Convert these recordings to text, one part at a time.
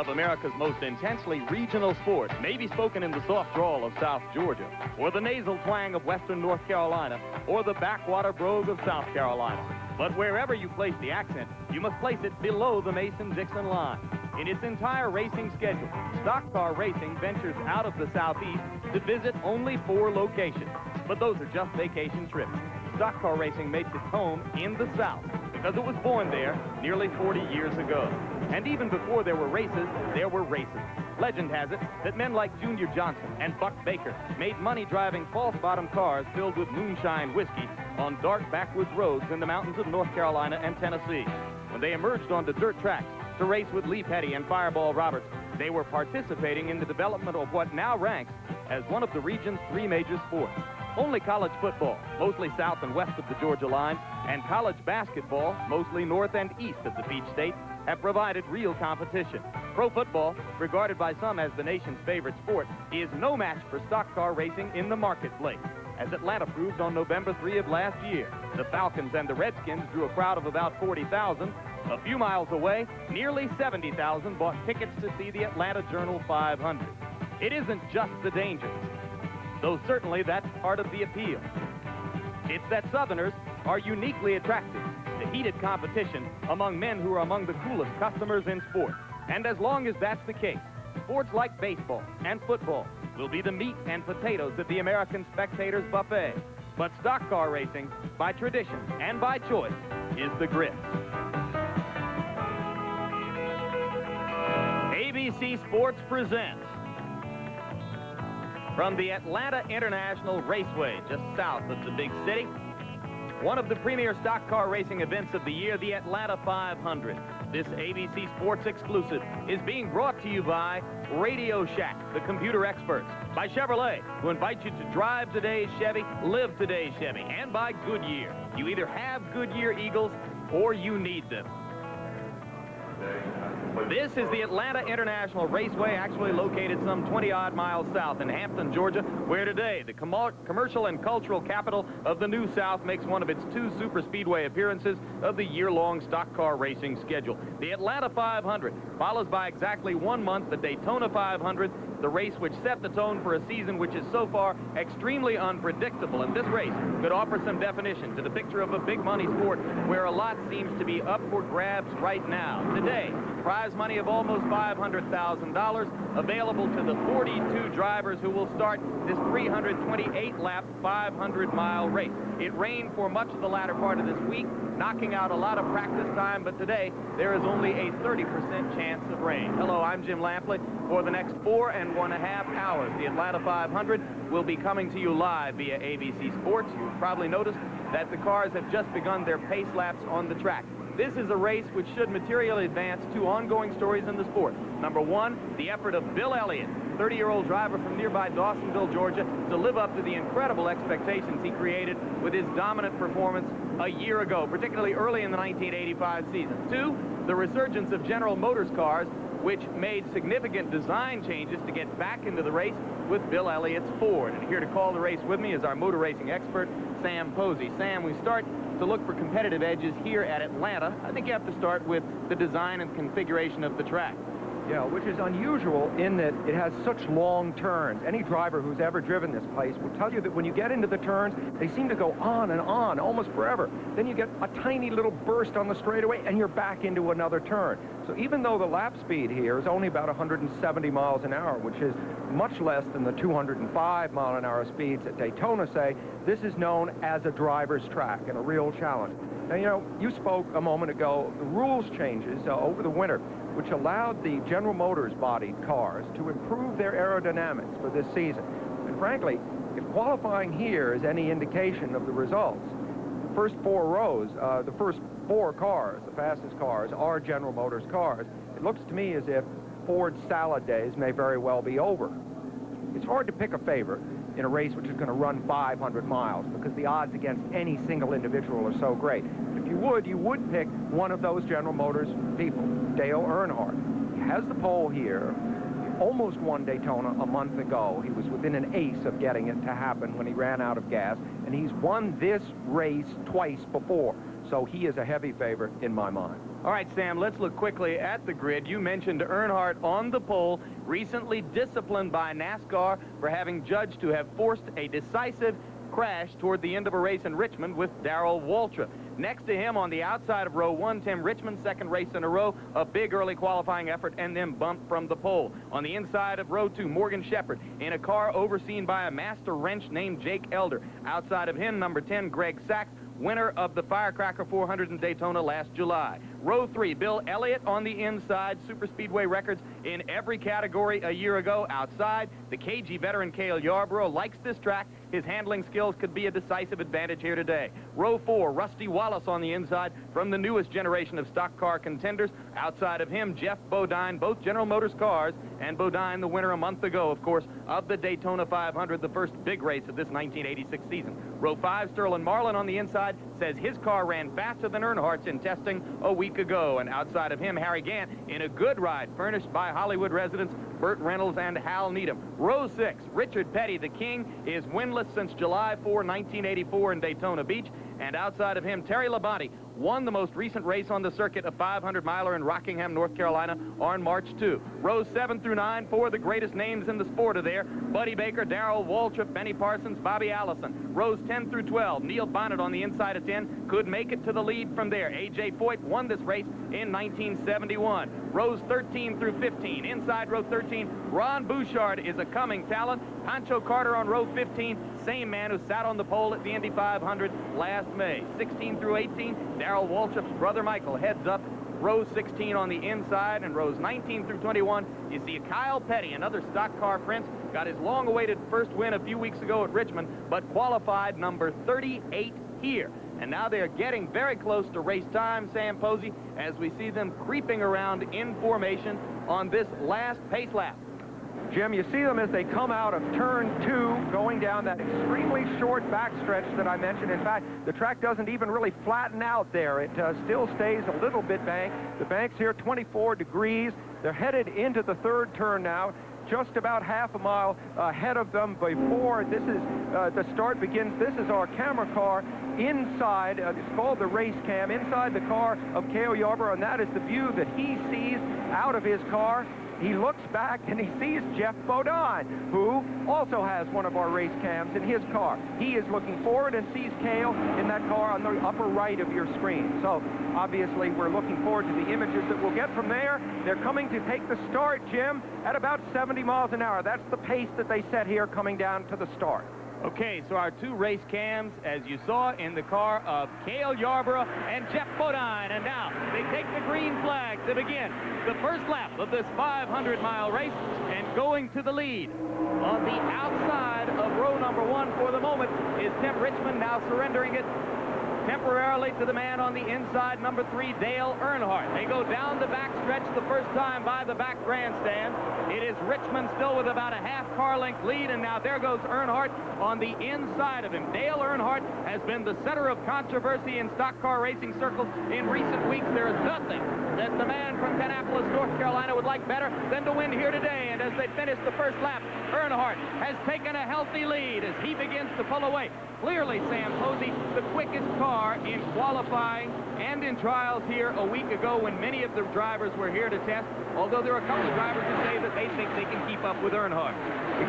Of America's most intensely regional sport may be spoken in the soft drawl of South Georgia, or the nasal twang of Western North Carolina, or the backwater brogue of South Carolina. But wherever you place the accent, you must place it below the Mason-Dixon line. In its entire racing schedule, stock car racing ventures out of the Southeast to visit only 4 locations. But those are just vacation trips. Stock car racing makes its home in the South because it was born there nearly 40 years ago. And even before there were races, there were races. Legend has it that men like Junior Johnson and Buck Baker made money driving false-bottom cars filled with moonshine whiskey on dark backwoods roads in the mountains of North Carolina and Tennessee. When they emerged onto dirt tracks to race with Lee Petty and Fireball Roberts, they were participating in the development of what now ranks as one of the region's 3 major sports. Only college football, mostly south and west of the Georgia line, and college basketball, mostly north and east of the Peach State, have provided real competition. Pro football, regarded by some as the nation's favorite sport, is no match for stock car racing in the marketplace. As Atlanta proved on November 3 of last year, the Falcons and the Redskins drew a crowd of about 40,000. A few miles away, nearly 70,000 bought tickets to see the Atlanta Journal 500. It isn't just the danger, though certainly that's part of the appeal. It's that Southerners are uniquely attracted to heated competition among men who are among the coolest customers in sport. And as long as that's the case, sports like baseball and football will be the meat and potatoes at the American spectator's buffet. But stock car racing, by tradition and by choice, is the grist. ABC Sports presents from the Atlanta International Raceway, just south of the big city, one of the premier stock car racing events of the year, the Atlanta 500. This ABC Sports exclusive is being brought to you by Radio Shack, the computer experts, by Chevrolet, who invite you to drive today's Chevy, live today's Chevy, and by Goodyear. You either have Goodyear Eagles or you need them. This is the Atlanta International Raceway, actually located some 20-odd miles south in Hampton, Georgia, where today the commercial and cultural capital of the New South makes one of its 2 superspeedway appearances of the year-long stock car racing schedule. The Atlanta 500 follows by exactly 1 month the Daytona 500, the race which set the tone for a season which is so far extremely unpredictable. And this race could offer some definition to the picture of a big-money sport where a lot seems to be up for grabs right now. Today, prize money of almost $500,000 available to the 42 drivers who will start this 328-lap 500-mile race. It rained for much of the latter part of this week, knocking out a lot of practice time, but today there is only a 30% chance of rain. Hello, I'm Jim Lampley. For the next 4.5 hours, the Atlanta 500 will be coming to you live via ABC Sports. You've probably noticed that the cars have just begun their pace laps on the track. This is a race which should materially advance 2 ongoing stories in the sport. Number 1, the effort of Bill Elliott, 30-year-old driver from nearby Dawsonville, Georgia, to live up to the incredible expectations he created with his dominant performance a year ago, particularly early in the 1985 season. 2, the resurgence of General Motors cars, which made significant design changes to get back into the race with Bill Elliott's Ford. And here to call the race with me is our motor racing expert, Sam Posey. Sam, we start to look for competitive edges here at Atlanta. I think you have to start with the design and configuration of the track. Yeah, which is unusual in that it has such long turns. Any driver who's ever driven this place will tell you that when you get into the turns, they seem to go on and on, almost forever. Then you get a tiny little burst on the straightaway, and you're back into another turn. So even though the lap speed here is only about 170 miles an hour, which is much less than the 205-mile-an-hour speeds at Daytona, say, this is known as a driver's track and a real challenge. Now, you know, you spoke a moment ago, the rules changes over the winter, which allowed the General Motors bodied cars to improve their aerodynamics for this season. And frankly, if qualifying here is any indication of the results, the first 4 rows, the first 4 cars, the fastest cars, are General Motors cars. It looks to me as if Ford's salad days may very well be over. It's hard to pick a favorite in a race which is going to run 500 miles because the odds against any single individual are so great. If you would pick one of those General Motors people, Dale Earnhardt. He has the pole here. He almost won Daytona a month ago. He was within an ace of getting it to happen when he ran out of gas, and he's won this race twice before. So he is a heavy favorite in my mind. All right, Sam, let's look quickly at the grid. You mentioned Earnhardt on the pole, recently disciplined by NASCAR for having judged to have forced a decisive crash toward the end of a race in Richmond with Darrell Waltrip. Next to him on the outside of row 1, Tim Richmond, second race in a row, a big early qualifying effort, and then bumped from the pole. On the inside of row 2, Morgan Shepherd in a car overseen by a master wrench named Jake Elder. Outside of him, number 10, Greg Sachs, winner of the Firecracker 400 in Daytona last July. Row 3, Bill Elliott on the inside, super speedway records in every category a year ago. Outside, the KG veteran Cale Yarborough likes this track. His handling skills could be a decisive advantage here today. Row 4, Rusty Wallace on the inside from the newest generation of stock car contenders. Outside of him, Jeff Bodine, both General Motors cars, and Bodine the winner a month ago, of course, of the Daytona 500, the first big race of this 1986 season. Row 5, Sterling Marlin on the inside says his car ran faster than Earnhardt's in testing a week ago. And outside of him, Harry Gant in a good ride furnished by Hollywood residents Burt Reynolds and Hal Needham. Row 6, Richard Petty, the king, is winless since July 4, 1984 in Daytona Beach. And outside of him, Terry Labonte won the most recent race on the circuit, a 500-miler in Rockingham, North Carolina, on March 2. Rows 7 through 9, 4 of the greatest names in the sport are there. Buddy Baker, Darrell Waltrip, Benny Parsons, Bobby Allison. Rows 10 through 12, Neil Bonnet on the inside of 10 could make it to the lead from there. A.J. Foyt won this race in 1971. Rows 13 through 15, inside row 13, Ron Bouchard is a coming talent. Pancho Carter on row 15, same man who sat on the pole at the Indy 500 last May. 16 through 18, Darrell Waltrip's brother Michael heads up row 16 on the inside, and rows 19 through 21, you see Kyle Petty, another stock car prince, got his long-awaited first win a few weeks ago at Richmond, but qualified number 38 here. And now they're getting very close to race time, Sam Posey, as we see them creeping around in formation on this last pace lap. Jim, you see them as they come out of turn 2, going down that extremely short backstretch that I mentioned. In fact, the track doesn't even really flatten out there. It still stays a little bit banked. The bank's here 24 degrees. They're headed into the third turn now, just about half a mile ahead of them before the start begins. This is our camera car inside, it's called the race cam, inside the car of Cale Yarborough, and that is the view that he sees out of his car. He looks back and he sees Jeff Bodine, who also has one of our race cams in his car. He is looking forward and sees Cale in that car on the upper right of your screen. So obviously we're looking forward to the images that we'll get from there. They're coming to take the start, Jim, at about 70 miles an hour. That's the pace that they set here coming down to the start. Okay, so our two race cams, as you saw, in the car of Cale Yarborough and Jeff Bodine. And now they take the green flag to begin the first lap of this 500-mile race, and going to the lead on the outside of row number 1 for the moment is Tim Richmond, now surrendering it temporarily to the man on the inside, number 3, Dale Earnhardt. They go down the back stretch the first time by the back grandstand. It is Richmond still with about a half car length lead, and now there goes Earnhardt on the inside of him. Dale Earnhardt has been the center of controversy in stock car racing circles in recent weeks. There is nothing that the man from Kannapolis, North Carolina would like better than to win here today. And as they finish the first lap, Earnhardt has taken a healthy lead as he begins to pull away. Clearly, Sam Posey, the quickest car in qualifying and in trials here a week ago when many of the drivers were here to test, although there are a couple of drivers who say that they think they can keep up with Earnhardt.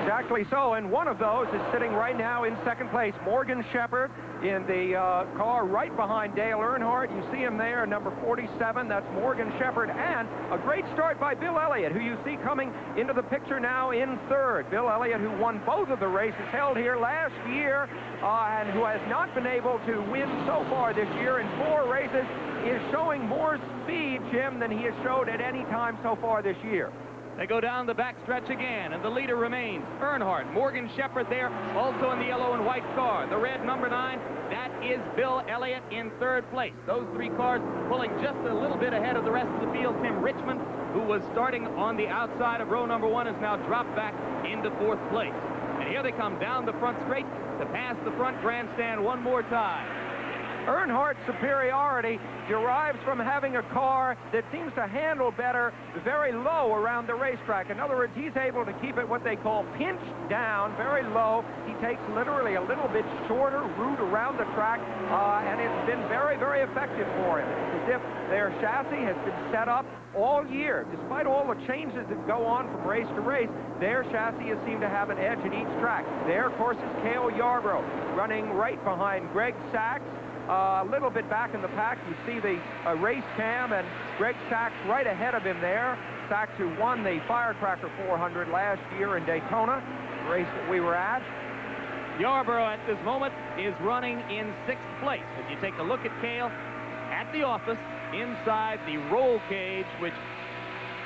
Exactly so, and one of those is sitting right now in second place, Morgan Shepherd, in the car right behind Dale Earnhardt. You see him there, number 47, that's Morgan Shepherd, and a great start by Bill Elliott, who you see coming into the picture now in third. Bill Elliott, who won both of the races held here last year, and who has not been able to win so far this year in 4 races, is showing more speed, Jim, than he has showed at any time so far this year. They go down the back stretch again, and the leader remains Earnhardt. Morgan Shepherd there, also in the yellow and white car. The red number 9, that is Bill Elliott in third place. Those 3 cars pulling just a little bit ahead of the rest of the field. Tim Richmond, who was starting on the outside of row number 1, has now dropped back into 4th place. And here they come down the front straight to pass the front grandstand one more time. Earnhardt's superiority derives from having a car that seems to handle better very low around the racetrack. In other words, he's able to keep it what they call pinched down, very low. He takes literally a little bit shorter route around the track, and it's been very, very effective for him. It's as if their chassis has been set up all year. Despite all the changes that go on from race to race, their chassis has seemed to have an edge at each track. There, of course, is Cale Yarborough running right behind Greg Sachs. A little bit back in the pack, you see the race cam, and Greg Sachs right ahead of him there. Sachs, who won the Firecracker 400 last year in Daytona, the race that we were at. Yarborough at this moment is running in 6th place. If you take a look at Cale at the office inside the roll cage, which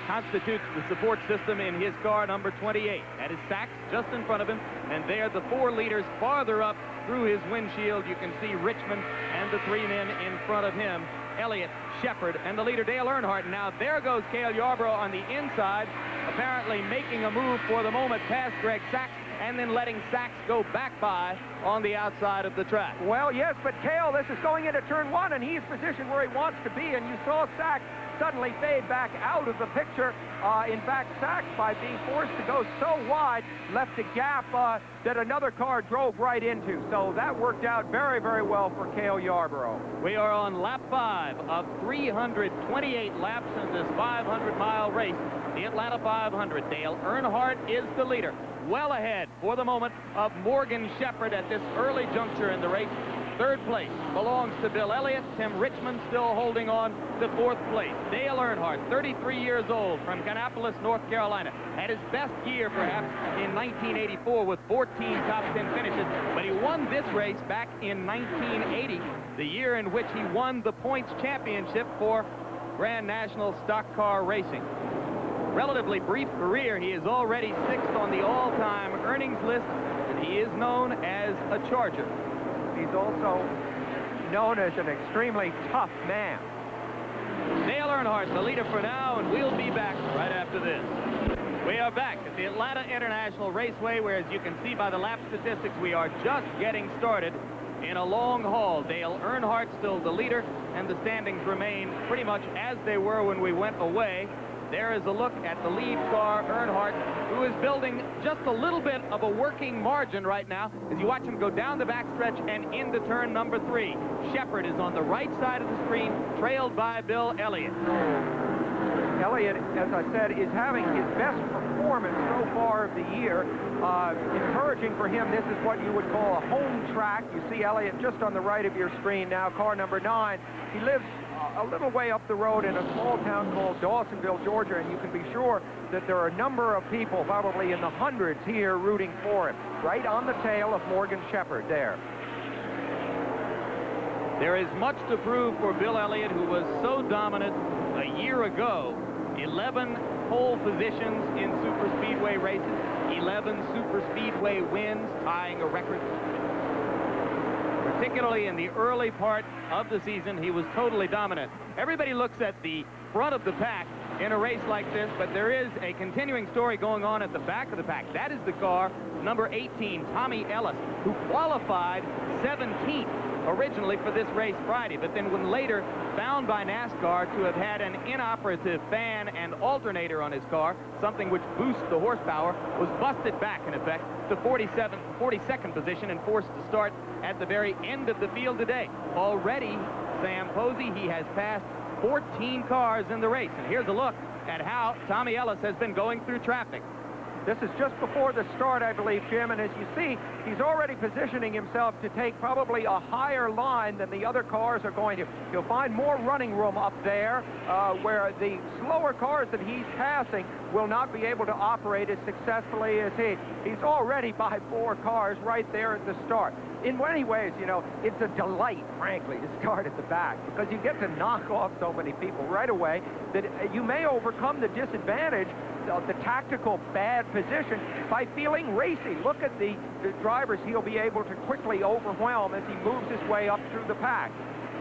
constitutes the support system in his car, number 28. That is Sachs just in front of him, and there the 4 leaders farther up through his windshield. You can see Richmond and the 3 men in front of him, Elliott, Shepard, and the leader Dale Earnhardt. Now there goes Cale Yarborough on the inside, apparently making a move for the moment past Greg Sachs, and then letting Sachs go back by on the outside of the track. Well, yes, but Cale, this is going into turn 1, and he's positioned where he wants to be, and you saw Sachs suddenly fade back out of the picture. In fact, Sachs, by being forced to go so wide, left a gap that another car drove right into. So that worked out very, very well for Cale Yarborough. We are on lap 5 of 328 laps in this 500-mile race, the Atlanta 500. Dale Earnhardt is the leader, well ahead for the moment of Morgan Shepherd at this early juncture in the race. 3rd place belongs to Bill Elliott. Tim Richmond still holding on to 4th place. Dale Earnhardt, 33 years old, from Kannapolis, North Carolina, had his best year perhaps in 1984 with 14 top 10 finishes, but he won this race back in 1980, the year in which he won the points championship for Grand National Stock Car Racing. Relatively brief career, he is already 6th on the all-time earnings list, and he is known as a Charger. He's also known as an extremely tough man. Dale Earnhardt, the leader for now, and we'll be back right after this. We are back at the Atlanta International Raceway, where, as you can see by the lap statistics, we are just getting started in a long haul. Dale Earnhardt still the leader, and the standings remain pretty much as they were when we went away. There is a look at the lead car, Earnhardt, who is building just a little bit of a working margin right now as you watch him go down the backstretch and into turn number 3. Shepard is on the right side of the screen, trailed by Bill Elliott. Elliott, as I said, is having his best performance so far of the year. Encouraging for him, this is what you would call a home track. You see Elliott just on the right of your screen now, car number 9. He lives a little way up the road in a small town called Dawsonville, Georgia, and you can be sure that there are a number of people, probably in the hundreds here, rooting for him. Right on the tail of Morgan Shepherd there. There is much to prove for Bill Elliott, who was so dominant a year ago. 11 pole positions in superspeedway races, 11 superspeedway wins, tying a record. Particularly in the early part of the season, he was totally dominant. Everybody looks at the front of the pack in a race like this, but there is a continuing story going on at the back of the pack. That is the car, number 18, Tommy Ellis, who qualified 17th originally for this race Friday, but then when later found by NASCAR to have had an inoperative fan and alternator on his car, something which boosts the horsepower, was busted back in effect to 42nd position and forced to start at the very end of the field today. Already, Sam Posey, he has passed 14 cars in the race, and here's a look at how Tommy Ellis has been going through traffic. This is just before the start, I believe, Jim, and as you see, he's already positioning himself to take probably a higher line than the other cars are going to. You'll find more running room up there where the slower cars that he's passing will not be able to operate as successfully as he. He's already by 4 cars right there at the start. In many ways, you know, it's a delight, frankly, to start at the back because you get to knock off so many people right away that you may overcome the disadvantage of the tactical bad position by feeling racy. Look at the drivers he'll be able to quickly overwhelm as he moves his way up through the pack.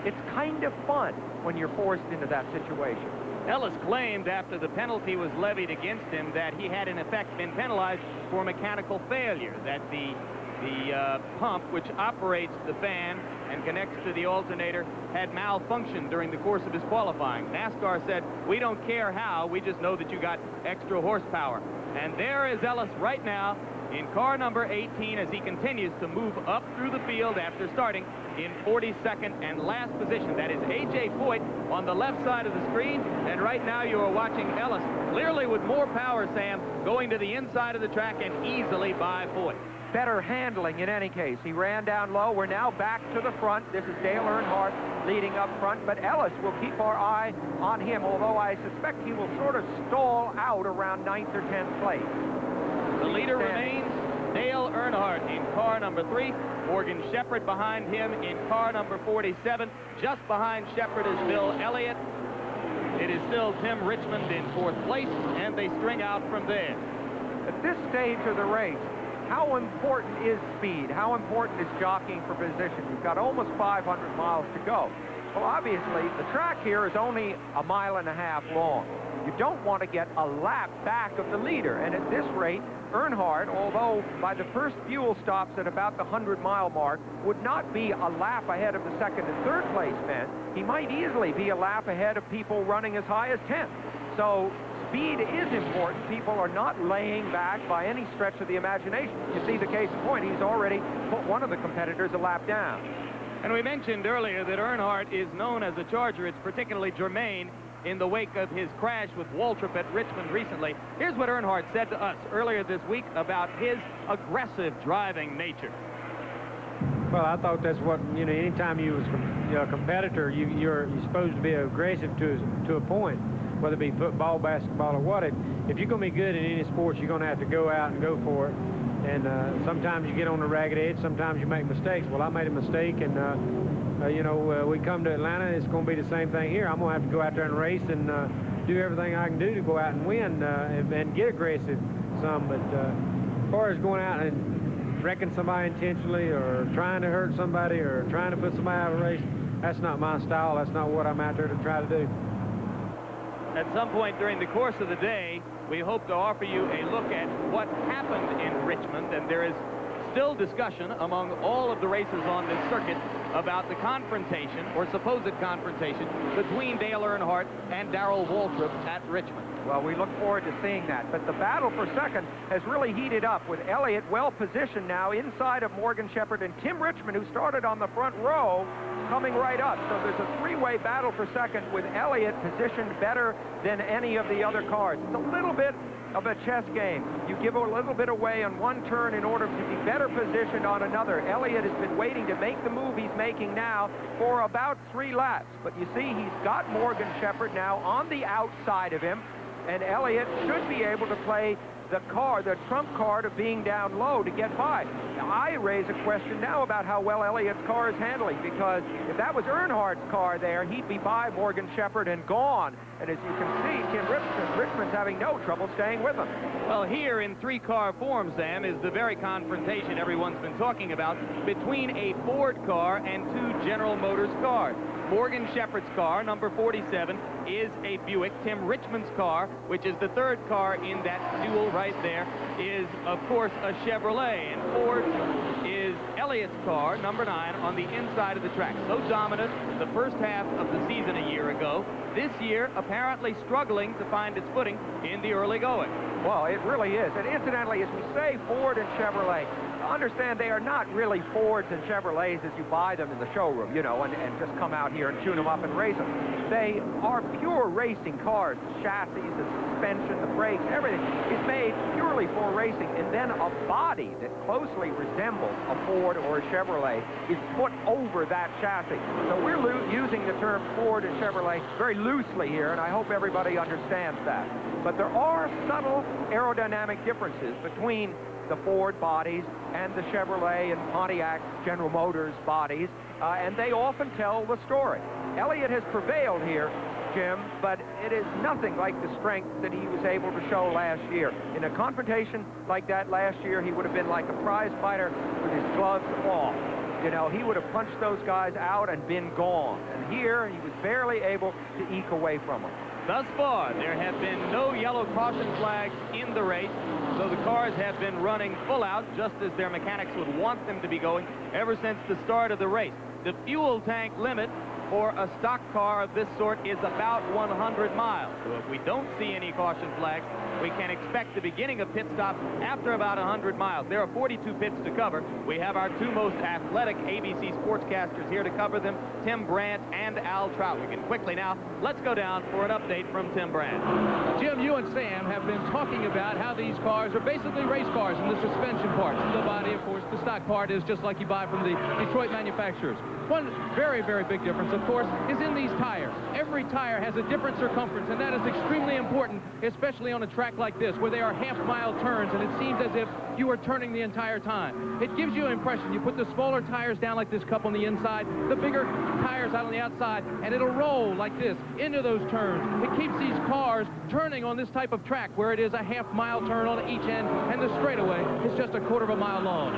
It's kind of fun when you're forced into that situation. Ellis claimed after the penalty was levied against him that he had in effect been penalized for mechanical failure, that the The pump, which operates the fan and connects to the alternator, had malfunctioned during the course of his qualifying. NASCAR said, we don't care how, we just know that you got extra horsepower. And there is Ellis right now in car number 18 as he continues to move up through the field after starting in 42nd and last position. That is A.J. Foyt on the left side of the screen, and right now you are watching Ellis clearly with more power, Sam, going to the inside of the track and easily by Foyt. Better handling in any case. He ran down low. We're now back to the front. This is Dale Earnhardt leading up front, but Ellis will keep our eye on him, although I suspect he will sort of stall out around 9th or 10th place. The leader remains Dale Earnhardt in car number 3. Morgan Shepherd behind him in car number 47. Just behind Shepherd is Bill Elliott. It is still Tim Richmond in 4th place, and they string out from there. At this stage of the race, how important is speed? How important is jockeying for position? You've got almost 500 miles to go. Well, obviously, the track here is only a mile and a half long. You don't want to get a lap back of the leader, and at this rate, Earnhardt, although by the first fuel stops at about the 100-mile mark, would not be a lap ahead of the 2nd and 3rd place men. He might easily be a lap ahead of people running as high as 10th. So speed is important. People are not laying back by any stretch of the imagination. You see the case in point. He's already put one of the competitors a lap down. And we mentioned earlier that Earnhardt is known as a charger. It's particularly germane in the wake of his crash with Waltrip at Richmond recently. Here's what Earnhardt said to us earlier this week about his aggressive driving nature. Well, I thought that's what, you know, anytime you was a competitor, you're supposed to be aggressive to a point, whether it be football, basketball, or what. If you're going to be good in any sports, you're going to have to go out and go for it. And sometimes you get on the ragged edge, sometimes you make mistakes. Well, I made a mistake, and you know, we come to Atlanta, it's going to be the same thing here. I'm going to have to go out there and race and do everything I can do to go out and win and get aggressive some. But as far as going out and wrecking somebody intentionally or trying to hurt somebody or trying to put somebody out of a race, that's not my style. That's not what I'm out there to try to do. At some point during the course of the day, we hope to offer you a look at what happened in Richmond, and there is still discussion among all of the racers on this circuit about the confrontation, or supposed confrontation, between Dale Earnhardt and Darrell Waltrip at Richmond. Well, we look forward to seeing that. But the battle for second has really heated up, with Elliott well positioned now inside of Morgan Shepherd and Tim Richmond, who started on the front row, coming right up. So there's a three-way battle for second, with Elliott positioned better than any of the other cars. It's a little bit of a chess game. You give a little bit away on one turn in order to be better positioned on another. Elliott has been waiting to make the move he's making now for about 3 laps. But you see, he's got Morgan Shepherd now on the outside of him, and Elliott should be able to play the trump card of being down low to get by. Now, I raise a question now about how well Elliott's car is handling, because if that was Earnhardt's car there, he'd be by Morgan Shepherd and gone. And as you can see, Tim Richmond's having no trouble staying with him. Well, here in 3-car form, Sam, is the very confrontation everyone's been talking about between a Ford car and 2 General Motors cars. Morgan Shepherd's car, number 47, is a Buick. Tim Richmond's car, which is the 3rd car in that duel right there, is, of course, a Chevrolet. And Ford is Elliott's car, number 9, on the inside of the track. So dominant the first half of the season a year ago. This year, apparently struggling to find its footing in the early going. Well, it really is. And incidentally, as we say Ford and Chevrolet, understand they are not really Fords and Chevrolets as you buy them in the showroom, you know, and just come out here and tune them up and race them. They are pure racing cars. The chassis, the suspension, the brakes, everything is made purely for racing. And then a body that closely resembles a Ford or a Chevrolet is put over that chassis. So we're using the term Ford and Chevrolet very loosely here, and I hope everybody understands that. But there are subtle aerodynamic differences between the Ford bodies and the Chevrolet and Pontiac General Motors bodies, and they often tell the story. Elliott has prevailed here, Jim, but it is nothing like the strength that he was able to show last year. In a confrontation like that last year, he would have been like a prize fighter with his gloves off. You know, he would have punched those guys out and been gone. And here, he was barely able to eke away from them. Thus far, there have been no yellow caution flags in the race, so the cars have been running full out, just as their mechanics would want them to be going ever since the start of the race. The fuel tank limit for a stock car of this sort is about 100 miles. So if we don't see any caution flags, we can expect the beginning of pit stops after about 100 miles. There are 42 pits to cover. We have our two most athletic ABC sportscasters here to cover them, Tim Brandt and Al Troutwig. And quickly now, let's go down for an update from Tim Brandt. Jim, you and Sam have been talking about how these cars are basically race cars in the suspension parts. The body, of course, the stock part is just like you buy from the Detroit manufacturers. One very, very big difference, of course, is in these tires. Every tire has a different circumference, and that is extremely important, especially on a track like this, where they are half-mile turns, and it seems as if you are turning the entire time. It gives you an impression. You put the smaller tires down like this cup on the inside, the bigger tires out on the outside, and it'll roll like this into those turns. It keeps these cars turning on this type of track, where it is a half-mile turn on each end, and the straightaway is just a quarter of a mile long.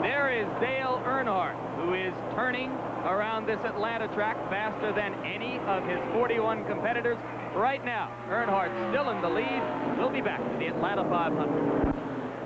There is Dale Earnhardt, who is turning around this Atlanta track faster than any of his 41 competitors right now. Earnhardt still in the lead. We'll be back to the Atlanta 500.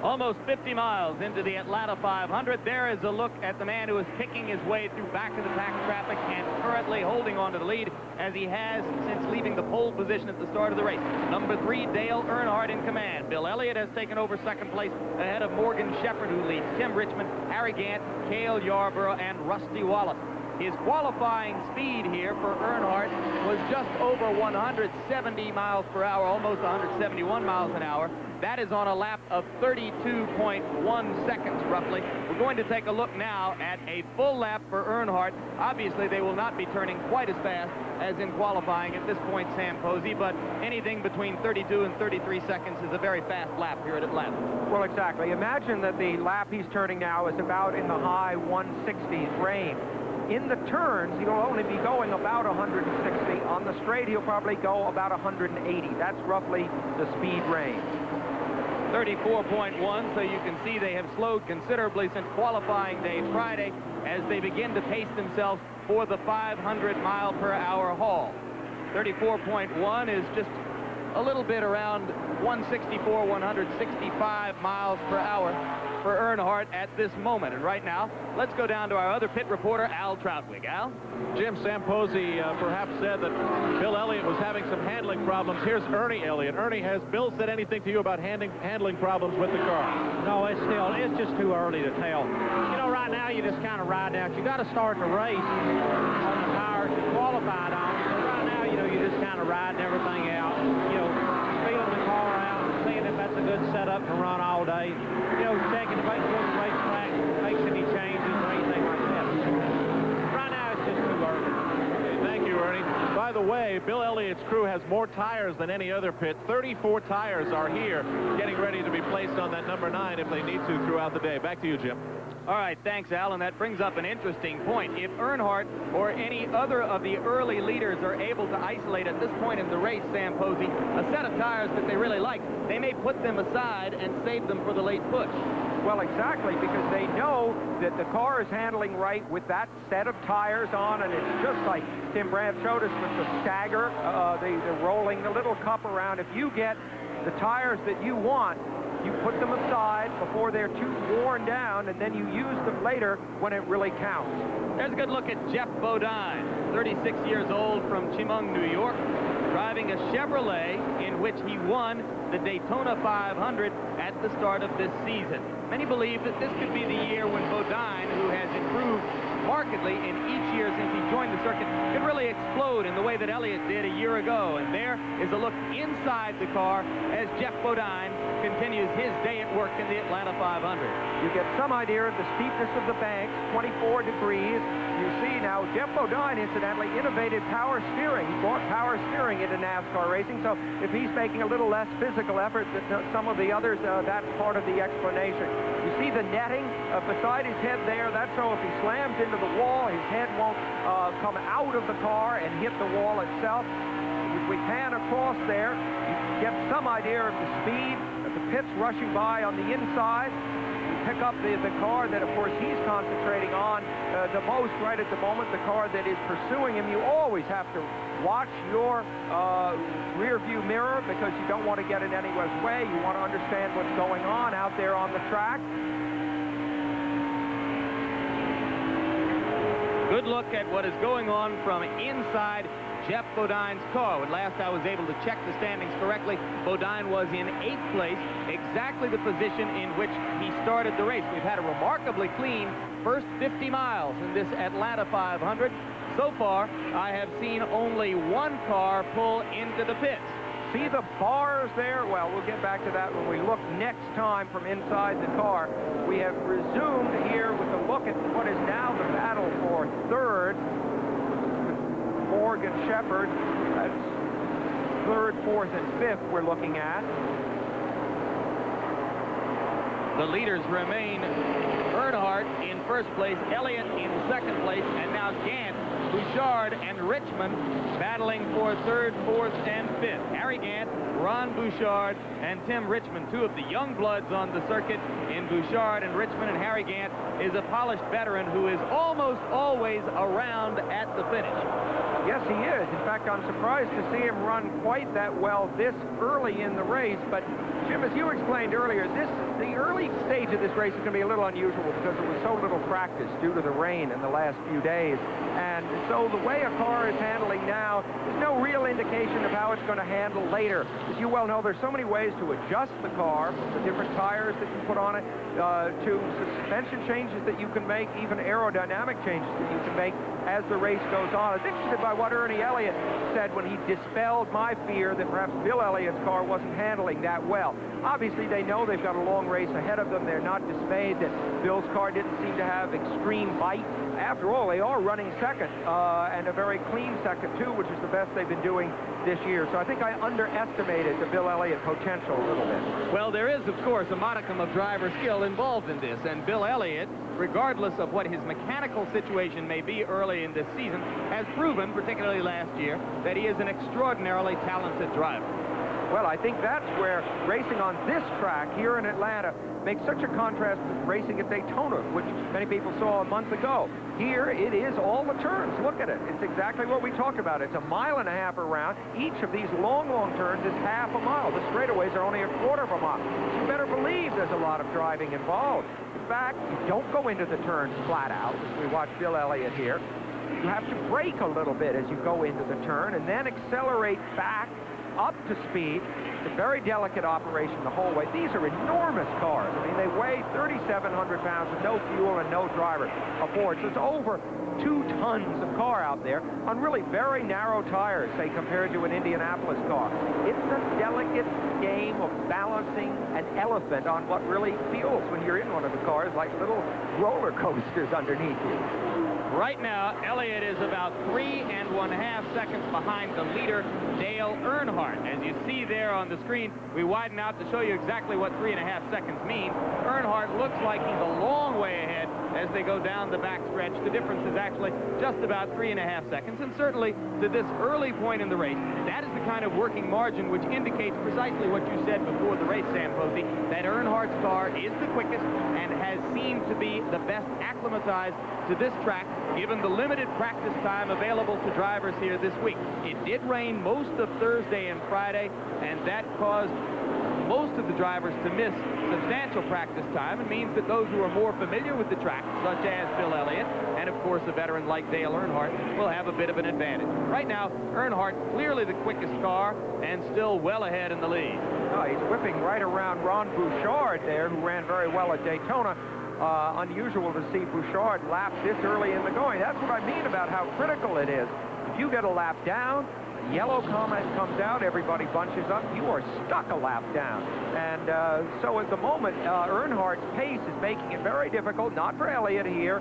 Almost 50 miles into the Atlanta 500, there is a look at the man who is picking his way through back-of-the-pack traffic and currently holding on to the lead, as he has since leaving the pole position at the start of the race. Number 3, Dale Earnhardt in command. Bill Elliott has taken over second place ahead of Morgan Shepherd, who leads. Tim Richmond, Harry Gant, Cale Yarborough, and Rusty Wallace. His qualifying speed here for Earnhardt was just over 170 miles per hour, almost 171 miles an hour. That is on a lap of 32.1 seconds, roughly. We're going to take a look now at a full lap for Earnhardt. Obviously, they will not be turning quite as fast as in qualifying at this point, Sam Posey, but anything between 32 and 33 seconds is a very fast lap here at Atlanta. Well, exactly. Imagine that the lap he's turning now is about in the high 160s range. In the turns, he'll only be going about 160. On the straight, he'll probably go about 180. That's roughly the speed range. 34.1, so you can see they have slowed considerably since qualifying day Friday as they begin to pace themselves for the 500-mile-per-hour haul. 34.1 is just a little bit around 164, 165 miles per hour for Earnhardt at this moment. And right now, let's go down to our other pit reporter, Al Troutwig. Al? Jim, Sam Posey perhaps said that Bill Elliott was having some handling problems. Here's Ernie Elliott. Ernie, has Bill said anything to you about handling problems with the car? No, it's just too early to tell. You know, right now you just kind of ride out. You got to start the race on the tires you qualified on. So right now, you know, you just kind of riding everything out. You know, feeling the car out, seeing if that's a good setup to run all day. You know, checking to make sure the racetrack makes any changes or anything like that. Right now, it's just too early. Okay, thank you, Ernie. By the way, Bill Elliott's crew has more tires than any other pit. 34 tires are here, getting ready to be placed on that number 9 if they need to throughout the day. Back to you, Jim. All right, thanks, Al, and that brings up an interesting point. If Earnhardt or any other of the early leaders are able to isolate at this point in the race, Sam Posey, a set of tires that they really like, they may put them aside and save them for the late push. Well, exactly, because they know that the car is handling right with that set of tires on, and it's just like Tim Brandt showed us with the stagger, the rolling the little cup around. If you get the tires that you want, you put them aside before they're too worn down, and then you use them later when it really counts. There's a good look at Jeff Bodine, 36 years old from Chemung, New York, driving a Chevrolet in which he won the Daytona 500 at the start of this season. Many believe that this could be the year when Bodine, who has improved markedly in each year since he joined the circuit, could really explode in the way that Elliott did a year ago. And there is a look inside the car as Jeff Bodine continues his day at work in the Atlanta 500. You get some idea of the steepness of the banks, 24 degrees. You see now, Jeff Bodine, incidentally, innovated power steering. He brought power steering into NASCAR racing, so if he's making a little less physical effort than some of the others, that's part of the explanation. You see the netting beside his head there. That's so if he slams into the wall, his head won't come out of the car and hit the wall itself. If we pan across there, you get some idea of the speed. The pit's rushing by on the inside. You pick up the car that, of course, he's concentrating on the most right at the moment, the car that is pursuing him. You always have to watch your rear view mirror because you don't want to get in anyone's way. You want to understand what's going on out there on the track. Good look at what is going on from inside Jeff Bodine's car. When last I was able to check the standings correctly, Bodine was in 8th place, exactly the position in which he started the race. We've had a remarkably clean first 50 miles in this Atlanta 500. So far, I have seen only one car pull into the pits. See the bars there? Well, we'll get back to that when we look next time from inside the car. We have resumed here with a look at what is now the battle for third. Morgan Shepherd, that's third, fourth, and fifth we're looking at. The leaders remain Earnhardt in first place, Elliott in second place, and now Gant, Bouchard, and Richmond battling for third, fourth, and fifth. Harry Gant, Ron Bouchard, and Tim Richmond, two of the young bloods on the circuit in Bouchard and Richmond. And Harry Gant is a polished veteran who is almost always around at the finish. Yes, he is. In fact, I'm surprised to see him run quite that well this early in the race. But, Jim, as you explained earlier, the early stage of this race is going to be a little unusual because there was so little practice due to the rain in the last few days. And so the way a car is handling now, there's no real indication of how it's going to handle later. As you well know, there's so many ways to adjust the car, the different tires that you put on it, to suspension changes that you can make, even aerodynamic changes that you can make as the race goes on. I was interested by what Ernie Elliott said when he dispelled my fear that perhaps Bill Elliott's car wasn't handling that well. Obviously, they know they've got a long race ahead of them. They're not dismayed that Bill's car didn't seem to have extreme bite. After all, they are running second, and a very clean second, too, which is the best they've been doing this year. So I think I underestimated the Bill Elliott potential a little bit. Well, there is, of course, a modicum of driver skill involved in this, and Bill Elliott, regardless of what his mechanical situation may be early in this season, has proven, particularly last year, that he is an extraordinarily talented driver. Well, I think that's where racing on this track here in Atlanta makes such a contrast with racing at Daytona, which many people saw a month ago. Here, it is all the turns. Look at it. It's exactly what we talked about. It's 1.5 miles around. Each of these long turns is half a mile. The straightaways are only 1/4 of a mile. You better believe there's a lot of driving involved. In fact, you don't go into the turns flat out, as we watch Bill Elliott here. You have to brake a little bit as you go into the turn and then accelerate back up to speed. It's a very delicate operation the whole way. These are enormous cars. I mean, they weigh 3,700 pounds with no fuel and no driver aboard. So it's over 2 tons of car out there on really very narrow tires, say, compared to an Indianapolis car. It's a delicate game of balancing an elephant on what really feels when you're in one of the cars like little roller coasters underneath you. Right now, Elliott is about 3½ seconds behind the leader, Dale Earnhardt. As you see there on the screen, we widen out to show you exactly what 3½ seconds mean. Earnhardt looks like he's a long way ahead as they go down the backstretch. The difference is actually just about 3½ seconds, and certainly to this early point in the race, that is the kind of working margin which indicates precisely what you said before the race, Sam Posey, that Earnhardt's car is the quickest and has seemed to be the best acclimatized to this track, given the limited practice time available to drivers here this week. It did rain most of Thursday and Friday, and that caused most of the drivers to miss substantial practice time. It means that those who are more familiar with the track, such as Bill Elliott, and of course a veteran like Dale Earnhardt, will have a bit of an advantage. Right now, Earnhardt clearly the quickest car and still well ahead in the lead. Oh, he's whipping right around Ron Bouchard there, who ran very well at Daytona. Unusual to see Bouchard lap this early in the going. That's what I mean about how critical it is. If you get a lap down, a yellow comment comes out, everybody bunches up, you are stuck a lap down. And so at the moment, Earnhardt's pace is making it very difficult, not for Elliott here,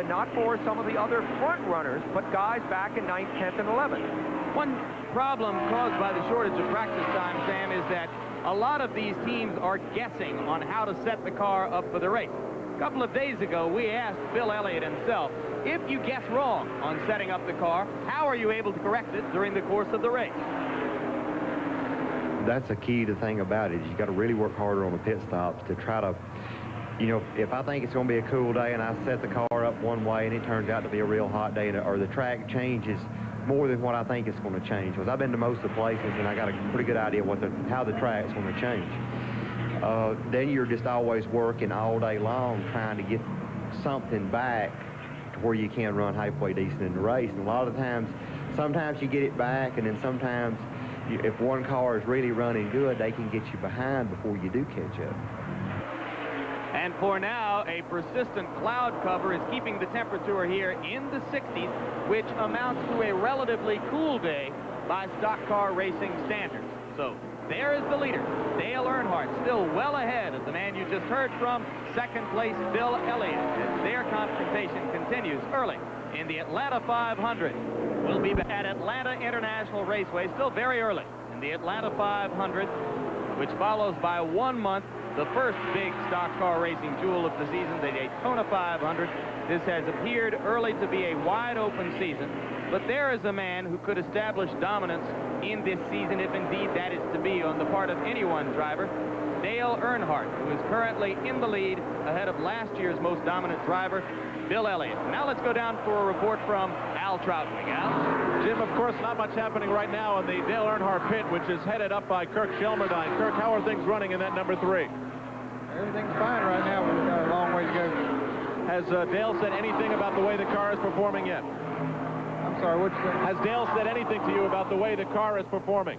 not for some of the other front runners, but guys back in 9th, 10th, and 11th. One problem caused by the shortage of practice time, Sam, is that a lot of these teams are guessing on how to set the car up for the race. A couple of days ago, we asked Bill Elliott himself, if you guess wrong on setting up the car, how are you able to correct it during the course of the race? That's a key to thing about it. You got to really work harder on the pit stops to try to you know, if I think it's going to be a cool day and I set the car up one way and it turns out to be a real hot day, or the track changes more than what I think it's going to change, because I've been to most of the places and I got a pretty good idea how the track's going to change. Then you're just always working all day long trying to get something back to where you can run halfway decent in the race. And a lot of times, sometimes you get it back, and then sometimes if one car is really running good, they can get you behind before you do catch up. And for now, a persistent cloud cover is keeping the temperature here in the 60s, which amounts to a relatively cool day by stock car racing standards. So there is the leader, Dale Earnhardt, still well ahead of the man you just heard from, second place Bill Elliott, as their confrontation continues early in the Atlanta 500. We'll be at Atlanta International Raceway, still very early in the Atlanta 500, which follows by 1 month the first big stock car racing jewel of the season, the Daytona 500. This has appeared early to be a wide-open season, but there is a man who could establish dominance in this season, if indeed that is to be on the part of any one driver. Dale Earnhardt, who is currently in the lead ahead of last year's most dominant driver, Bill Elliott. Now let's go down for a report from Al Troutwig. Al? Jim, of course, not much happening right now in the Dale Earnhardt pit, which is headed up by Kirk Shelmerdine. Kirk, how are things running in that number 3? Everything's fine right now. We've got a long way to go. Has Dale said anything about the way the car is performing yet? I'm sorry, what'd you say? Has Dale said anything to you about the way the car is performing?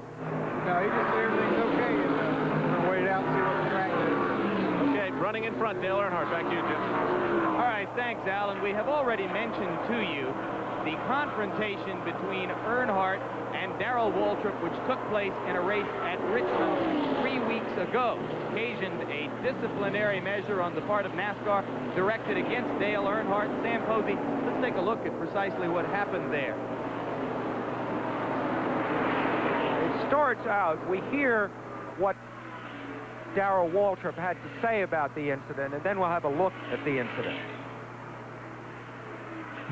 No, he just said everything's okay, and we're going to wait it out and see what the track does. Okay, running in front, Dale Earnhardt. Back to you, Jim. All right, thanks, Alan. We have already mentioned to you the confrontation between Earnhardt and Darrell Waltrip, which took place in a race at Richmond 3 weeks ago, occasioned a disciplinary measure on the part of NASCAR directed against Dale Earnhardt. Sam Posey, let's take a look at precisely what happened there. It starts out, we hear what Darrell Waltrip had to say about the incident, and then we'll have a look at the incident.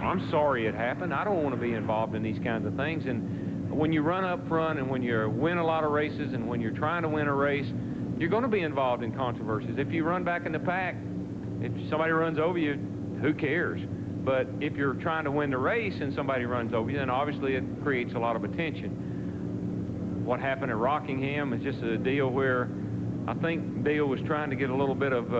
I'm sorry it happened. I don't want to be involved in these kinds of things. And when you run up front and when you win a lot of races and when you're trying to win a race, you're going to be involved in controversies. If you run back in the pack, if somebody runs over you, who cares? But if you're trying to win the race and somebody runs over you, then obviously it creates a lot of attention. What happened at Rockingham is just a deal where I think Dale was trying to get a little bit of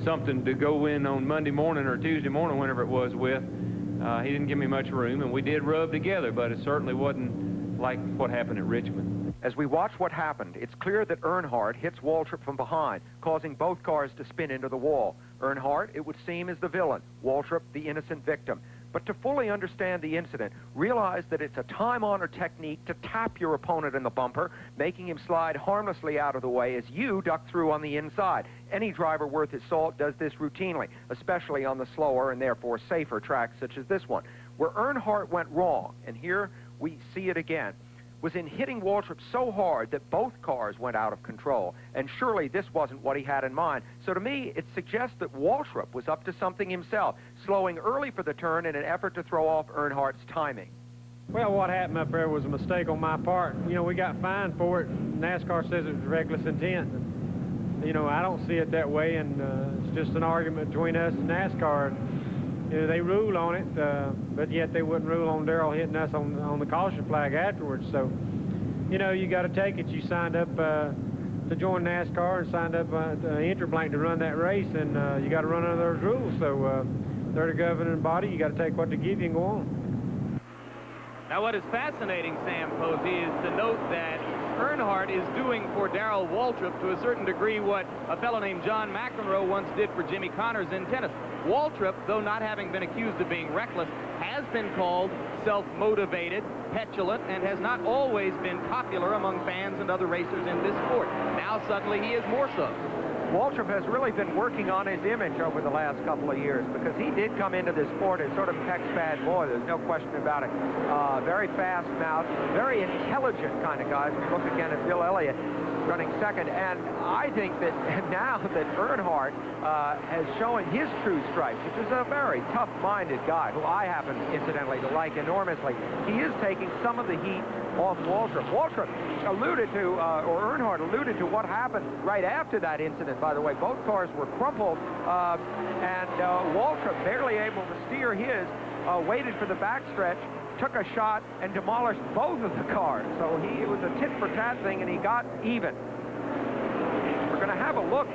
something to go in on Monday morning or Tuesday morning, whenever it was, with. He didn't give me much room, and we did rub together, but it certainly wasn't like what happened at Richmond. As we watch what happened, it's clear that Earnhardt hits Waltrip from behind, causing both cars to spin into the wall. Earnhardt, it would seem, is the villain, Waltrip, the innocent victim. But to fully understand the incident, realize that it's a time-honored technique to tap your opponent in the bumper, making him slide harmlessly out of the way as you duck through on the inside. Any driver worth his salt does this routinely, especially on the slower and therefore safer tracks such as this one. Where Earnhardt went wrong, and here we see it again, was in hitting Waltrip so hard that both cars went out of control. And surely this wasn't what he had in mind. So to me, it suggests that Waltrip was up to something himself, slowing early for the turn in an effort to throw off Earnhardt's timing. Well, what happened up there was a mistake on my part. You know, we got fined for it. NASCAR says it was reckless intent. You know, I don't see it that way, and it's just an argument between us and NASCAR. You know, they rule on it, but yet they wouldn't rule on Darrell hitting us on the caution flag afterwards. So, you know, you got to take it. You signed up to join NASCAR and signed up to Interblank to run that race, and you got to run under those rules. So they're the governing body. You got to take what they give you and go on. Now, what is fascinating, Sam Posey, is to note that Earnhardt is doing for Darrell Waltrip to a certain degree what a fellow named John McEnroe once did for Jimmy Connors in tennis. Waltrip, though not having been accused of being reckless, has been called self-motivated, petulant, and has not always been popular among fans and other racers in this sport. Now suddenly he is more so. Waltrip has really been working on his image over the last couple of years, because he did come into this sport as sort of Peck's bad boy. There's no question about it. Very fast-mouthed, very intelligent kind of guy. We look again at Bill Elliott running second, and I think that now that Earnhardt has shown his true stripes, which is a very tough-minded guy, who I happen, incidentally, to like enormously, he is taking some of the heat off Waltrip. Waltrip alluded to, or Earnhardt alluded to what happened right after that incident, by the way. Both cars were crumpled, and Waltrip, barely able to steer his, waited for the backstretch, took a shot, and demolished both of the cars. So it was a tit-for-tat thing, and he got even. We're going to have a look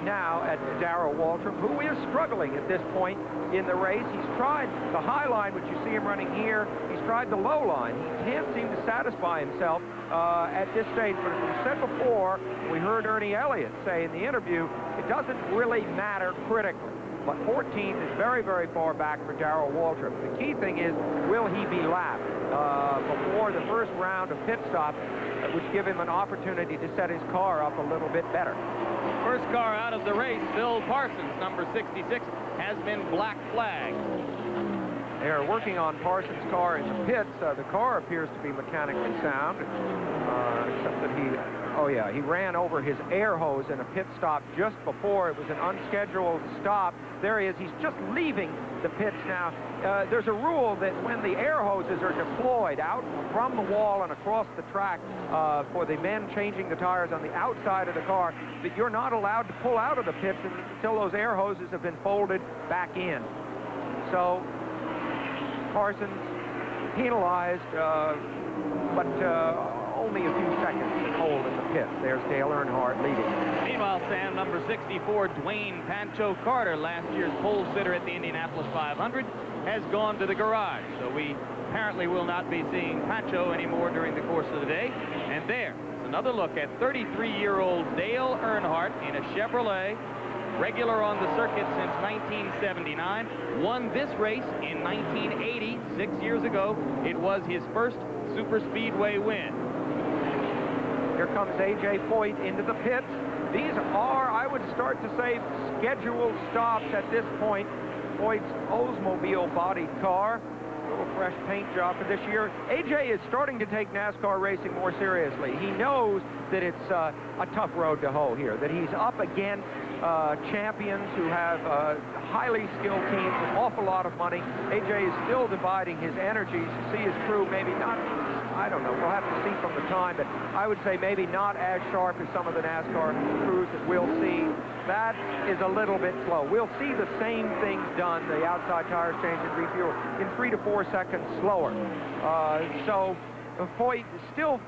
now at Darrell Waltrip, who is struggling at this point in the race. He's tried the high line, which you see him running here. He's tried the low line. He can't seem to satisfy himself at this stage. But as we said before, we heard Ernie Elliott say in the interview, it doesn't really matter critically. But 14th is very, very far back for Darrell Waltrip. The key thing is, will he be lapped before the first round of pit stops, which give him an opportunity to set his car up a little bit better. First car out of the race, Bill Parsons, number 66, has been black flagged. They're working on Parsons' car in the pits. The car appears to be mechanically sound, except that he ran over his air hose in a pit stop just before. It was an unscheduled stop. There he is. He's just leaving the pits now. There's a rule that when the air hoses are deployed out from the wall and across the track for the men changing the tires on the outside of the car, that you're not allowed to pull out of the pits until those air hoses have been folded back in. So Parsons penalized, but only a few seconds to hold in the pits. There's Dale Earnhardt leading. Meanwhile, Sam, number 64, Dwayne Pancho Carter, last year's pole sitter at the Indianapolis 500, has gone to the garage. So we apparently will not be seeing Pancho anymore during the course of the day. And there's another look at 33-year-old Dale Earnhardt in a Chevrolet, regular on the circuit since 1979, won this race in 1980, 6 years ago. It was his first super speedway win. Here comes A.J. Foyt into the pits. These are, I would start to say, scheduled stops at this point. Foyt's Oldsmobile-bodied car. A little fresh paint job for this year. A.J. is starting to take NASCAR racing more seriously. He knows that it's a tough road to hoe here, that he's up against champions who have highly skilled teams, an awful lot of money. A.J. is still dividing his energies. You see his crew maybe not, I don't know, we'll have to see from the time, but I would say maybe not as sharp as some of the NASCAR crews that we'll see. That is a little bit slow. We'll see the same things done, the outside tires change and refuel, in 3 to 4 seconds slower. So Foyt is still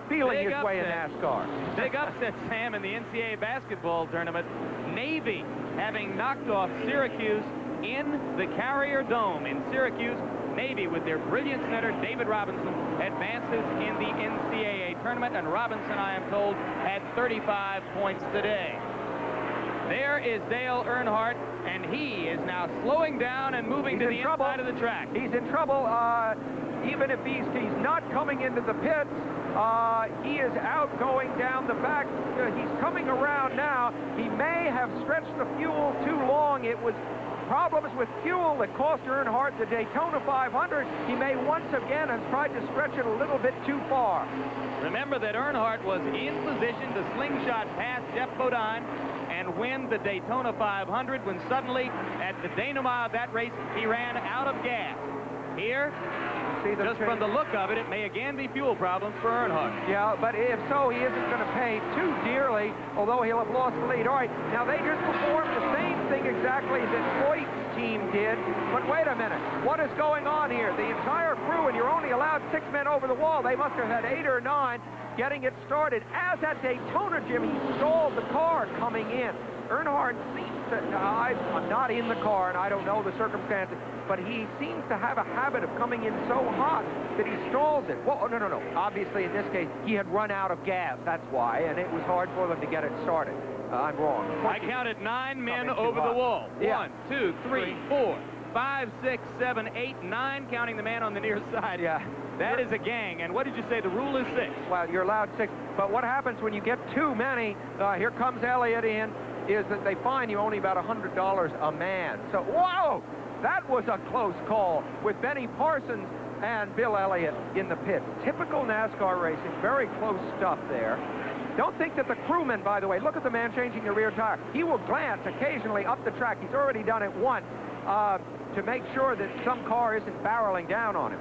feeling his way in NASCAR. Big upset, Sam, in the NCAA basketball tournament. Navy having knocked off Syracuse in the Carrier Dome in Syracuse. Navy, with their brilliant center, David Robinson, advances in the NCAA tournament, and Robinson, I am told, had 35 points today. There is Dale Earnhardt, and he is now slowing down and moving to the inside of the track. He's in trouble. Even if he's not coming into the pits, he is out going down the back. He's coming around now. He may have stretched the fuel too long. It was problems with fuel that cost Earnhardt the Daytona 500. He may once again have tried to stretch it a little bit too far. Remember that Earnhardt was in position to slingshot past Jeff Bodine and win the Daytona 500 when suddenly at the denouement of that race he ran out of gas. Here, just from the look of it, it may again be fuel problems for Earnhardt. Yeah, but if so, he isn't going to pay too dearly, although he'll have lost the lead. All right, now they just performed the same thing exactly that Foyt's team did, but wait a minute. What is going on here? The entire crew, and you're only allowed 6 men over the wall. They must have had 8 or 9 getting it started. As at Daytona, Jim, he stalled the car coming in. Earnhardt seems to, I'm not in the car and I don't know the circumstances, but he seems to have a habit of coming in so hot that he stalls it. Well, no. Obviously, in this case, he had run out of gas. That's why, and it was hard for them to get it started. I'm wrong. I counted 9 men over the wall. Yeah. 1, 2, 3, 4, 5, 6, 7, 8, 9, counting the man on the near side. Yeah. That is a gang. And what did you say? The rule is 6. Well, you're allowed 6. But what happens when you get too many? Here comes Elliott in. Is that they fine you only about $100 a man. So, whoa! That was a close call with Benny Parsons and Bill Elliott in the pit. Typical NASCAR racing, very close stuff there. Don't think that the crewman, by the way, look at the man changing the rear tire. He will glance occasionally up the track. He's already done it once to make sure that some car isn't barreling down on him.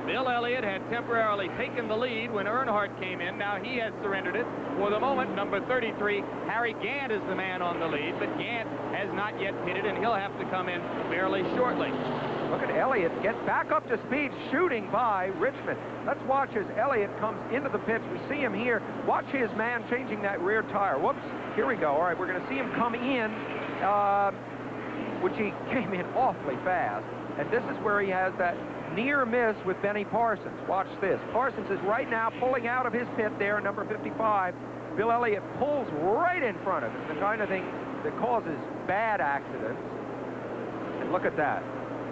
Bill Elliott had temporarily taken the lead when Earnhardt came in. Now he has surrendered it. For the moment, number 33, Harry Gant is the man on the lead, but Gant has not yet pitted, and he'll have to come in fairly shortly. Look at Elliott get back up to speed, shooting by Richmond. Let's watch as Elliott comes into the pits. We see him here. Watch his man changing that rear tire. Whoops, here we go. All right, we're going to see him come in, which he came in awfully fast. And this is where he has that near miss with Benny Parsons. Watch this. Parsons is right now pulling out of his pit there, number 55. Bill Elliott pulls right in front of him, the kind of thing that causes bad accidents. And look at that.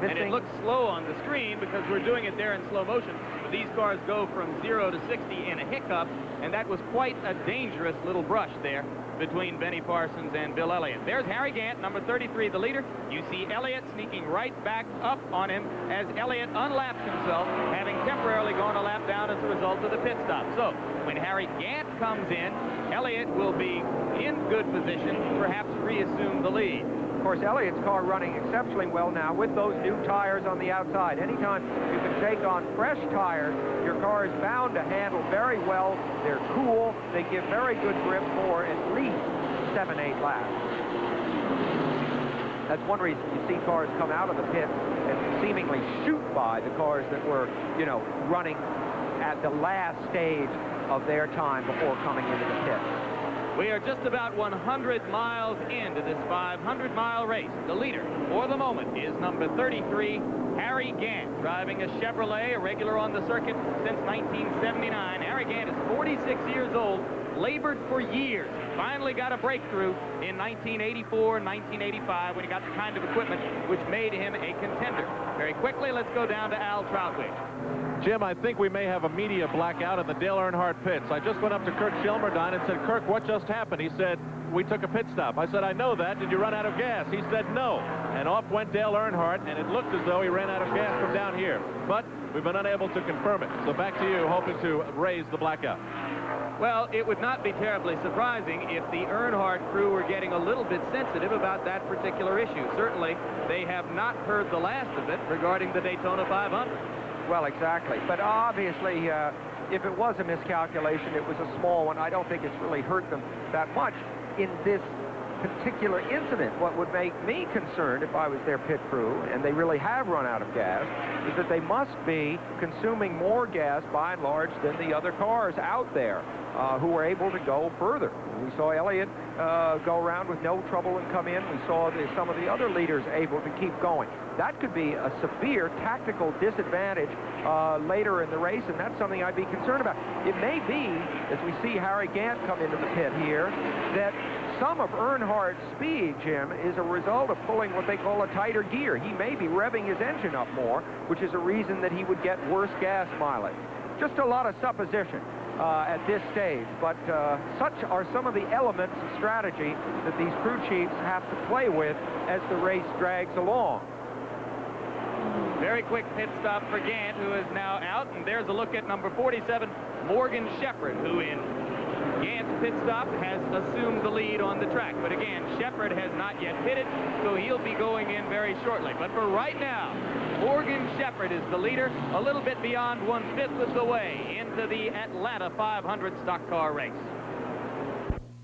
And it looks slow on the screen because we're doing it there in slow motion. But these cars go from 0 to 60 in a hiccup, and that was quite a dangerous little brush there between Benny Parsons and Bill Elliott. There's Harry Gant, number 33, the leader. You see Elliott sneaking right back up on him as Elliott unlaps himself, having temporarily gone a lap down as a result of the pit stop. So when Harry Gant comes in, Elliott will be in good position to perhaps reassume the lead. Of course, Elliott's car running exceptionally well now with those new tires on the outside. Anytime you can take on fresh tires, your car is bound to handle very well. They're cool. They give very good grip for at least 7-8 laps. That's one reason you see cars come out of the pit and seemingly shoot by the cars that were, you know, running at the last stage of their time before coming into the pit. We are just about 100 miles into this 500-mile race. The leader for the moment is number 33, Harry Gant, driving a Chevrolet, a regular on the circuit since 1979. Harry Gant is 46 years old, labored for years. Finally got a breakthrough in 1984 and 1985 when he got the kind of equipment which made him a contender. Very quickly, let's go down to Al Troutwig. Jim, I think we may have a media blackout in the Dale Earnhardt pits. I just went up to Kirk Shelmerdine and said, Kirk, what just happened? He said, we took a pit stop. I said, I know that. Did you run out of gas? He said, no. And off went Dale Earnhardt, and it looked as though he ran out of gas from down here. But we've been unable to confirm it. So back to you, hoping to raise the blackout. Well, it would not be terribly surprising if the Earnhardt crew were getting a little bit sensitive about that particular issue. Certainly, they have not heard the last of it regarding the Daytona 500. Well, exactly. But obviously, if it was a miscalculation, it was a small one. I don't think it's really hurt them that much in this particular incident. What would make me concerned if I was their pit crew, and they really have run out of gas, is that they must be consuming more gas, by and large, than the other cars out there who were able to go further. We saw Elliott go around with no trouble and come in. We saw some of the other leaders able to keep going. That could be a severe tactical disadvantage later in the race, and that's something I'd be concerned about. It may be, as we see Harry Gant come into the pit here, that some of Earnhardt's speed, Jim, is a result of pulling what they call a tighter gear. He may be revving his engine up more, which is a reason that he would get worse gas mileage. Just a lot of supposition at this stage, but such are some of the elements of strategy that these crew chiefs have to play with as the race drags along. Very quick pit stop for Gant, who is now out, and there's a look at number 47, Morgan Shepherd, who in Gant's pit stop has assumed the lead on the track. But again, Shepherd has not yet pitted, so he'll be going in very shortly. But for right now, Morgan Shepherd is the leader, a little bit beyond 1/5 of the way into the Atlanta 500 stock car race.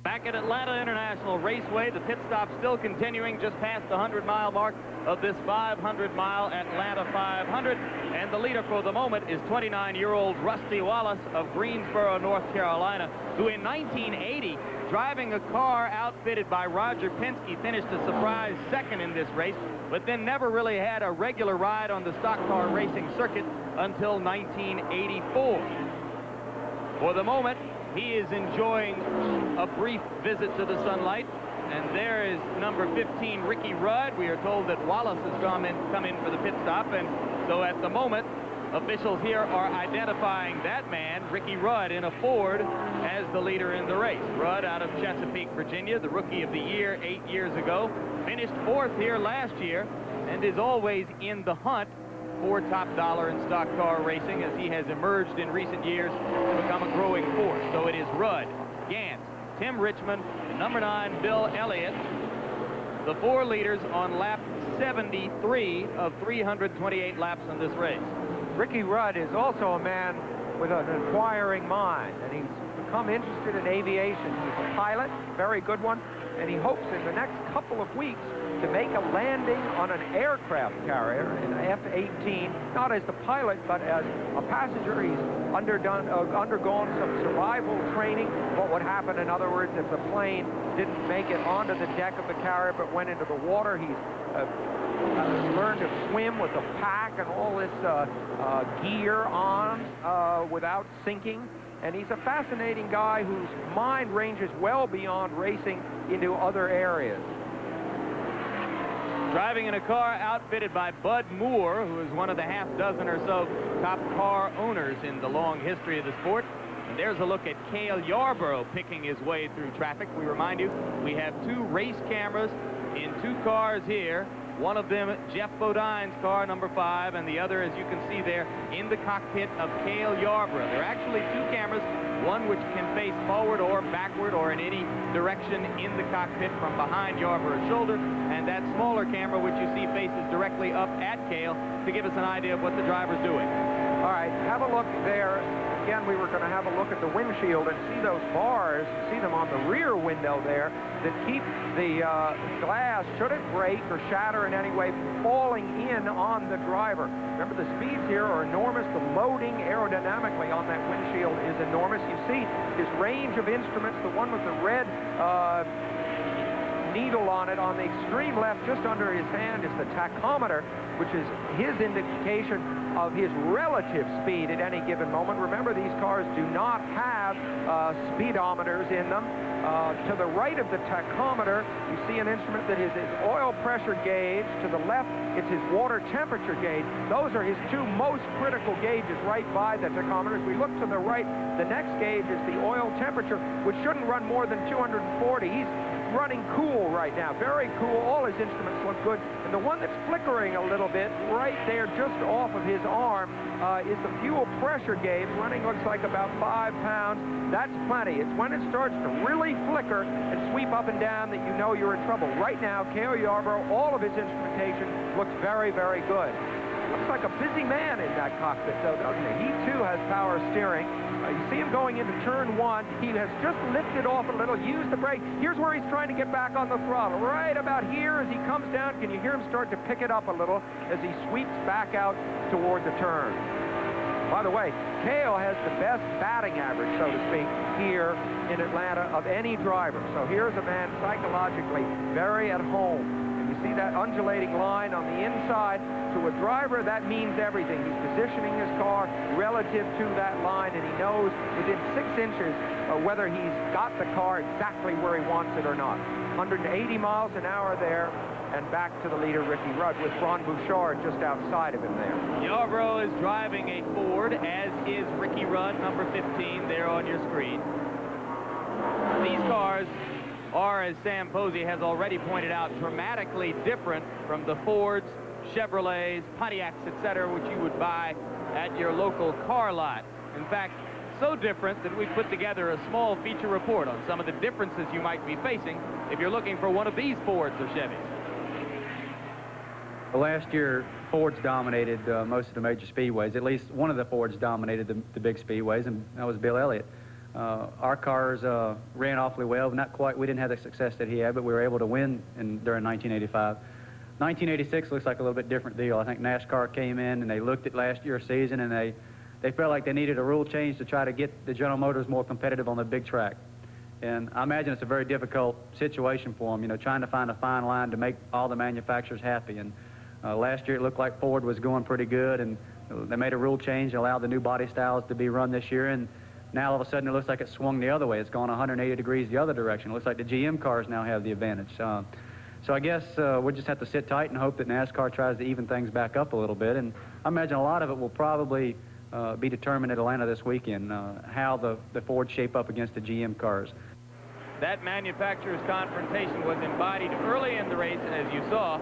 Back at Atlanta International Raceway, the pit stop still continuing just past the 100-mile mark of this 500-mile Atlanta 500. And the leader for the moment is 29-year-old Rusty Wallace of Greensboro, North Carolina, who in 1980, driving a car outfitted by Roger Penske, finished a surprise second in this race, but then never really had a regular ride on the stock car racing circuit until 1984. For the moment, he is enjoying a brief visit to the sunlight. And there is number 15, Ricky Rudd. We are told that Wallace has come in for the pit stop. And so at the moment, officials here are identifying that man, Ricky Rudd, in a Ford as the leader in the race. Rudd out of Chesapeake, Virginia, the Rookie of the Year 8 years ago. Finished 4th here last year and is always in the hunt for top dollar in stock car racing as he has emerged in recent years to become a growing force. So it is Rudd, Gant, Tim Richmond, and number 9, Bill Elliott, the 4 leaders on lap 73 of 328 laps in this race. Ricky Rudd is also a man with an inquiring mind, and he's become interested in aviation. He's a pilot, very good one, and he hopes in the next couple of weeks to make a landing on an aircraft carrier, an F-18, not as the pilot, but as a passenger. He's undergone some survival training. What would happen, in other words, if the plane didn't make it onto the deck of the carrier but went into the water? He's learned to swim with a pack and all this gear on without sinking. And he's a fascinating guy whose mind ranges well beyond racing into other areas. Driving in a car outfitted by Bud Moore, who is one of the half dozen or so top car owners in the long history of the sport. And there's a look at Cale Yarborough picking his way through traffic. We remind you, we have 2 race cameras in 2 cars here. One of them, Jeff Bodine's car, number 5, and the other, as you can see there, in the cockpit of Cale Yarborough. There are actually 2 cameras, one which can face forward or backward or in any direction in the cockpit from behind Yarborough's shoulder, and that smaller camera, which you see faces directly up at Cale to give us an idea of what the driver's doing. All right, have a look there. Again, we were going to have a look at the windshield and see those bars, see them on the rear window there, that keep the glass, should it break or shatter in any way, falling in on the driver. Remember, the speeds here are enormous. The loading aerodynamically on that windshield is enormous. You see his range of instruments, the one with the red needle on it on the extreme left, just under his hand, is the tachometer, which is his indication of his relative speed at any given moment. Remember, these cars do not have speedometers in them. To the right of the tachometer, you see an instrument that is his oil pressure gauge. To the left, it's his water temperature gauge. Those are his 2 most critical gauges right by the tachometer. As we look to the right, the next gauge is the oil temperature, which shouldn't run more than 240. He's running cool right now, very cool. All his instruments look good. And the one that's flickering a little bit right there just off of his arm is the fuel pressure gauge. Running looks like about 5 pounds. That's plenty. It's when it starts to really flicker and sweep up and down that you know you're in trouble. Right now, Cale Yarborough, all of his instrumentation looks very, very good. Looks like a busy man in that cockpit, though, doesn't he? He, too, has power steering. You see him going into turn 1. He has just lifted off a little, used the brake. Here's where he's trying to get back on the throttle. Right about here as he comes down, can you hear him start to pick it up a little as he sweeps back out toward the turn? By the way, Cale has the best batting average, so to speak, here in Atlanta of any driver. So here's a man psychologically very at home. You see that undulating line on the inside. To a driver, that means everything. He's positioning his car relative to that line, and he knows within 6 inches whether he's got the car exactly where he wants it or not. 180 miles an hour there, and back to the leader, Ricky Rudd, with Ron Bouchard just outside of him there. Yarborough is driving a Ford, as is Ricky Rudd, number 15, there on your screen. These cars are, as Sam Posey has already pointed out, dramatically different from the Fords, Chevrolets, Pontiacs, etc., which you would buy at your local car lot. In fact, so different that we put together a small feature report on some of the differences you might be facing if you're looking for one of these Fords or Chevys. Well, last year, Fords dominated most of the major speedways. At least one of the Fords dominated the big speedways, and that was Bill Elliott. Our cars ran awfully well, not quite. We didn't have the success that he had, but we were able to win during 1985. 1986 looks like a little bit different deal. I think NASCAR came in and they looked at last year's season and they felt like they needed a rule change to try to get the General Motors more competitive on the big track. And I imagine it's a very difficult situation for them, you know, trying to find a fine line to make all the manufacturers happy. And last year it looked like Ford was going pretty good, and they made a rule change, allowed the new body styles to be run this year, and now all of a sudden it looks like it swung the other way. It's gone 180 degrees the other direction. It looks like the GM cars now have the advantage. So I guess we'll just have to sit tight and hope that NASCAR tries to even things back up a little bit. And I imagine a lot of it will probably be determined at Atlanta this weekend, how the Fords shape up against the GM cars. That manufacturer's confrontation was embodied early in the race, as you saw,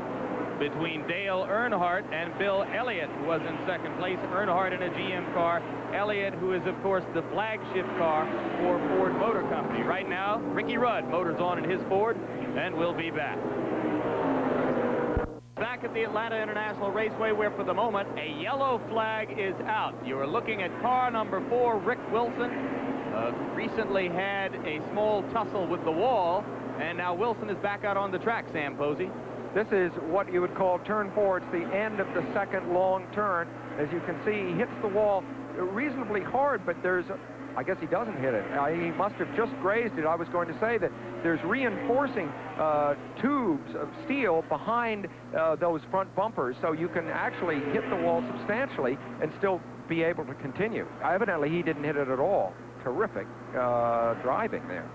between Dale Earnhardt and Bill Elliott, who was in second place. Earnhardt in a GM car, Elliott, who is, of course, the flagship car for Ford Motor Company. Right now, Ricky Rudd motors on in his Ford, and we'll be back. back at the Atlanta International Raceway, where for the moment a yellow flag is out. You are looking at car number 4, Rick Wilson. Recently had a small tussle with the wall, and now Wilson is back out on the track, Sam Posey. This is what you would call turn 4. It's the end of the second long turn. As you can see, he hits the wall reasonably hard, but I guess he doesn't hit it. He must have just grazed it. I was going to say that there's reinforcing tubes of steel behind those front bumpers, so you can actually hit the wall substantially and still be able to continue. Evidently, he didn't hit it at all. Terrific driving there.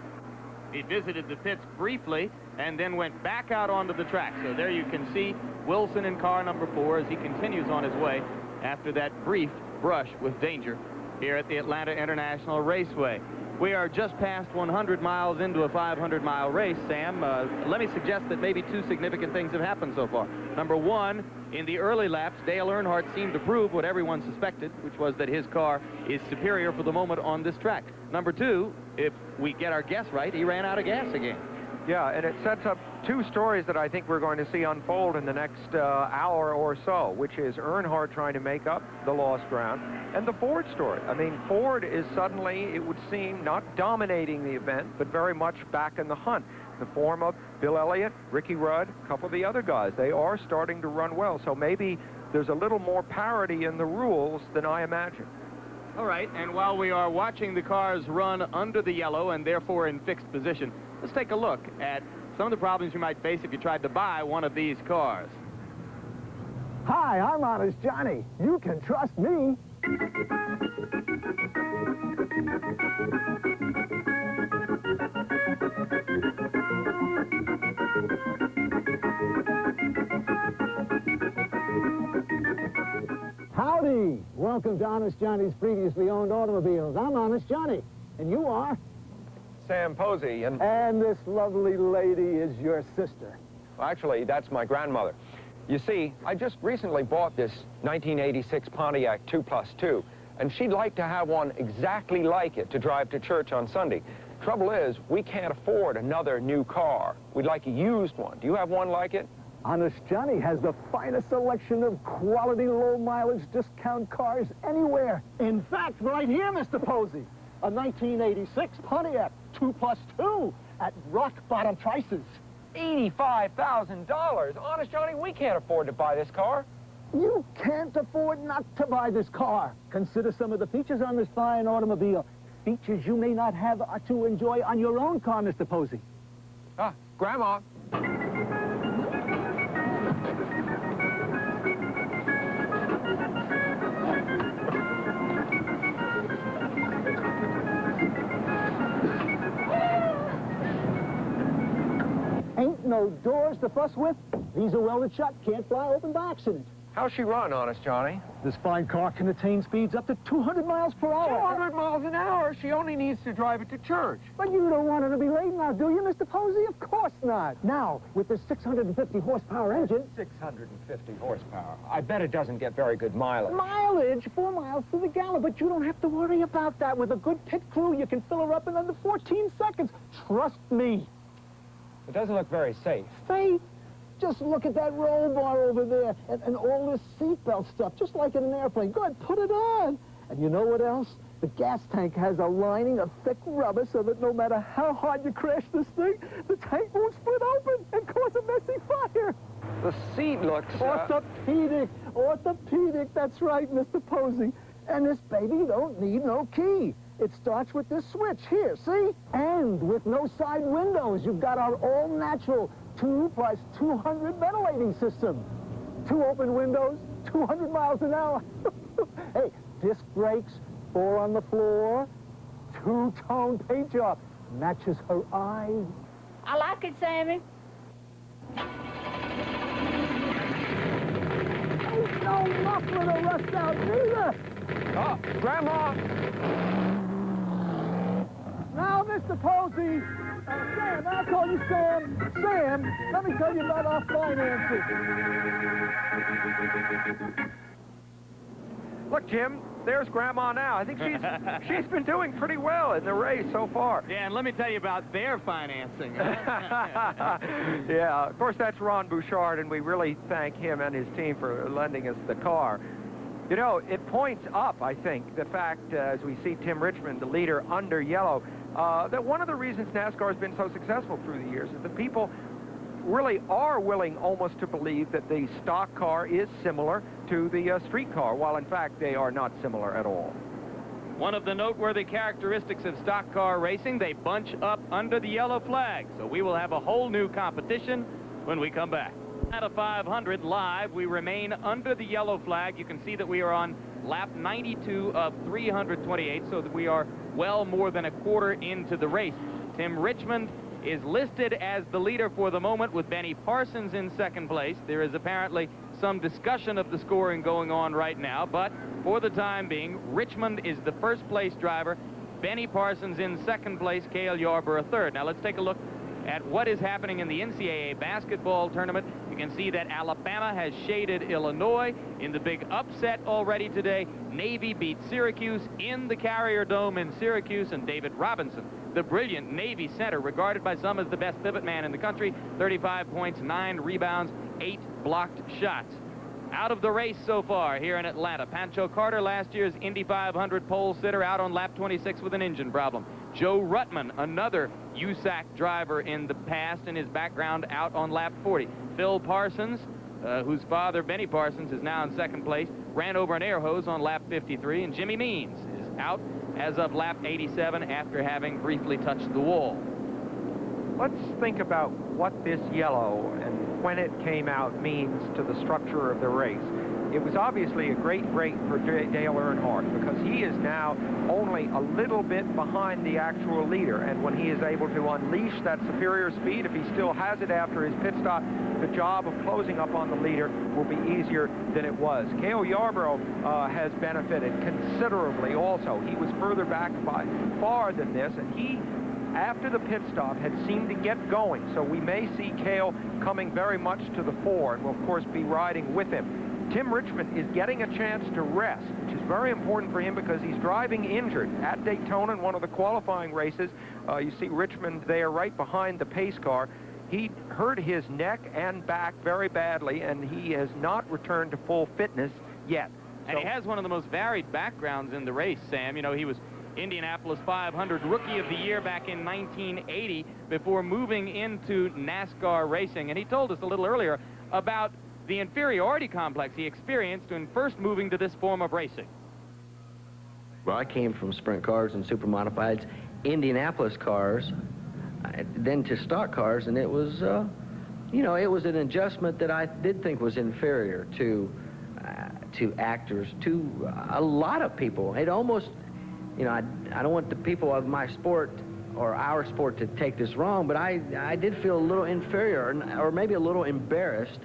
He visited the pits briefly and then went back out onto the track. So there you can see Wilson in car number 4 as he continues on his way after that brief brush with danger here at the Atlanta International Raceway. We are just past 100 miles into a 500-mile race, Sam. Let me suggest that maybe 2 significant things have happened so far. Number 1, in the early laps, Dale Earnhardt seemed to prove what everyone suspected, which was that his car is superior for the moment on this track. Number 2, if we get our guess right, he ran out of gas again. Yeah, and it sets up 2 stories that I think we're going to see unfold in the next hour or so, which is Earnhardt trying to make up the lost ground, and the Ford story. I mean, Ford is suddenly, it would seem, not dominating the event, but very much back in the hunt. The form of Bill Elliott, Ricky Rudd, a couple of the other guys. They are starting to run well, so maybe there's a little more parity in the rules than I imagined. All right, and while we are watching the cars run under the yellow and therefore in fixed position, let's take a look at some of the problems you might face if you tried to buy one of these cars. Hi, I'm Honest Johnny. You can trust me. Howdy. Welcome to Honest Johnny's previously owned automobiles. I'm Honest Johnny, and you are? Sam Posey, and this lovely lady is your sister. actually, that's my grandmother. You see, I just recently bought this 1986 Pontiac 2+2, and she'd like to have one exactly like it to drive to church on Sunday. Trouble is, we can't afford another new car. We'd like a used one. Do you have one like it? Honest Johnny has the finest selection of quality low-mileage discount cars anywhere. In fact, right here, Mr. Posey, a 1986 Pontiac 2+2 at rock-bottom prices. $85,000. Honest, Johnny, we can't afford to buy this car. You can't afford not to buy this car. Consider some of the features on this fine automobile. Features you may not have to enjoy on your own car, Mr. Posey. Ah, Grandma. Ain't no doors to fuss with. These are welded shut, can't fly open by accident. How's she run, Honest Johnny? This fine car can attain speeds up to 200 miles per hour. 200 miles an hour? She only needs to drive it to church. But you don't want her to be late now, do you, Mr. Posey? Of course not. Now, with this 650 horsepower engine... 650 horsepower. I bet it doesn't get very good mileage. Mileage? 4 miles to the gallon. But you don't have to worry about that. With a good pit crew, you can fill her up in under 14 seconds. Trust me. It doesn't look very safe. Safe? Just look at that roll bar over there and all this seatbelt stuff, just like in an airplane. Good, put it on. And you know what else? The gas tank has a lining of thick rubber so that no matter how hard you crash this thing, the tank won't split open and cause a messy fire. The seat looks... Orthopedic. Orthopedic, that's right, Mr. Posey. And this baby don't need no key. It starts with this switch here, see? And with no side windows, you've got our all-natural 2+200 ventilating system. 2 open windows, 200 miles an hour. Hey, disc brakes, 4 on the floor, 2-tone paint job. Matches her eyes. I like it, Sammy. Ain't no muffler to rust out neither. Oh, Grandma! Now, Mr. Posey, Sam, I'll call you Sam. Sam, let me tell you about our finances. Look, Jim, there's Grandma now. I think she's been doing pretty well in the race so far. Yeah, and let me tell you about their financing. Yeah, of course, that's Ron Bouchard, and we really thank him and his team for lending us the car. You know, it points up, I think, the fact, as we see Tim Richmond, the leader under yellow, that one of the reasons NASCAR has been so successful through the years is that people really are willing almost to believe that the stock car is similar to the street car, while in fact they are not similar at all. One of the noteworthy characteristics of stock car racing, they bunch up under the yellow flag. So we will have a whole new competition when we come back. At a 500 live, we remain under the yellow flag. You can see that we are on lap 92 of 328, so that we are well more than a quarter into the race. Tim Richmond is listed as the leader for the moment, with Benny Parsons in second place. There is apparently some discussion of the scoring going on right now, but for the time being, Richmond is the first place driver, Benny Parsons in second place, Cale Yarborough third. Now let's take a look at what is happening in the NCAA basketball tournament. You can see that Alabama has shaded Illinois in the big upset already today. Navy beat Syracuse in the Carrier Dome in Syracuse, and David Robinson, the brilliant Navy center, regarded by some as the best pivot man in the country, 35 points, 9 rebounds, 8 blocked shots. Out of the race so far here in Atlanta, Pancho Carter, last year's Indy 500 pole sitter, out on lap 26 with an engine problem. Joe Ruttman, another USAC driver in the past, in his background, out on lap 40. Phil Parsons, whose father, Benny Parsons, is now in second place, ran over an air hose on lap 53, and Jimmy Means is out as of lap 87 after having briefly touched the wall. Let's think about what this yellow and when it came out means to the structure of the race. It was obviously a great break for Dale Earnhardt, because he is now only a little bit behind the actual leader, and when he is able to unleash that superior speed, if he still has it after his pit stop, the job of closing up on the leader will be easier than it was. Cale Yarborough has benefited considerably also. He was further back by far than this, and he, after the pit stop, had seemed to get going. So we may see Cale coming very much to the fore, and will of course be riding with him. Tim Richmond is getting a chance to rest, which is very important for him because he's driving injured. At Daytona, in one of the qualifying races, you see Richmond there right behind the pace car. He hurt his neck and back very badly, and he has not returned to full fitness yet. And he has one of the most varied backgrounds in the race, Sam. You know, he was Indianapolis 500 Rookie of the Year back in 1980 before moving into NASCAR racing. And he told us a little earlier about the inferiority complex he experienced when first moving to this form of racing. Well, I came from sprint cars and super modifieds, Indianapolis cars, then to stock cars, and it was, you know, it was an adjustment that I did think was inferior to actors, to a lot of people. It almost, you know, I don't want the people of my sport or our sport to take this wrong, but I did feel a little inferior, or maybe a little embarrassed.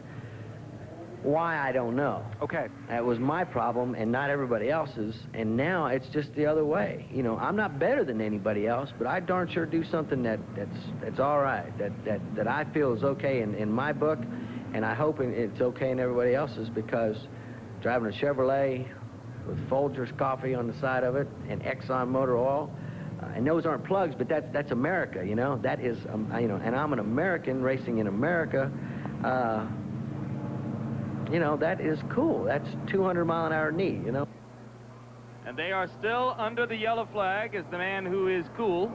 Why, I don't know. Okay. That was my problem and not everybody else's, and now it's just the other way. You know, I'm not better than anybody else, but I darn sure do something that's all right, that I feel is okay in my book, and I hope it's okay in everybody else's, because driving a Chevrolet with Folgers coffee on the side of it and Exxon motor oil, and those aren't plugs, but that's America, you know. That is, you know, and I'm an American racing in America. You know, that is cool. That's 200-mile-an-hour knee, you know. And they are still under the yellow flag as the man who is cool,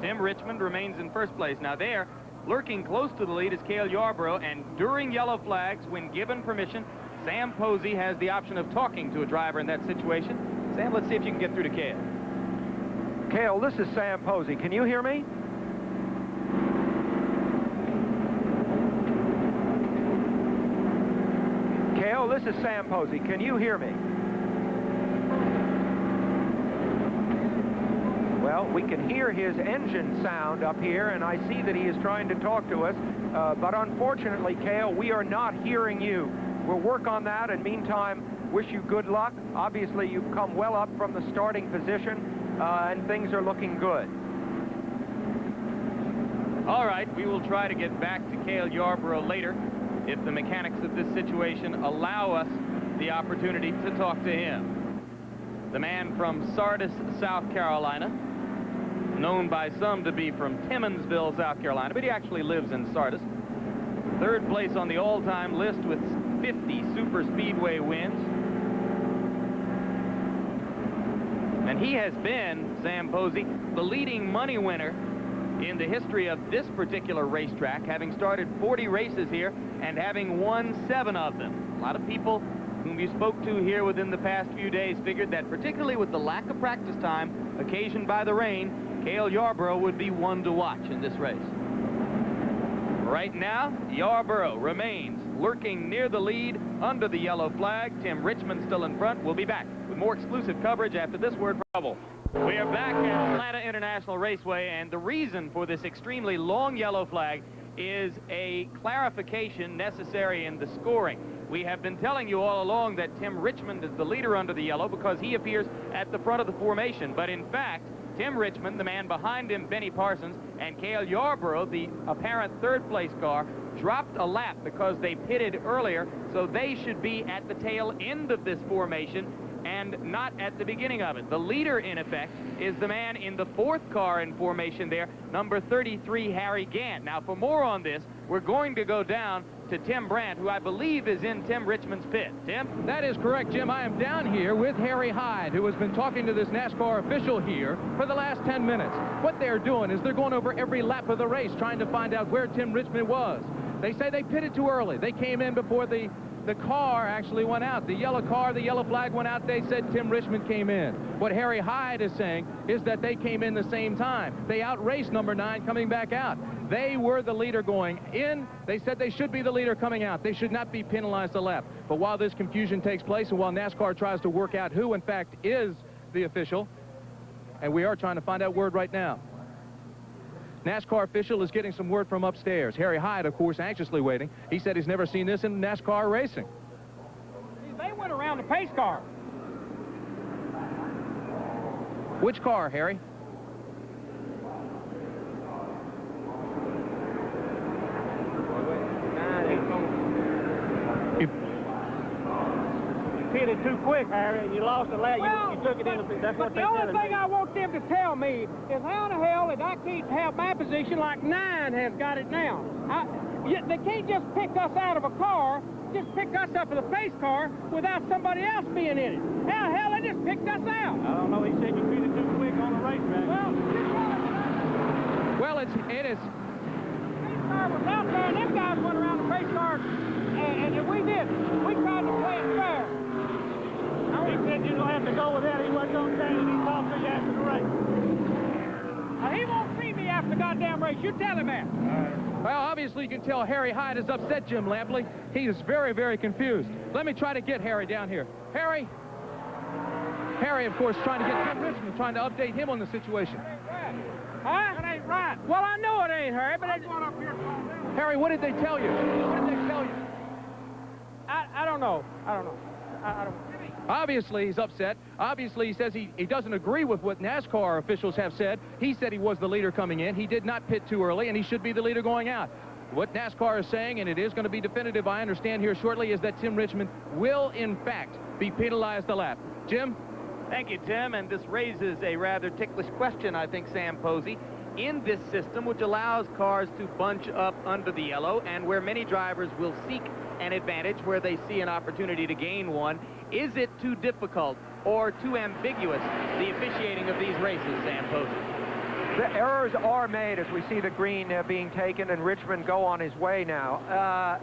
Tim Richmond, remains in first place. Now there, lurking close to the lead, is Cale Yarborough, and during yellow flags, when given permission, Sam Posey has the option of talking to a driver in that situation. Sam, let's see if you can get through to Cale. Cale, this is Sam Posey. Can you hear me? Cale, this is Sam Posey. Can you hear me? Well, we can hear his engine sound up here, and I see that he is trying to talk to us. But unfortunately, Cale, we are not hearing you. We'll work on that, and meantime, wish you good luck. Obviously, you've come well up from the starting position, and things are looking good. All right, we will try to get back to Cale Yarborough later, if the mechanics of this situation allow us the opportunity to talk to him. the man from Sardis, South Carolina, known by some to be from Timminsville, South Carolina, but he actually lives in Sardis. Third place on the all-time list with 50 super speedway wins. And he has been, Sam Posey, the leading money winner in the history of this particular racetrack, having started 40 races here and having won 7 of them. A lot of people whom you spoke to here within the past few days figured that, particularly with the lack of practice time occasioned by the rain, Cale Yarborough would be one to watch in this race. Right now, Yarborough remains lurking near the lead under the yellow flag. Tim Richmond still in front. We'll be back with more exclusive coverage after this word from trouble. We are back at Atlanta International Raceway, and the reason for this extremely long yellow flag is a clarification necessary in the scoring. We have been telling you all along that Tim Richmond is the leader under the yellow because he appears at the front of the formation, but in fact, Tim Richmond, the man behind him, Benny Parsons, and Cale Yarborough, the apparent third-place car, dropped a lap because they pitted earlier, so they should be at the tail end of this formation and not at the beginning of it. The leader, in effect, is the man in the 4th car in formation there, number 33, Harry Gant. Now, for more on this, we're going to go down to Tim Brandt, who I believe is in Tim Richmond's pit. Tim? That is correct, Jim. I am down here with Harry Hyde, who has been talking to this NASCAR official here for the last 10 minutes. What they're doing is they're going over every lap of the race, trying to find out where Tim Richmond was. They say they pitted too early. They came in before the car actually went out. The yellow car, the yellow flag went out. They said Tim Richmond came in. What Harry Hyde is saying is that they came in the same time. They outraced number 9 coming back out. They were the leader going in. They said they should be the leader coming out. They should not be penalized a lap. But while this confusion takes place and while NASCAR tries to work out who, in fact, is the official, and we are trying to find out word right now, NASCAR official is getting some word from upstairs. Harry Hyde, of course, anxiously waiting. He said he's never seen this in NASCAR racing. They went around the pace car. Which car, Harry? You pitted too quick, Harry. You lost the lap. You took it in. That's what they said. The only thing I want them to tell me is how the hell did I can't have my position like 9 has got it now? They can't just pick us out of a car, just pick us up in the pace car without somebody else being in it. How the hell they just picked us out? I don't know. He said you pitted too quick on the racetrack. Well, it is. The pace car was out there, and them guys went around the pace car, and we did. We tried to play it fair. He said you don't have to go with that. He wasn't going to change it. He talked to you after the race. He won't see me after the goddamn race. You tell him that. Well, obviously you can tell Harry Hyde is upset, Jim Lampley. He is very, very confused. Let me try to get Harry down here. Harry, of course, trying to get Tim Richmond, trying to update him on the situation. Huh? That ain't right. Well, I know it ain't, Harry, but it's one up here. Harry, what did they tell you? What did they tell you? I don't know. I don't know. I don't know. Obviously, he's upset. Obviously, he says he doesn't agree with what NASCAR officials have said. He said he was the leader coming in. He did not pit too early, and he should be the leader going out. What NASCAR is saying, and it is going to be definitive, I understand here shortly, is that Tim Richmond will, in fact, be penalized a lap. Jim? Thank you, Tim, and this raises a rather ticklish question, I think, Sam Posey. In this system, which allows cars to bunch up under the yellow and where many drivers will seek an advantage where they see an opportunity to gain one, is it too difficult or too ambiguous, the officiating of these races, Sam Posey? The errors are made as we see the green being taken and Richmond go on his way now.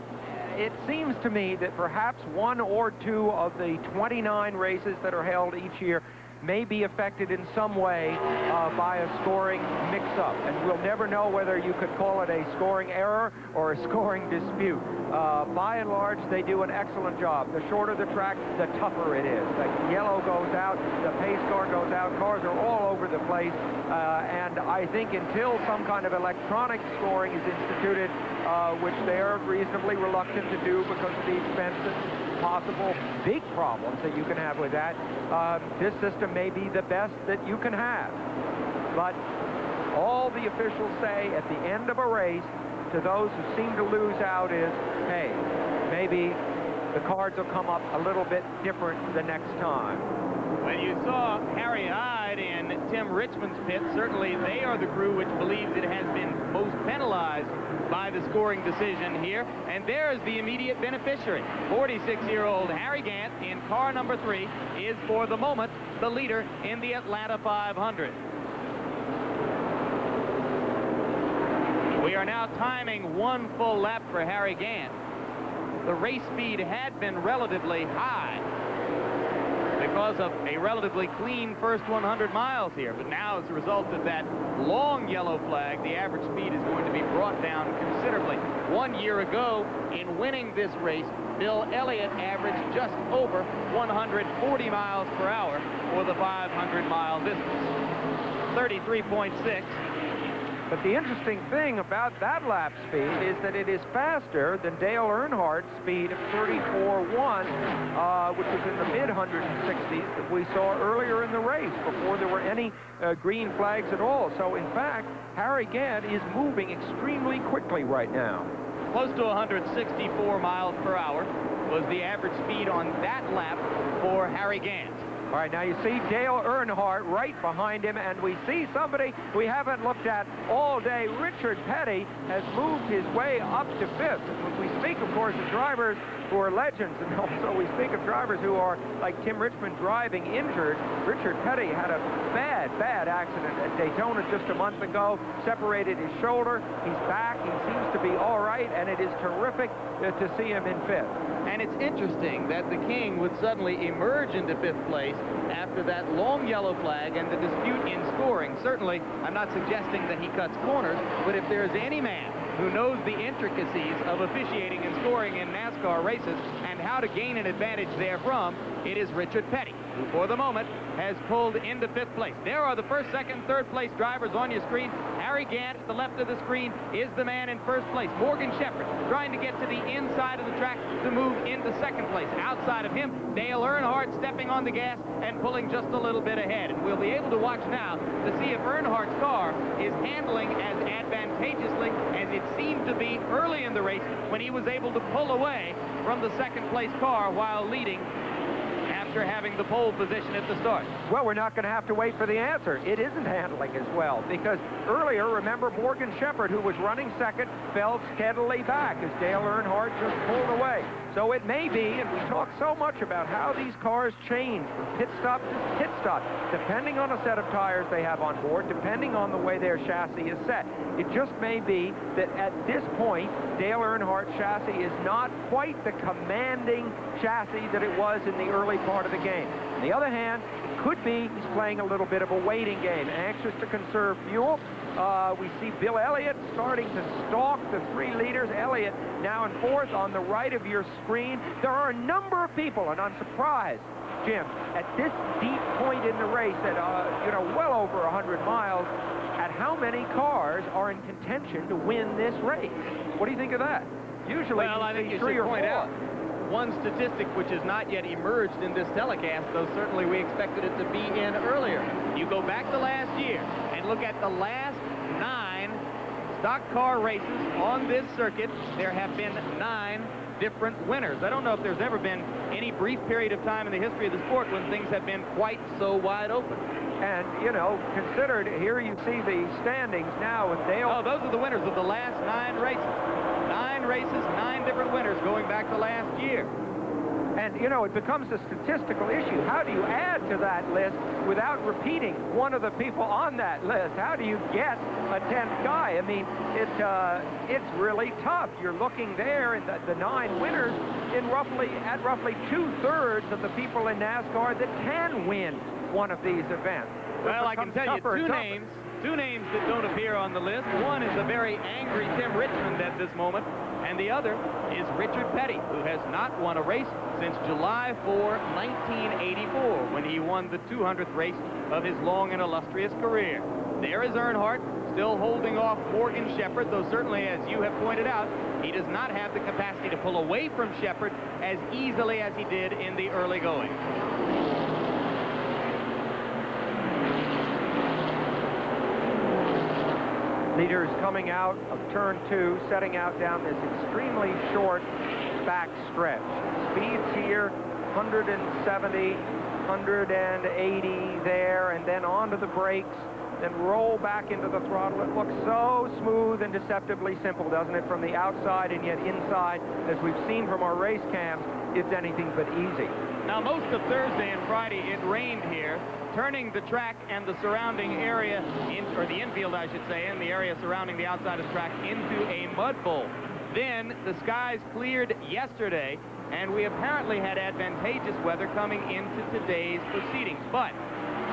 It seems to me that perhaps 1 or 2 of the 29 races that are held each year may be affected in some way by a scoring mix-up. And we'll never know whether you could call it a scoring error or a scoring dispute. By and large, they do an excellent job. The shorter the track, the tougher it is. The yellow goes out, the pace car goes out, cars are all over the place. And I think until some kind of electronic scoring is instituted, which they are reasonably reluctant to do because of the expense and possible big problems that you can have with that, this system may be the best that you can have. But all the officials say at the end of a race to those who seem to lose out is, hey, maybe the cards will come up a little bit different the next time. When you saw Harry Hyde and Tim Richmond's pit, certainly they are the crew which believes it has been most penalized by the scoring decision here. And there's the immediate beneficiary. 46-year-old Harry Gant in car number 3 is, for the moment, the leader in the Atlanta 500. We are now timing 1 full lap for Harry Gant. The race speed had been relatively high because of a relatively clean first 100 miles here. But now, as a result of that long yellow flag, the average speed is going to be brought down considerably. 1 year ago, in winning this race, Bill Elliott averaged just over 140 miles per hour for the 500-mile distance. 33.6. But the interesting thing about that lap speed is that it is faster than Dale Earnhardt's speed of 34.1, which was in the mid-160s that we saw earlier in the race before there were any green flags at all. So, in fact, Harry Gant is moving extremely quickly right now. Close to 164 miles per hour was the average speed on that lap for Harry Gant. All right, now you see Dale Earnhardt right behind him, and we see somebody we haven't looked at all day. Richard Petty has moved his way up to 5th. We speak, of course, of drivers who are legends, and also we speak of drivers who are, like Tim Richmond, driving injured. Richard Petty had a bad accident at Daytona just a month ago, separated his shoulder. He's back. He seems to be all right, and it is terrific to see him in 5th. And it's interesting that the King would suddenly emerge into 5th place after that long yellow flag and the dispute in scoring. Certainly, I'm not suggesting that he cuts corners, but if there's any man who knows the intricacies of officiating and scoring in NASCAR races and how to gain an advantage therefrom, it is Richard Petty, who for the moment has pulled into 5th place. There are the 1st, 2nd, 3rd place drivers on your screen. Harry Gant, at the left of the screen, is the man in 1st place. Morgan Shepherd trying to get to the inside of the track to move into 2nd place. Outside of him, Dale Earnhardt stepping on the gas and pulling just a little bit ahead. And we'll be able to watch now to see if Earnhardt's car is handling as advantageously as it seemed to be early in the race when he was able to pull away from the 2nd place car while leading after having the pole position at the start. Well, we're not going to have to wait for the answer. It isn't handling as well, because earlier, remember, Morgan Shepherd, who was running 2nd, fell steadily back as Dale Earnhardt just pulled away. So it may be, and we talk so much about how these cars change from pit stop to pit stop, depending on a set of tires they have on board, depending on the way their chassis is set. It just may be that at this point, Dale Earnhardt's chassis is not quite the commanding chassis that it was in the early part of the game. On the other hand, it could be he's playing a little bit of a waiting game, anxious to conserve fuel. We see Bill Elliott starting to stalk the 3 leaders. Elliott now in 4th on the right of your screen. There are a number of people, and I'm surprised, Jim, at this deep point in the race at, well over 100 miles, at how many cars are in contention to win this race. What do you think of that? Usually, well, I think you 3 should or 4. point out one statistic which has not yet emerged in this telecast, though certainly we expected it to be in earlier. You go back to last year and look at the last 9 stock car races on this circuit. There have been 9 different winners. I don't know if there's ever been any brief period of time in the history of the sport when things have been quite so wide open. And, considered, here you see the standings now with Dale. Oh, those are the winners of the last 9 races. 9 races, 9 different winners going back to last year. And, it becomes a statistical issue. How do you add to that list without repeating one of the people on that list? How do you get a 10th guy? I mean, it's really tough. You're looking there in the 9 winners at roughly 2/3 of the people in NASCAR that can win one of these events. Well, I can tell you two names that don't appear on the list. One is a very angry Tim Richmond at this moment, and the other is Richard Petty, who has not won a race since July 4, 1984, when he won the 200th race of his long and illustrious career. There is Earnhardt, still holding off Morgan Shepherd, though certainly, as you have pointed out, he does not have the capacity to pull away from Shepherd as easily as he did in the early going. Leaders coming out of turn 2, setting out down this extremely short back stretch. Speeds here, 170 180 there, and then onto the brakes, then roll back into the throttle. It looks so smooth and deceptively simple, doesn't it, from the outside, and yet inside, as we've seen from our race cams, it's anything but easy. Now, most of Thursday and Friday, it rained here, turning the track and the surrounding area, or the infield, I should say, and the area surrounding the outside of the track into a mud bowl. Then the skies cleared yesterday, and we apparently had advantageous weather coming into today's proceedings. But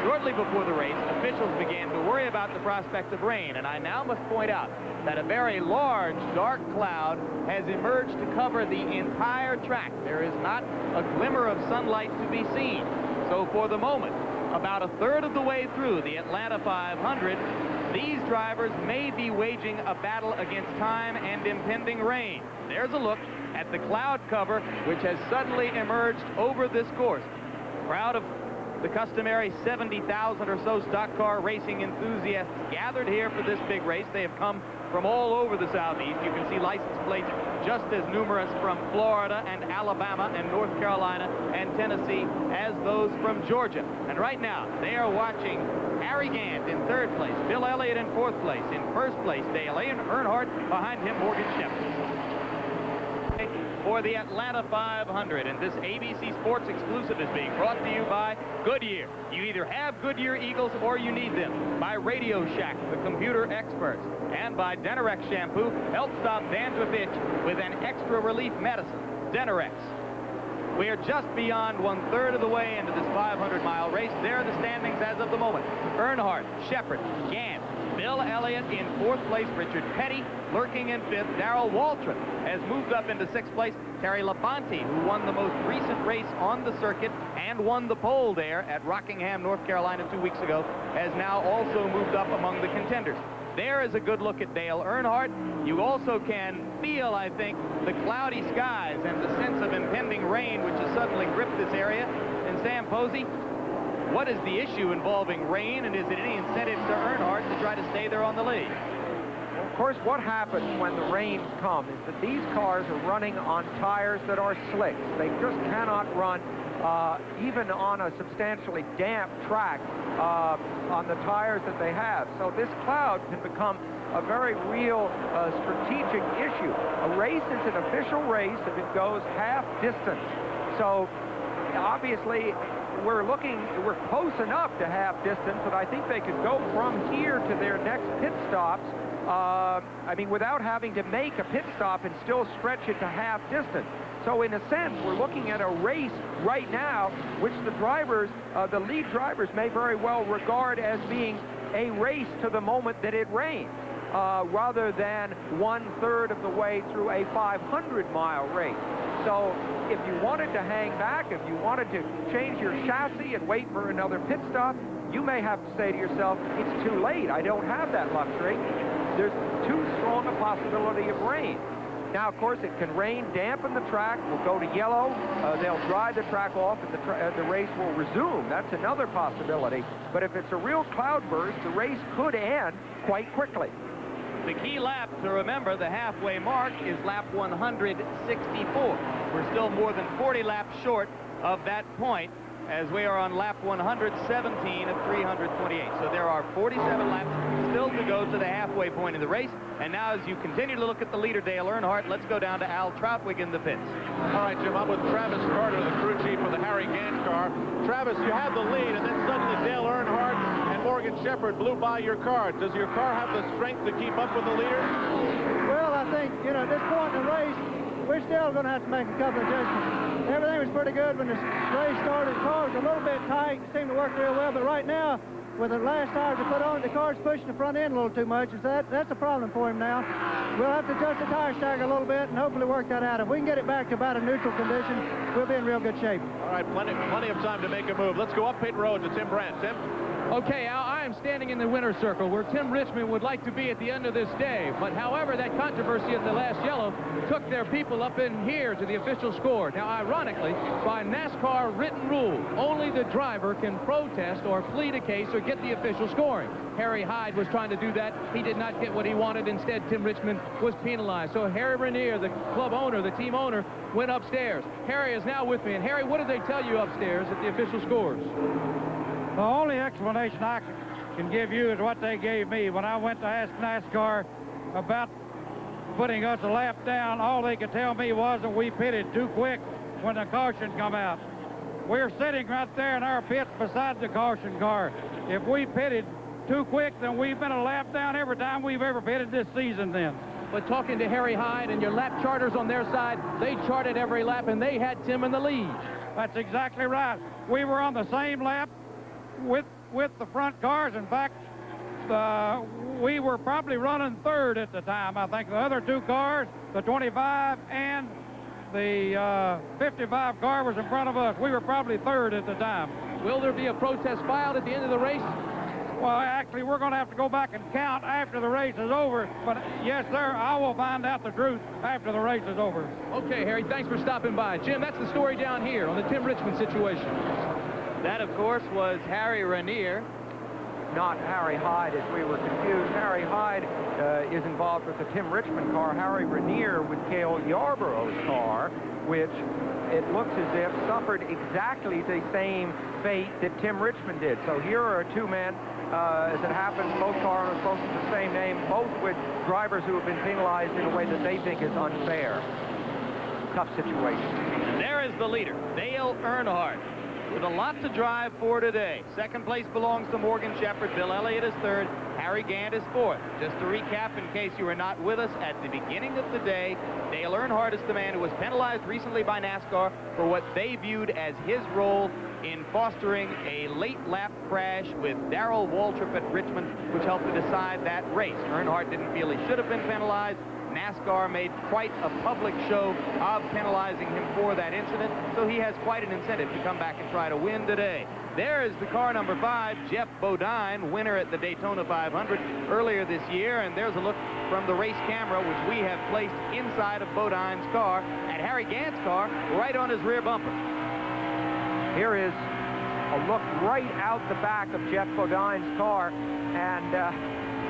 shortly before the race, officials began to worry about the prospect of rain, and I now must point out that a very large dark cloud has emerged to cover the entire track. There is not a glimmer of sunlight to be seen. So for the moment, about a third of the way through the Atlanta 500, these drivers may be waging a battle against time and impending rain. There's a look at the cloud cover, which has suddenly emerged over this course. Crowd of the customary 70,000 or so stock car racing enthusiasts gathered here for this big race. They have come from all over the Southeast. You can see license plates just as numerous from Florida and Alabama and North Carolina and Tennessee as those from Georgia. And right now, they are watching Harry Gant in third place, Bill Elliott in fourth place, in first place, Dale Earnhardt, behind him, Morgan Shepherd. For the Atlanta 500, and this ABC Sports exclusive is being brought to you by Goodyear. You either have Goodyear Eagles or you need them. By Radio Shack, the computer experts. And by Denorex Shampoo, help stop dandruff itch with an extra relief medicine, Denorex. We are just beyond 1/3 of the way into this 500-mile race. There are the standings as of the moment. Earnhardt, Shepherd, Gant, Bill Elliott in fourth place, Richard Petty lurking in fifth. Darrell Waltrip has moved up into sixth place. Terry Labonte, who won the most recent race on the circuit and won the pole there at Rockingham, North Carolina 2 weeks ago, has now also moved up among the contenders. There is a good look at Dale Earnhardt. You also can feel, I think, the cloudy skies and the sense of impending rain which has suddenly gripped this area. And Sam Posey, what is the issue involving rain, and is it any incentive to Earnhardt to try to stay there on the lead? Well, of course, what happens when the rains come is that these cars are running on tires that are slick. They just cannot run even on a substantially damp track on the tires that they have. So this cloud can become a very real strategic issue. A race is an official race if it goes half distance. So obviously we're close enough to half distance that I think they could go from here to their next pit stops, I mean, without having to make a pit stop and still stretch it to half distance. So in a sense, we're looking at a race right now, which the drivers, the lead drivers may very well regard as being a race to the moment that it rains, rather than 1/3 of the way through a 500-mile race. So if you wanted to hang back, if you wanted to change your chassis and wait for another pit stop, you may have to say to yourself, it's too late. I don't have that luxury. There's too strong a possibility of rain. Now, of course, it can rain, dampen the track, will go to yellow, they'll dry the track off, and the race will resume. That's another possibility. But if it's a real cloudburst, the race could end quite quickly. The key lap to remember, the halfway mark, is lap 164. We're still more than 40 laps short of that point, as we are on lap 117 of 328. So there are 47 laps still to go to the halfway point of the race. And now, as you continue to look at the leader, Dale Earnhardt, let's go down to Al Trautwig in the pits. All right, Jim, I'm with Travis Carter, the crew chief of the Harry Gant car. Travis, you have the lead, and then suddenly Dale Earnhardt and Morgan Shepherd blew by your car. Does your car have the strength to keep up with the leader? Well, I think, you know, at this point in the race, we're still going to have to make a couple of adjustments. Everything was pretty good when the race started. The car was a little bit tight, seemed to work real well, but right now, with the last tires we put on, the car's pushing the front end a little too much. That's a problem for him now. We'll have to adjust the tire stagger a little bit and hopefully work that out. If we can get it back to about a neutral condition, we'll be in real good shape. All right, plenty of time to make a move. Let's go up pit road to Tim Brandt. Tim? Okay, Al, I am standing in the winner's circle where Tim Richmond would like to be at the end of this day. But however, that controversy in the last yellow took their people up in here to the official score. Now, ironically, by NASCAR written rule, only the driver can protest or plead a case or get the official scoring. Harry Hyde was trying to do that. He did not get what he wanted. Instead, Tim Richmond was penalized. So Harry Ranier, the club owner, the team owner, went upstairs. Harry is now with me. And Harry, what did they tell you upstairs at the official scores? The only explanation I can give you is what they gave me. When I went to ask NASCAR about putting us a lap down, all they could tell me was that we pitted too quick when the caution come out. We're sitting right there in our pit beside the caution car. If we pitted too quick, then we've been a lap down every time we've ever pitted this season then. But talking to Harry Hyde and your lap charters on their side, they charted every lap and they had Tim in the lead. That's exactly right. We were on the same lap with the front cars. In fact, we were probably running third at the time. I think the other two cars, the 25 and the 55 car, was in front of us. We were probably third at the time. Will there be a protest filed at the end of the race? Well, actually, we're going to have to go back and count after the race is over. But, yes, sir, I will find out the truth after the race is over. Okay, Harry, thanks for stopping by. Jim, that's the story down here on the Tim Richmond situation. That, of course, was Harry Ranier. Not Harry Hyde, as we were confused. Harry Hyde is involved with the Tim Richmond car. Harry Ranier with Cale Yarborough's car, which it looks as if suffered exactly the same fate that Tim Richmond did. So here are two men, as it happens, both car owners, both with the same name, both with drivers who have been penalized in a way that they think is unfair. Tough situation. There is the leader, Dale Earnhardt, with a lot to drive for today. Second place belongs to Morgan Shepherd. Bill Elliott is third. Harry Gant is fourth. Just to recap, in case you were not with us at the beginning of the day, Dale Earnhardt is the man who was penalized recently by NASCAR for what they viewed as his role in fostering a late lap crash with Darrell Waltrip at Richmond, which helped to decide that race. Earnhardt didn't feel he should have been penalized. NASCAR made quite a public show of penalizing him for that incident, so he has quite an incentive to come back and try to win today. There is the car number 5, Jeff Bodine, winner at the Daytona 500 earlier this year, and there's a look from the race camera, which we have placed inside of Bodine's car, at Harry Gant's car, right on his rear bumper. Here is a look right out the back of Jeff Bodine's car, and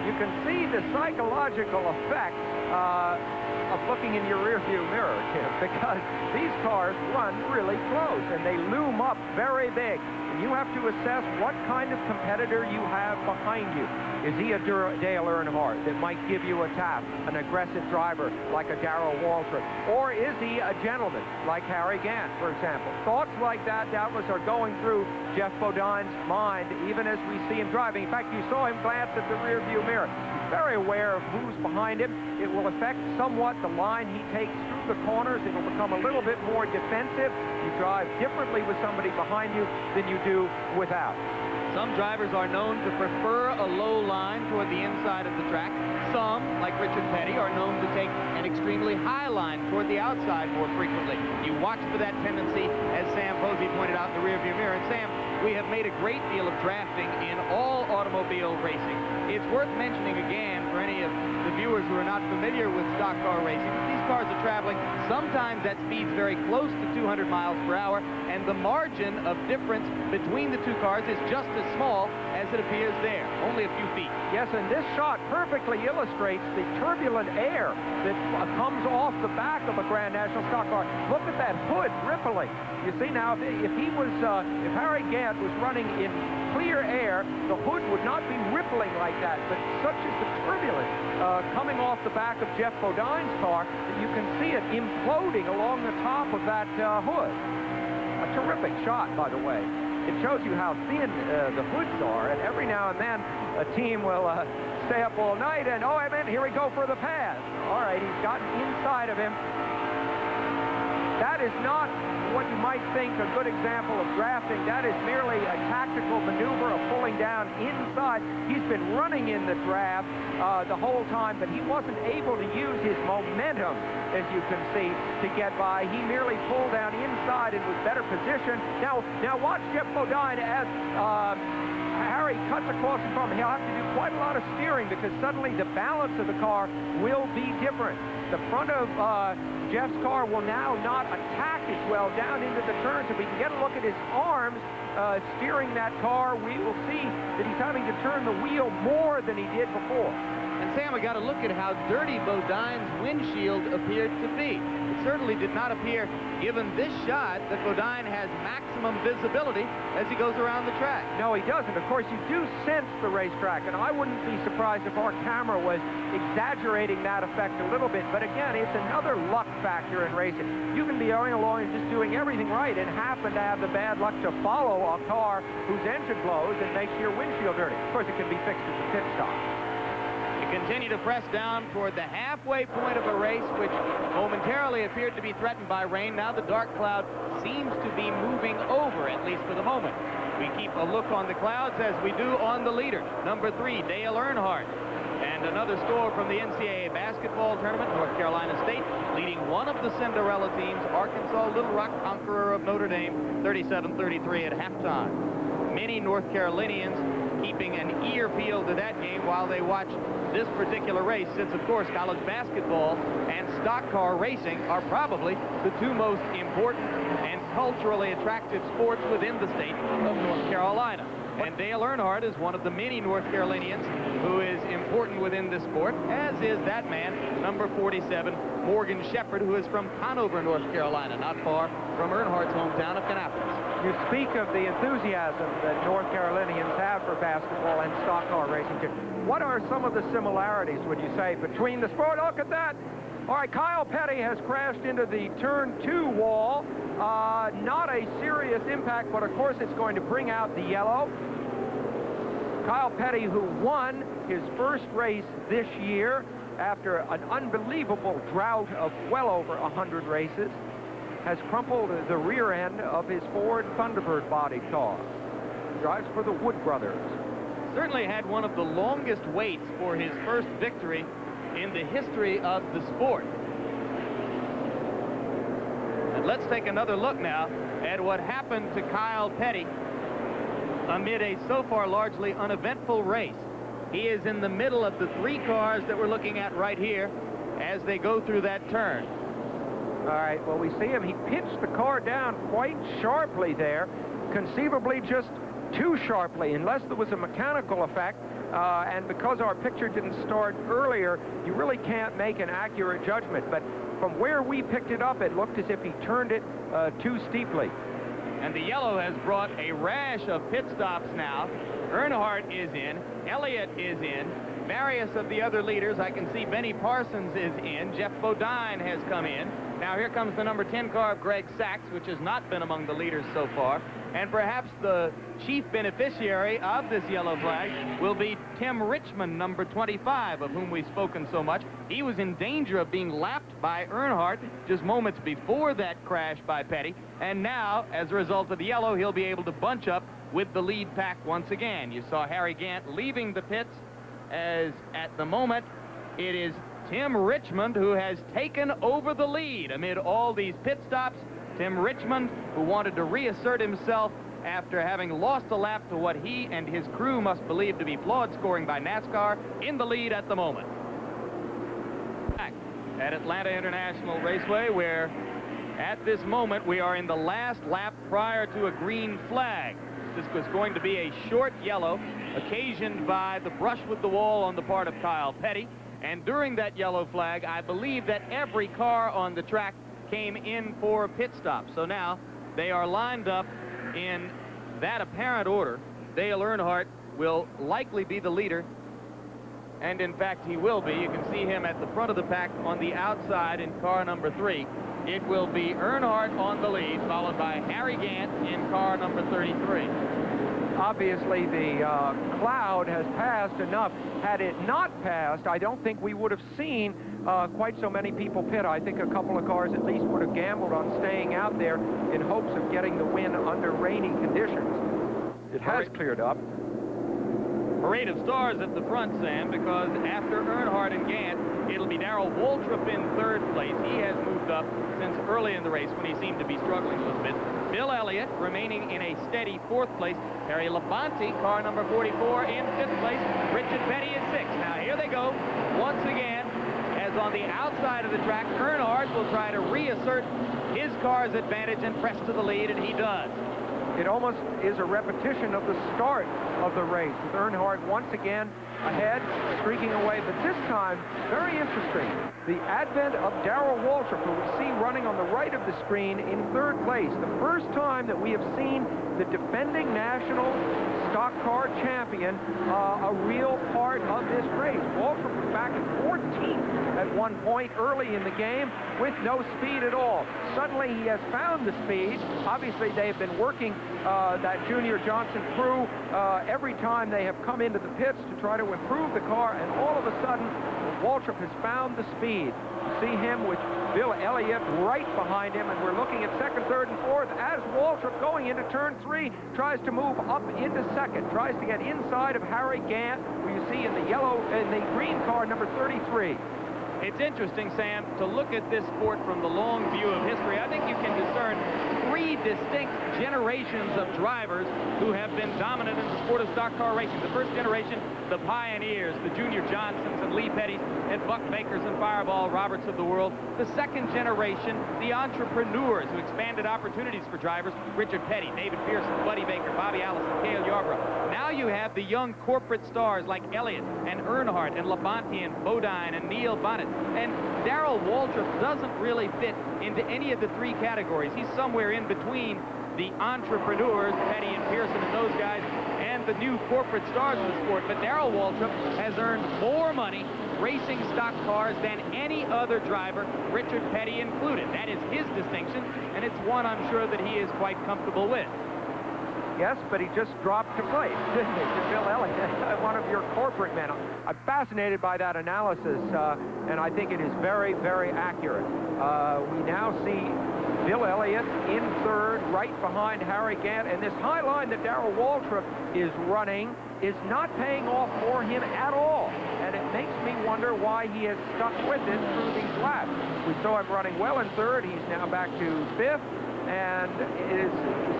you can see the psychological effect of looking in your rearview mirror, Tim, because these cars run really close and they loom up very big. And you have to assess what kind of competitor you have behind you. Is he a Dale Earnhardt that might give you a tap, an aggressive driver like a Darrell Waltrip? Or is he a gentleman like Harry Gant, for example? Thoughts like that doubtless are going through Jeff Bodine's mind even as we see him driving. In fact, you saw him glance at the rearview mirror. He's very aware of who's behind him. It will affect somewhat the line he takes through the corners. It will become a little bit more defensive. You drive differently with somebody behind you than you do without. Some drivers are known to prefer a low line toward the inside of the track. Some, like Richard Petty, are known to take an extremely high line toward the outside more frequently. You watch for that tendency, as Sam Posey pointed out in the rearview mirror. And Sam, we have made a great deal of drafting in all automobile racing. It's worth mentioning again for any of the viewers who are not familiar with stock car racing. These cars are traveling sometimes at speeds very close to 200 miles per hour, and the margin of difference between the two cars is just as small as it appears there, only a few feet. Yes, and this shot perfectly illustrates the turbulent air that comes off the back of a Grand National stock car. Look at that hood rippling. You see now, if Harry Gant was running in clear air, the hood would not be rippling like that, but such is the turbulence coming off the back of Jeff Bodine's car that you can see it imploding along the top of that hood. A terrific shot, by the way. It shows you how thin the hoods are, and every now and then a team will stay up all night and, oh, here we go for the pass. All right, he's gotten inside of him. That is not what you might think a good example of drafting. That is merely a tactical maneuver of pulling down inside. He's been running in the draft the whole time, but he wasn't able to use his momentum, as you can see, to get by. He merely pulled down inside and was better positioned. Now watch Jeff Bodine as Harry cuts across the front, he'll have to do quite a lot of steering because suddenly the balance of the car will be different. The front of Jeff's car will now not attack as well down into the turns. If we can get a look at his arms steering that car, we will see that he's having to turn the wheel more than he did before. And Sam, we got to look at how dirty Bodine's windshield appeared to be. It certainly did not appear, given this shot, that Bodine has maximum visibility as he goes around the track. No, he doesn't. Of course, you do sense the racetrack, and I wouldn't be surprised if our camera was exaggerating that effect a little bit. But again, it's another luck factor in racing. You can be going along and just doing everything right and happen to have the bad luck to follow a car whose engine blows and makes your windshield dirty. Of course, it can be fixed at the pit stop. Continue to press down toward the halfway point of a race, which momentarily appeared to be threatened by rain. Now the dark cloud seems to be moving over, at least for the moment. We keep a look on the clouds as we do on the leader. Number 3, Dale Earnhardt. And another score from the NCAA basketball tournament, North Carolina State leading one of the Cinderella teams, Arkansas Little Rock Conqueror of Notre Dame, 37-33 at halftime. Many North Carolinians keeping an ear peeled to that game while they watch this particular race, since of course college basketball and stock car racing are probably the two most important and culturally attractive sports within the state of North Carolina. And Dale Earnhardt is one of the many North Carolinians who is important within this sport, as is that man, number 47, Morgan Shepherd, who is from Conover, North Carolina, not far from Earnhardt's hometown of Kannapolis. You speak of the enthusiasm that North Carolinians have for basketball and stock car racing. What are some of the similarities, would you say, between the sport? Look at that. All right, Kyle Petty has crashed into the turn 2 wall. Not a serious impact, but of course it's going to bring out the yellow. Kyle Petty, who won his first race this year after an unbelievable drought of well over 100 races, has crumpled the rear end of his Ford Thunderbird body car. Drives for the Wood brothers. Certainly had one of the longest waits for his first victory in the history of the sport. And let's take another look now at what happened to Kyle Petty amid a so far largely uneventful race. He is in the middle of the 3 cars that we're looking at right here as they go through that turn. All right, well, we see him. He pitched the car down quite sharply there, conceivably just too sharply, unless there was a mechanical effect. And because our picture didn't start earlier, you really can't make an accurate judgment. But from where we picked it up, it looked as if he turned it too steeply. And the yellow has brought a rash of pit stops now. Earnhardt is in. Elliott is in. Various of the other leaders. I can see Benny Parsons is in. Jeff Bodine has come in. Now here comes the number 10 car of Greg Sachs, which has not been among the leaders so far. And perhaps the chief beneficiary of this yellow flag will be Tim Richmond, number 25, of whom we've spoken so much. He was in danger of being lapped by Earnhardt just moments before that crash by Petty. And now, as a result of the yellow, he'll be able to bunch up with the lead pack once again. You saw Harry Gant leaving the pits, as at the moment it is Tim Richmond who has taken over the lead amid all these pit stops. Tim Richmond, who wanted to reassert himself after having lost a lap to what he and his crew must believe to be flawed scoring by NASCAR, in the lead at the moment. Back at Atlanta International Raceway, where at this moment we are in the last lap prior to a green flag. This was going to be a short yellow occasioned by the brush with the wall on the part of Kyle Petty. And during that yellow flag, I believe that every car on the track came in for pit stop. So now they are lined up in that apparent order. Dale Earnhardt will likely be the leader. And in fact, he will be. You can see him at the front of the pack on the outside in car number 3. It will be Earnhardt on the lead, followed by Harry Gant in car number 33. Obviously, the cloud has passed enough. Had it not passed, I don't think we would have seen quite so many people pit. I think a couple of cars at least would have gambled on staying out there in hopes of getting the win under rainy conditions. It has cleared up. Parade of stars at the front, Sam, because after Earnhardt and Gant, it'll be down Darrell Waltrip in third place. He has moved up since early in the race when he seemed to be struggling a little bit. Bill Elliott remaining in a steady fourth place. Harry Labonte, car number 44, in fifth place. Richard Petty in sixth. Now here they go once again, as on the outside of the track, Earnhardt will try to reassert his car's advantage and press to the lead, and he does. It almost is a repetition of the start of the race, with Earnhardt once again ahead, streaking away. But this time, very interesting, the advent of Darrell Waltrip, who we see running on the right of the screen in third place. The first time that we have seen the defending national stock car champion a real part of this race. Waltrip was back in 14th at one point early in the game with no speed at all. Suddenly he has found the speed. Obviously they have been working that Junior Johnson crew every time they have come into the pits to try to improve the car, and all of a sudden Waltrip has found the speed. You see him with Bill Elliott right behind him, and we're looking at second, third, and fourth as Waltrip, going into turn 3, tries to move up into second, tries to get inside of Harry Gant, who you see in the green car number 33. It's interesting, Sam, to look at this sport from the long view of history. I think you can discern 3 distinct generations of drivers who have been dominant in the sport of stock car racing. The first generation, the pioneers, the Junior Johnsons and Lee Pettys and Buck Bakers and Fireball Roberts of the world. The second generation, the entrepreneurs who expanded opportunities for drivers, Richard Petty, David Pearson, Buddy Baker, Bobby Allison, Cale Yarborough. Now you have the young corporate stars like Elliott and Earnhardt and Labonte and Bodine and Neil Bonnet. And Darrell Waltrip doesn't really fit into any of the 3 categories. He's somewhere in between the entrepreneurs, Petty and Pearson and those guys, and the new corporate stars of the sport. But Darrell Waltrip has earned more money racing stock cars than any other driver, Richard Petty included. That is his distinction, and it's one I'm sure that he is quite comfortable with. Yes, but he just dropped to place, didn't he, to Bill Elliott, one of your corporate men. I'm fascinated by that analysis, and I think it is very, very accurate. We now see Bill Elliott in third, right behind Harry Gant, and this high line that Darrell Waltrip is running is not paying off for him at all, and it makes me wonder why he has stuck with it through these laps. We saw him running well in third. He's now back to fifth. And it is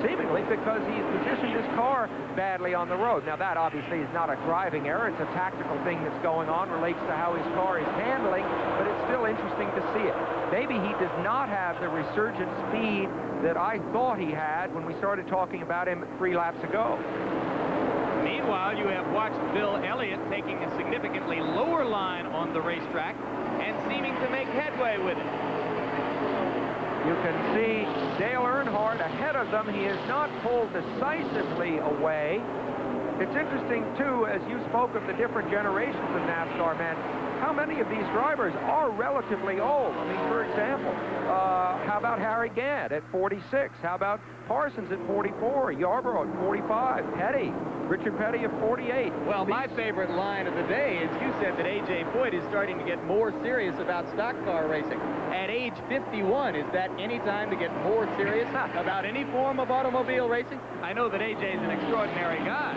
seemingly because he's positioned his car badly on the road. Now, that obviously is not a driving error. It's a tactical thing that's going on, relates to how his car is handling, but it's still interesting to see it. Maybe he does not have the resurgent speed that I thought he had when we started talking about him 3 laps ago. Meanwhile, you have watched Bill Elliott taking a significantly lower line on the racetrack and seeming to make headway with it. You can see Dale Earnhardt ahead of them. He has not pulled decisively away. It's interesting, too, as you spoke of the different generations of NASCAR men, how many of these drivers are relatively old? I mean, for example, how about Harry Gant at 46? How about Parsons at 44? Yarborough at 45? Petty, Richard Petty at 48. Well, my favorite line of the day is you said that A.J. Foyt is starting to get more serious about stock car racing. At age 51, is that any time to get more serious about any form of automobile racing? I know that A.J. is an extraordinary guy.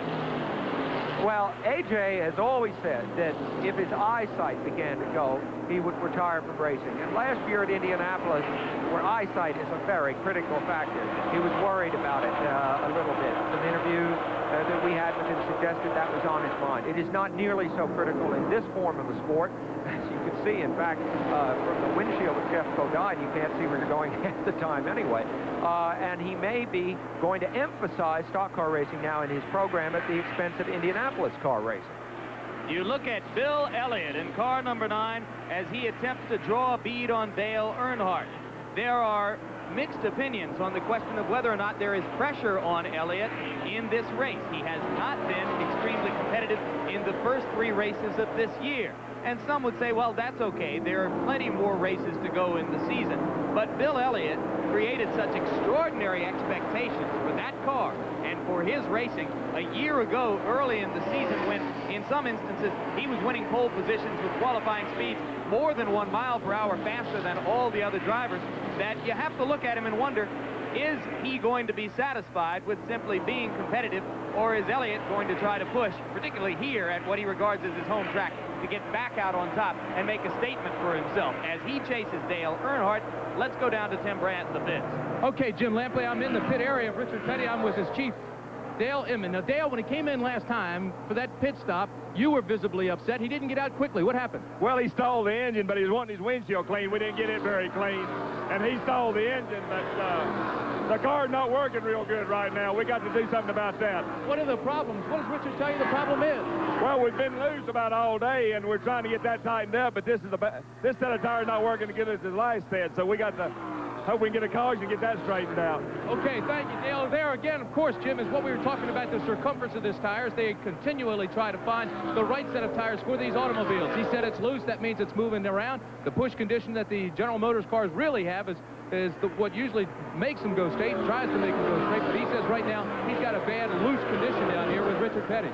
Well, A.J. has always said that if his eyesight began to go, he would retire from racing. And last year at Indianapolis, where eyesight is a very critical factor, he was worried about it a little bit. Some interviews that we had with him suggested that was on his mind. It is not nearly so critical in this form of the sport. As you can see, in fact, from the windshield of Jeff Bodine, you can't see where you're going half the time anyway. And he may be going to emphasize stock car racing now in his program at the expense of Indianapolis car racing. You look at Bill Elliott in car number 9 as he attempts to draw a bead on Dale Earnhardt. There are mixed opinions on the question of whether or not there is pressure on Elliott in this race. He has not been extremely competitive in the first 3 races of this year. And some would say, well, that's okay. There are plenty more races to go in the season. But Bill Elliott created such extraordinary expectations for that car and for his racing a year ago early in the season when, in some instances, he was winning pole positions with qualifying speeds more than 1 mile per hour faster than all the other drivers, that you have to look at him and wonder, Is he going to be satisfied with simply being competitive, or is Elliott going to try to push, particularly here at what he regards as his home track, to get back out on top and make a statement for himself as he chases Dale Earnhardt? Let's go down to Tim Brandt in the pits. Okay, Jim Lampley, I'm in the pit area of Richard Petty. I'm with his chief, Dale Inman. Now, Dale, when he came in last time for that pit stop, you were visibly upset. He didn't get out quickly. What happened? Well, he stalled the engine, but he was wanting his windshield clean. We didn't get it very clean, and he stalled the engine, but the car's not working real good right now. We got to do something about that. What are the problems? What does Richard tell you the problem is? Well, we've been loose about all day, and we're trying to get that tightened up, but this set of tires not working to get us the last set, so we got to hope we can get a caution and get that straightened out. Okay, thank you, Dale. There again, of course, Jim, is what we were talking about, the circumference of these tires. They continually try to find the right set of tires for these automobiles. He said it's loose. That means it's moving around. The push condition that the General Motors cars really have is what usually makes them go straight and tries to make them go straight. But he says right now he's got a bad, loose condition down here with Richard Petty.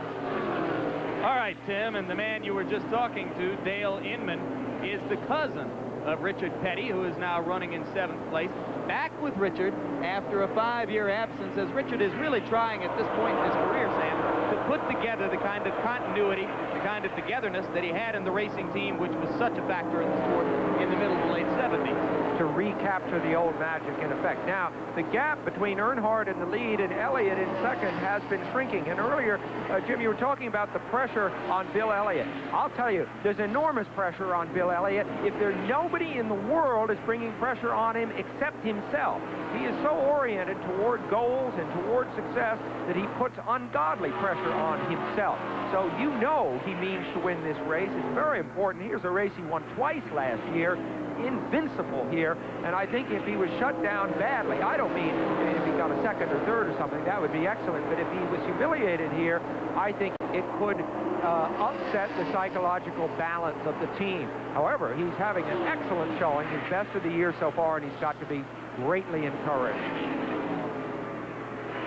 All right, Tim, and the man you were just talking to, Dale Inman, is the cousin of Richard Petty, who is now running in 7th place. Back with Richard after a 5-year absence, as Richard is really trying at this point in his career, Sam, to put together the kind of continuity, the kind of togetherness that he had in the racing team, which was such a factor in the sport in the middle to late 70s. To recapture the old magic in effect. Now, the gap between Earnhardt in the lead and Elliott in second has been shrinking. And earlier, Jim, you were talking about the pressure on Bill Elliott. I'll tell you, there's enormous pressure on Bill Elliott. If there's nobody in the world is bringing pressure on him except himself. He is so oriented toward goals and toward success that he puts ungodly pressure on himself. So you know he means to win this race. It's very important. Here's a race he won twice last year. Invincible here, and I think if he was shut down badly, I don't mean if he got a second or third or something, that would be excellent, but if he was humiliated here, I think it could upset the psychological balance of the team. However, he's having an excellent showing, his best of the year so far, and he's got to be greatly encouraged.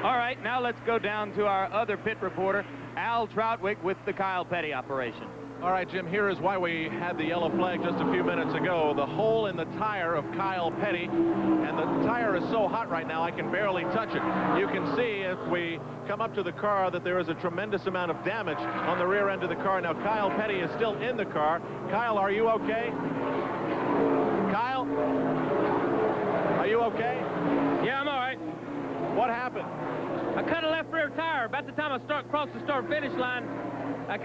All right, now let's go down to our other pit reporter, Al Troutwig, with the Kyle Petty operation. All right, Jim, here is why we had the yellow flag just a few minutes ago. The hole in the tire of Kyle Petty, and the tire is so hot right now I can barely touch it. You can see if we come up to the car that there is a tremendous amount of damage on the rear end of the car. Now, Kyle Petty is still in the car. Kyle, are you okay? Kyle? Are you okay? Yeah, I'm all right. What happened? I cut a left rear tire. About the time I crossed the start-finish line, I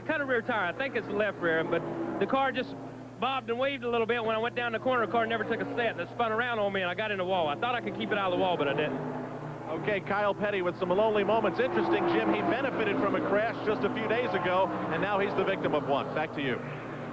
cut a rear tire. I think it's the left rear, but the car just bobbed and weaved a little bit. When I went down the corner, the car never took a set, and it spun around on me, and I got in the wall. I thought I could keep it out of the wall, but I didn't. Okay, Kyle Petty with some lonely moments. Interesting, Jim, he benefited from a crash just a few days ago, and now he's the victim of one. Back to you.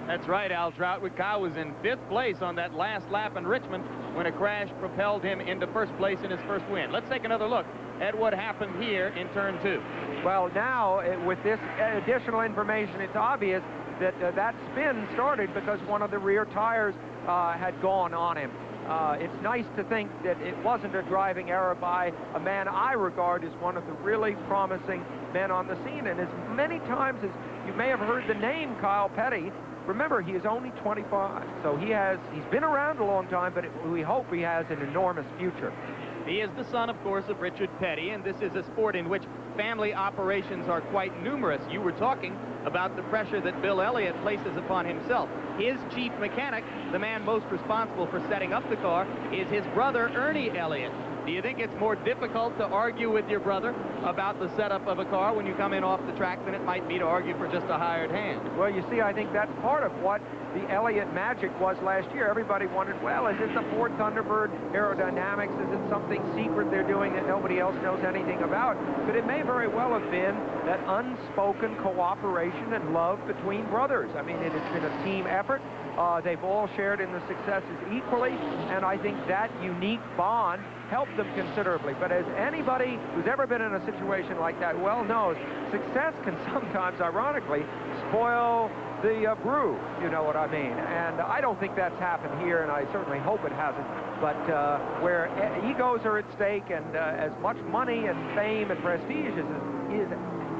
That's right, Al Troutwig. Kyle was in 5th place on that last lap in Richmond when a crash propelled him into 1st place in his first win. Let's take another look at what happened here in turn 2. Well, now, with this additional information, it's obvious that that spin started because one of the rear tires had gone on him. It's nice to think that it wasn't a driving error by a man I regard as one of the really promising men on the scene. And as many times as you may have heard the name Kyle Petty, remember, he is only 25, so he's been around a long time, but we hope he has an enormous future. He is the son, of course, of Richard Petty, and this is a sport in which family operations are quite numerous. You were talking about the pressure that Bill Elliott places upon himself. His chief mechanic, the man most responsible for setting up the car, is his brother, Ernie Elliott. Do you think it's more difficult to argue with your brother about the setup of a car when you come in off the track than it might be to argue for just a hired hand? Well, you see, I think that's part of what the Elliott magic was last year. Everybody wondered, well, is this a Ford Thunderbird aerodynamics? Is it something secret they're doing that nobody else knows anything about? But it may very well have been that unspoken cooperation and love between brothers. I mean, it has been a team effort. They've all shared in the successes equally, and I think that unique bond helped them considerably. But as anybody who's ever been in a situation like that well knows, success can sometimes, ironically, spoil the brew, you know what I mean. And I don't think that's happened here, and I certainly hope it hasn't. But where egos are at stake and as much money and fame and prestige is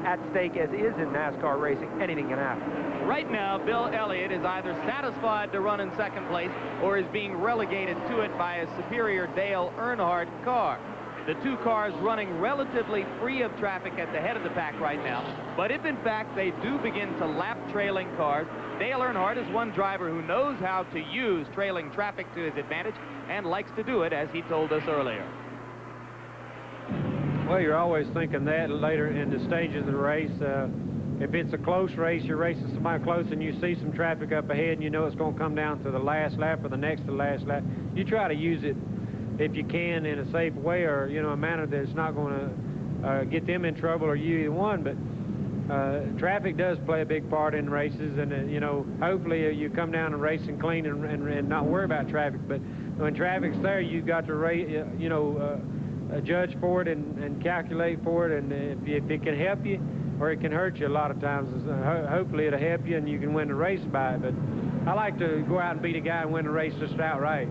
at stake as is in NASCAR racing, anything can happen. Right now, Bill Elliott is either satisfied to run in second place or is being relegated to it by a superior Dale Earnhardt car. The two cars running relatively free of traffic at the head of the pack right now. But if, in fact, they do begin to lap trailing cars, Dale Earnhardt is one driver who knows how to use trailing traffic to his advantage and likes to do it, as he told us earlier. Well, you're always thinking that later in the stages of the race. If it's a close race, you're racing somebody close and you see some traffic up ahead and you know it's going to come down to the last lap or the next to the last lap, you try to use it if you can in a safe way, or, you know, a manner that's not going to get them in trouble or you either one. But traffic does play a big part in races, and, you know, hopefully you come down and racing clean and not worry about traffic. But when traffic's there, you've got to race, you know, judge for it and calculate for it, and if it can help you or it can hurt you a lot of times, hopefully it'll help you and you can win the race by it. But I like to go out and beat a guy and win the race just outright.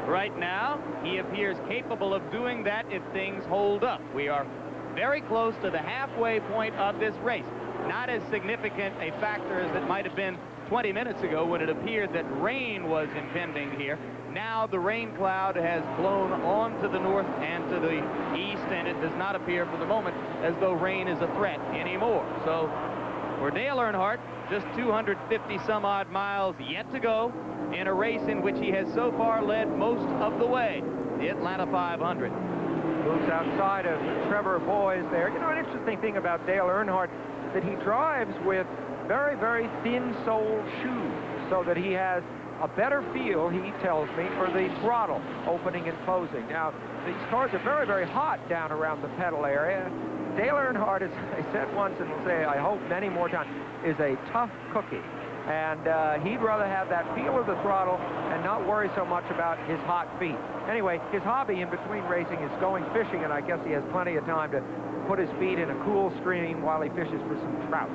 Right now, he appears capable of doing that if things hold up. We are very close to the halfway point of this race. Not as significant a factor as it might have been 20 minutes ago when it appeared that rain was impending here. Now the rain cloud has blown on to the north and to the east, and it does not appear for the moment as though rain is a threat anymore. So for Dale Earnhardt, just 250 some odd miles yet to go in a race in which he has so far led most of the way, the Atlanta 500. Moves outside of Trevor Boys there. You know, an interesting thing about Dale Earnhardt, that he drives with very, very thin-soled shoes, so that he has a better feel, he tells me, for the throttle opening and closing. Now, these cars are very, very hot down around the pedal area. Dale Earnhardt, as I said once and will say, I hope many more times, is a tough cookie. And he'd rather have that feel of the throttle and not worry so much about his hot feet. Anyway, his hobby in between racing is going fishing, and I guess he has plenty of time to put his feet in a cool stream while he fishes for some trout.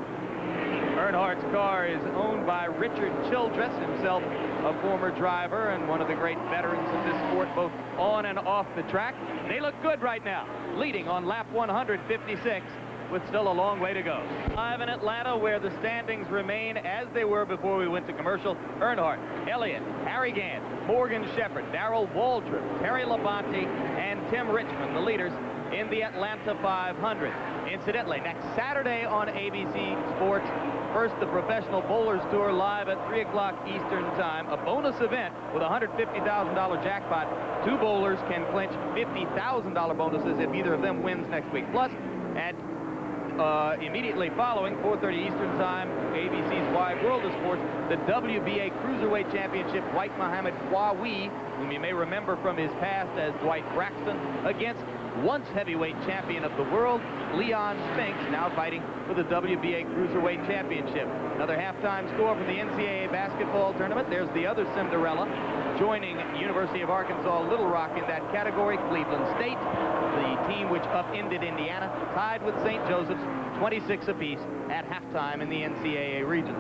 Earnhardt's car is owned by Richard Childress, himself a former driver and one of the great veterans of this sport, both on and off the track. They look good right now, leading on lap 156 with still a long way to go. Live in Atlanta, where the standings remain as they were before we went to commercial. Earnhardt, Elliott, Harry Gant, Morgan Shepherd, Darrell Waldrop, Terry Labonte, and Tim Richmond, the leaders in the Atlanta 500. Incidentally, next Saturday on ABC Sports, first the Professional Bowlers Tour live at 3 o'clock Eastern Time, a bonus event with a $150,000 jackpot. Two bowlers can clinch $50,000 bonuses if either of them wins next week. Plus, at immediately following 4:30 Eastern Time, ABC's Wide World of Sports, the WBA Cruiserweight Championship, Dwight Muhammad Huawei, whom you may remember from his past as Dwight Braxton, against once heavyweight champion of the world, Leon Spinks, now fighting for the WBA Cruiserweight Championship. Another halftime score from the NCAA basketball tournament. There's the other Cinderella joining University of Arkansas Little Rock in that category, Cleveland State, the team which upended Indiana, tied with St. Joseph's, 26 apiece at halftime in the NCAA regions.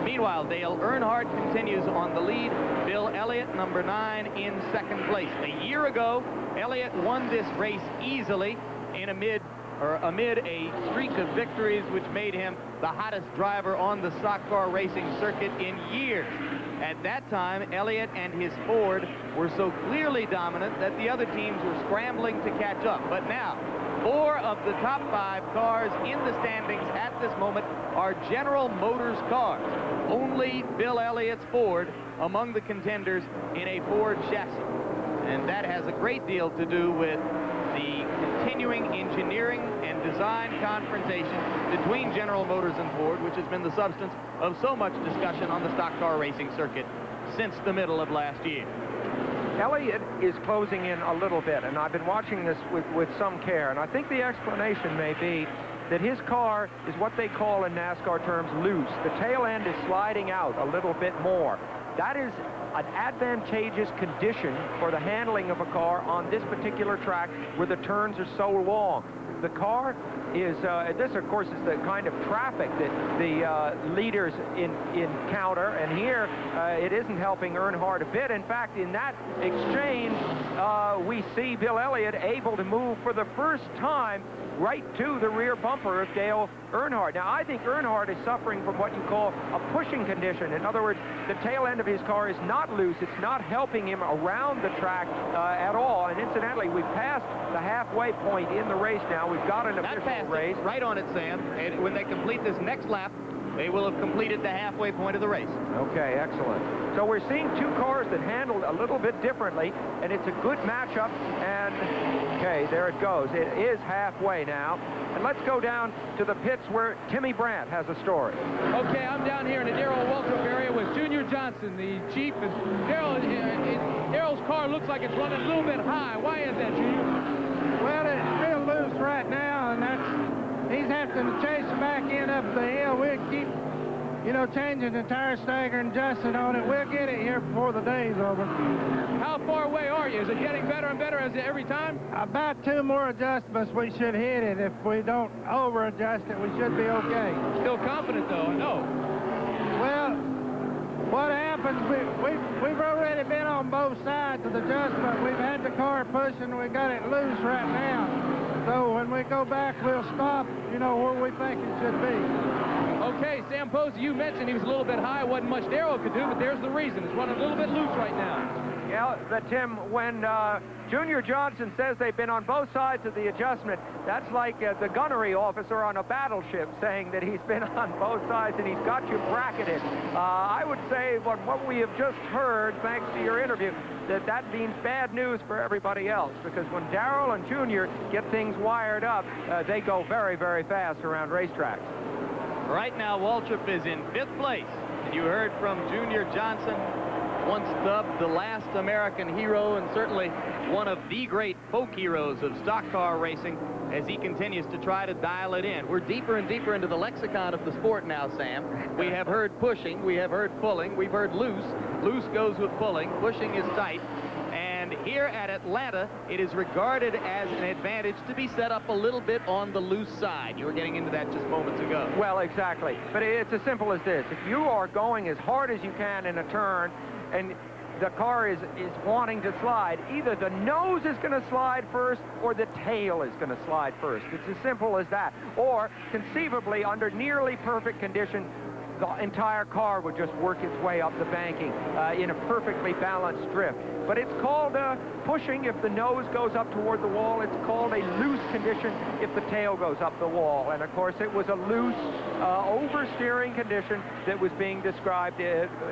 Meanwhile, Dale Earnhardt continues on the lead. Bill Elliott, number 9, in second place. A year ago, Elliott won this race easily amid a streak of victories which made him the hottest driver on the stock car racing circuit in years. At that time, Elliott and his Ford were so clearly dominant that the other teams were scrambling to catch up. But now, 4 of the top 5 cars in the standings at this moment are General Motors cars. Only Bill Elliott's Ford among the contenders in a Ford chassis. And that has a great deal to do with the continuing engineering and design confrontation between General Motors and Ford, which has been the substance of so much discussion on the stock car racing circuit since the middle of last year. Elliott is closing in a little bit, and I've been watching this with some care, and I think the explanation may be that his car is what they call in NASCAR terms loose. The tail end is sliding out a little bit more. That is an advantageous condition for the handling of a car on this particular track where the turns are so long. the car is, this of course is the kind of traffic that the leaders encounter, and here it isn't helping Earnhardt a bit. In fact, in that exchange, we see Bill Elliott able to move for the first time right to the rear bumper of Dale Earnhardt. Now, I think Earnhardt is suffering from what you call a pushing condition. In other words, the tail end of his car is not loose. It's not helping him around the track at all. And incidentally, we've passed the halfway point in the race now. We've got an official race. Right on it, Sam. And when they complete this next lap, they will have completed the halfway point of the race. Okay, excellent. So we're seeing two cars that handled a little bit differently, and it's a good matchup. And, okay, there it goes. It is halfway now. And let's go down to the pits where Timmy Brandt has a story. Okay, I'm down here in the Darrell Waltrip area with Junior Johnson, the chief. Darrell's car looks like it's running a little bit high. Why is that, Junior? Well, it's real loose right now, and he's having to chase the back end up the hill. We'll keep, changing the tire stagger and adjusting on it. We'll get it here before the day's over. How far away are you? Is it getting better and better every time? About 2 more adjustments, we should hit it. If we don't over-adjust it, we should be okay. Still confident, though, no? Well, what happens, we've already been on both sides of the adjustment. We've had the car pushing, we got it loose right now. So when we go back, we'll stop, where we think it should be. Okay, Sam Posey, you mentioned he was a little bit high. Wasn't much Darrell could do, but there's the reason. It's running a little bit loose right now. Yeah, Tim, when Junior Johnson says they've been on both sides of the adjustment, that's like the gunnery officer on a battleship saying that he's been on both sides and he's got you bracketed. I would say what we have just heard, thanks to your interview, that means bad news for everybody else, because when Darrell and Junior get things wired up, they go very, very fast around racetracks. Right now, Waltrip is in 5th place. And you heard from Junior Johnson, once dubbed the last American hero and certainly one of the great folk heroes of stock car racing, as he continues to try to dial it in. We're deeper and deeper into the lexicon of the sport now, Sam. We have heard pushing, we have heard pulling, we've heard loose. Loose goes with pulling, pushing is tight. And here at Atlanta, it is regarded as an advantage to be set up a little bit on the loose side. You were getting into that just moments ago. Well, exactly. But it's as simple as this. If you are going as hard as you can in a turn, and the car is wanting to slide, either the nose is going to slide first or the tail is going to slide first. It's as simple as that. Or, conceivably, under nearly perfect condition, the entire car would just work its way up the banking in a perfectly balanced drift. But it's called pushing if the nose goes up toward the wall. It's called a loose condition if the tail goes up the wall. And, of course, it was a loose, oversteering condition that was being described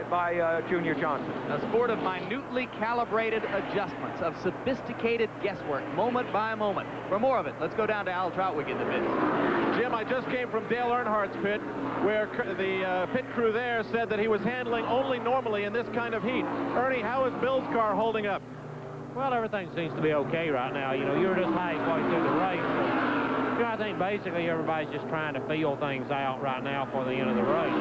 by Junior Johnson. A sport of minutely calibrated adjustments, of sophisticated guesswork, moment by moment. For more of it, let's go down to Al Troutwig in the pits. Jim, I just came from Dale Earnhardt's pit, where the pit crew there said that he was handling only normally in this kind of heat. Ernie, how is Bill's car holding up? Well, everything seems to be okay right now. You're just halfway through the race. But, I think basically everybody's just trying to feel things out right now for the end of the race.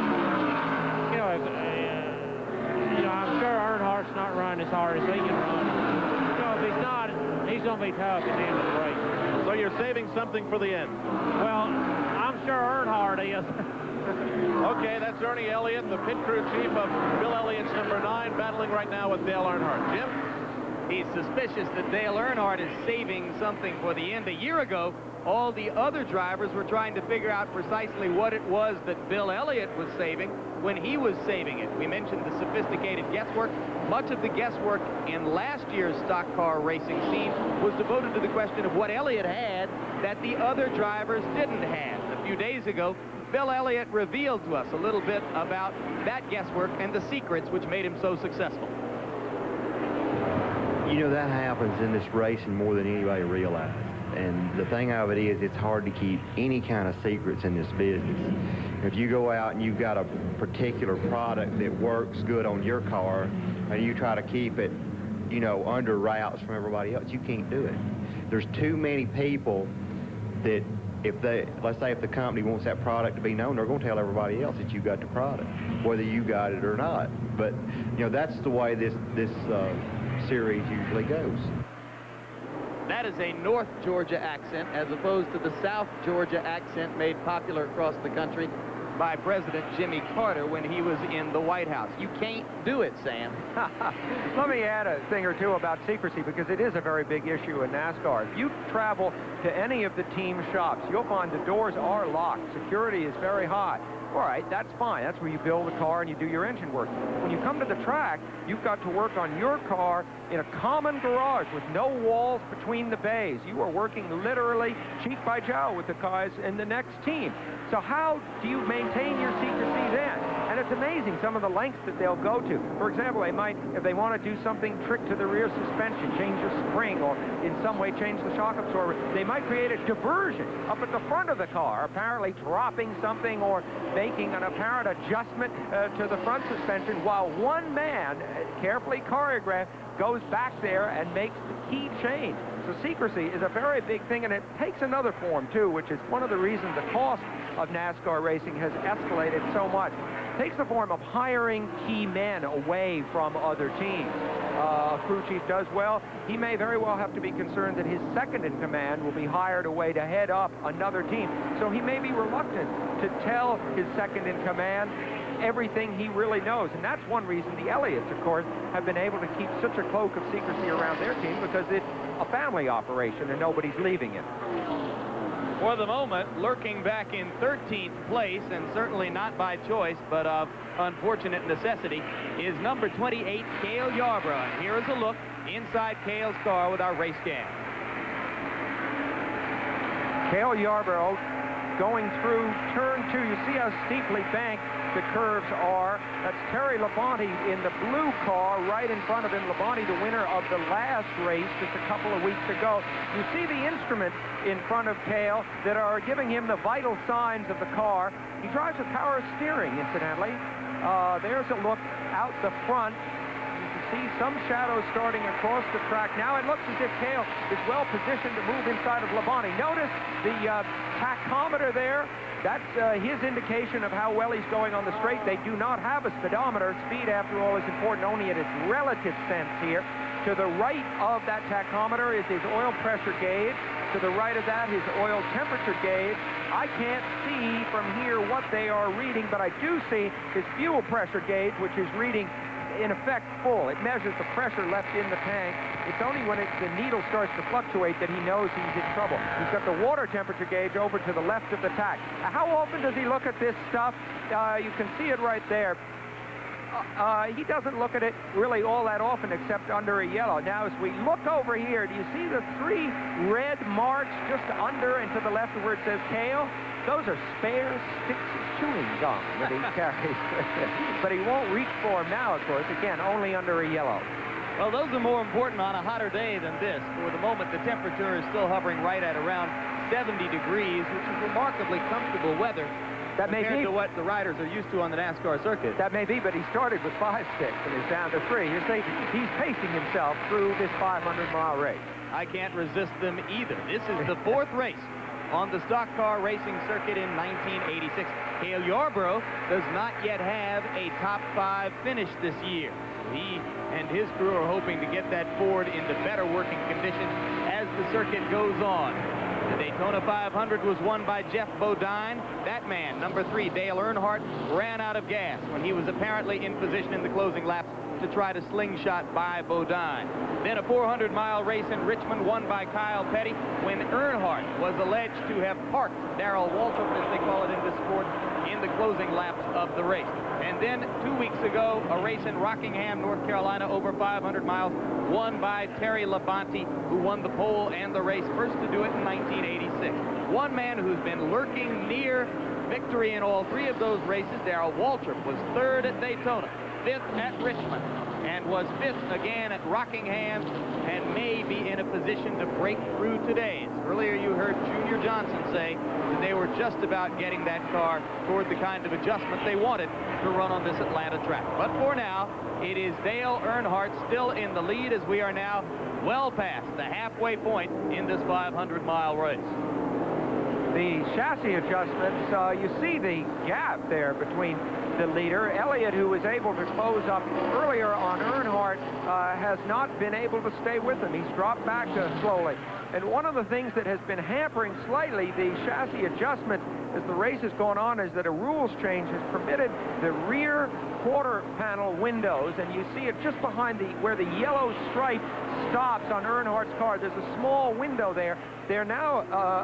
I'm sure Earnhardt's not running as hard as he can run. If he's not, he's going to be tough at the end of the race. So you're saving something for the end? Well, I'm sure Earnhardt is. Okay, that's Ernie Elliott, the pit crew chief of Bill Elliott's number 9, battling right now with Dale Earnhardt. Jim? He's suspicious that Dale Earnhardt is saving something for the end. A year ago, all the other drivers were trying to figure out precisely what it was that Bill Elliott was saving when he was saving it. We mentioned the sophisticated guesswork. Much of the guesswork in last year's stock car racing scene was devoted to the question of what Elliott had that the other drivers didn't have. A few days ago, Bill Elliott revealed to us a little bit about that guesswork and the secrets which made him so successful. That happens in this racing more than anybody realizes. And the thing of it is, it's hard to keep any kind of secrets in this business. If you go out and you've got a particular product that works good on your car, and you try to keep it, under wraps from everybody else, you can't do it. There's too many people that let's say if the company wants that product to be known, they're going to tell everybody else that you got the product, whether you got it or not. But, that's the way this series usually goes. That is a North Georgia accent as opposed to the South Georgia accent made popular across the country by President Jimmy Carter when he was in the White House. You can't do it, Sam. Let me add a thing or two about secrecy, because it is a very big issue in NASCAR. If you travel to any of the team shops, you'll find the doors are locked. Security is very high. All right, that's fine. That's where you build the car and you do your engine work. When you come to the track, you've got to work on your car in a common garage with no walls between the bays. You are working literally cheek by jowl with the guys in the next team. So how do you maintain your secrecy then? And it's amazing some of the lengths that they'll go to. For example, they might, if they want to do something, trick to the rear suspension, change the spring, or in some way change the shock absorber, they might create a diversion up at the front of the car, apparently dropping something or making an apparent adjustment to the front suspension, while one man, carefully choreographed, goes back there and makes the key change. So secrecy is a very big thing, and it takes another form, too, which is one of the reasons the cost of NASCAR racing has escalated so much. It takes the form of hiring key men away from other teams. A crew chief does well. He may very well have to be concerned that his second in command will be hired away to head up another team. So he may be reluctant to tell his second in command everything he really knows. And that's one reason the Elliots, of course, have been able to keep such a cloak of secrecy around their team, because it's a family operation and nobody's leaving it. For the moment, lurking back in 13th place, and certainly not by choice, but of unfortunate necessity, is number 28, Cale Yarborough. And here is a look inside Cale's car with our race cam. Cale Yarborough going through turn 2. You see how steeply banked the curves are. That's Terry Labonte in the blue car right in front of him. Labonte, the winner of the last race just a couple of weeks ago. You see the instruments in front of Cale that are giving him the vital signs of the car. He drives with power steering, incidentally. There's a look out the front. You can see some shadows starting across the track. Now it looks as if Cale is well positioned to move inside of Labonte. Notice the tachometer there. That's his indication of how well he's going on the straight. They do not have a speedometer. Speed, after all, is important only in its relative sense here. To the right of that tachometer is his oil pressure gauge. To the right of that, his oil temperature gauge. I can't see from here what they are reading, but I do see his fuel pressure gauge, which is reading, in effect, full. It measures the pressure left in the tank. It's only when the needle starts to fluctuate that he knows he's in trouble. He's got the water temperature gauge over to the left of the tank. How often does he look at this stuff? You can see it right there. He doesn't look at it really all that often, except under a yellow. Now, as we look over here, do you see the 3 red marks just under and to the left of where it says Cale? Those are spare sticks of chewing gum that he carries. But he won't reach for them now, of course. Again, only under a yellow. Well, those are more important on a hotter day than this. For the moment, the temperature is still hovering right at around 70 degrees, which is remarkably comfortable weather. That may be compared to what the riders are used to on the NASCAR circuit. That may be, but he started with 5 sticks and is down to 3. You see, he's pacing himself through this 500-mile race. I can't resist them either. This is the 4th race on the stock car racing circuit in 1986. Cale Yarborough does not yet have a top 5 finish this year. He and his crew are hoping to get that Ford into better working condition as the circuit goes on. The Daytona 500 was won by Jeff Bodine. That man, number 3, Dale Earnhardt, ran out of gas when he was apparently in position in the closing laps to try to slingshot by Bodine. Then a 400-mile race in Richmond won by Kyle Petty when Earnhardt was alleged to have parked Darrell Waltrip, as they call it in this sport, in the closing laps of the race. And then 2 weeks ago, a race in Rockingham, North Carolina, over 500 miles, won by Terry Labonte, who won the pole and the race, first to do it in 1986. One man who's been lurking near victory in all 3 of those races, Darrell Waltrip, was 3rd at Daytona, 5th at Richmond, and was 5th again at Rockingham, and may be in a position to break through today. Earlier you heard Junior Johnson say that they were just about getting that car toward the kind of adjustment they wanted to run on this Atlanta track. But for now, it is Dale Earnhardt still in the lead, as we are now well past the halfway point in this 500-mile race. The chassis adjustments, you see the gap there between the leader. Elliott, who was able to close up earlier on Earnhardt, has not been able to stay with him. He's dropped back slowly. And one of the things that has been hampering slightly the chassis adjustment as the race has gone on is that a rules change has permitted the rear quarter panel windows, and you see it just behind where the yellow stripe stops on Earnhardt's car. There's a small window there. They're now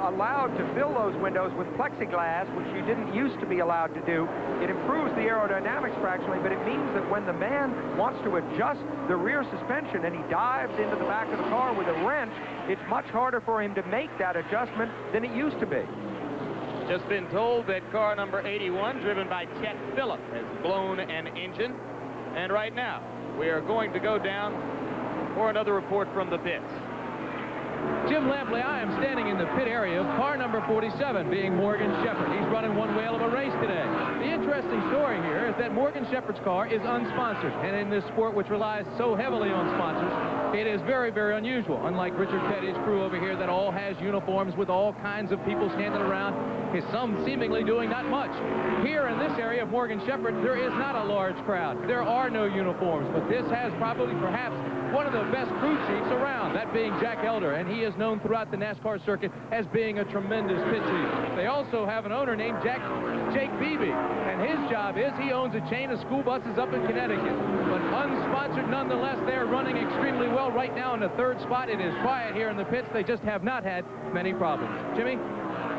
allowed to fill those windows with plexiglass, which you didn't used to be allowed to do. It improves the aerodynamics fractionally, but it means that when the man wants to adjust the rear suspension and he dives into the back of the car with a wrench, it's much harder for him to make that adjustment than it used to be. Just been told that car number 81, driven by Chet Phillip, has blown an engine. And right now, we are going to go down for another report from the pits. Jim Lampley, I am standing in the pit area of car number 47, being Morgan Shepherd. He's running one whale of a race today. The interesting story here is that Morgan Shepherd's car is unsponsored, and in this sport which relies so heavily on sponsors, it is very, very unusual. Unlike Richard Petty's crew over here that all has uniforms with all kinds of people standing around, some seemingly doing not much. Here in this area of Morgan Shepherd, there is not a large crowd. There are no uniforms, but this has probably perhaps one of the best crew chiefs around, that being Jack Elder, and he is known throughout the NASCAR circuit as being a tremendous pit chief. They also have an owner named Jake Beebe, and his job is he owns a chain of school buses up in Connecticut. But unsponsored nonetheless, they're running extremely well right now in the third spot. It is quiet here in the pits. They just have not had many problems. Jimmy?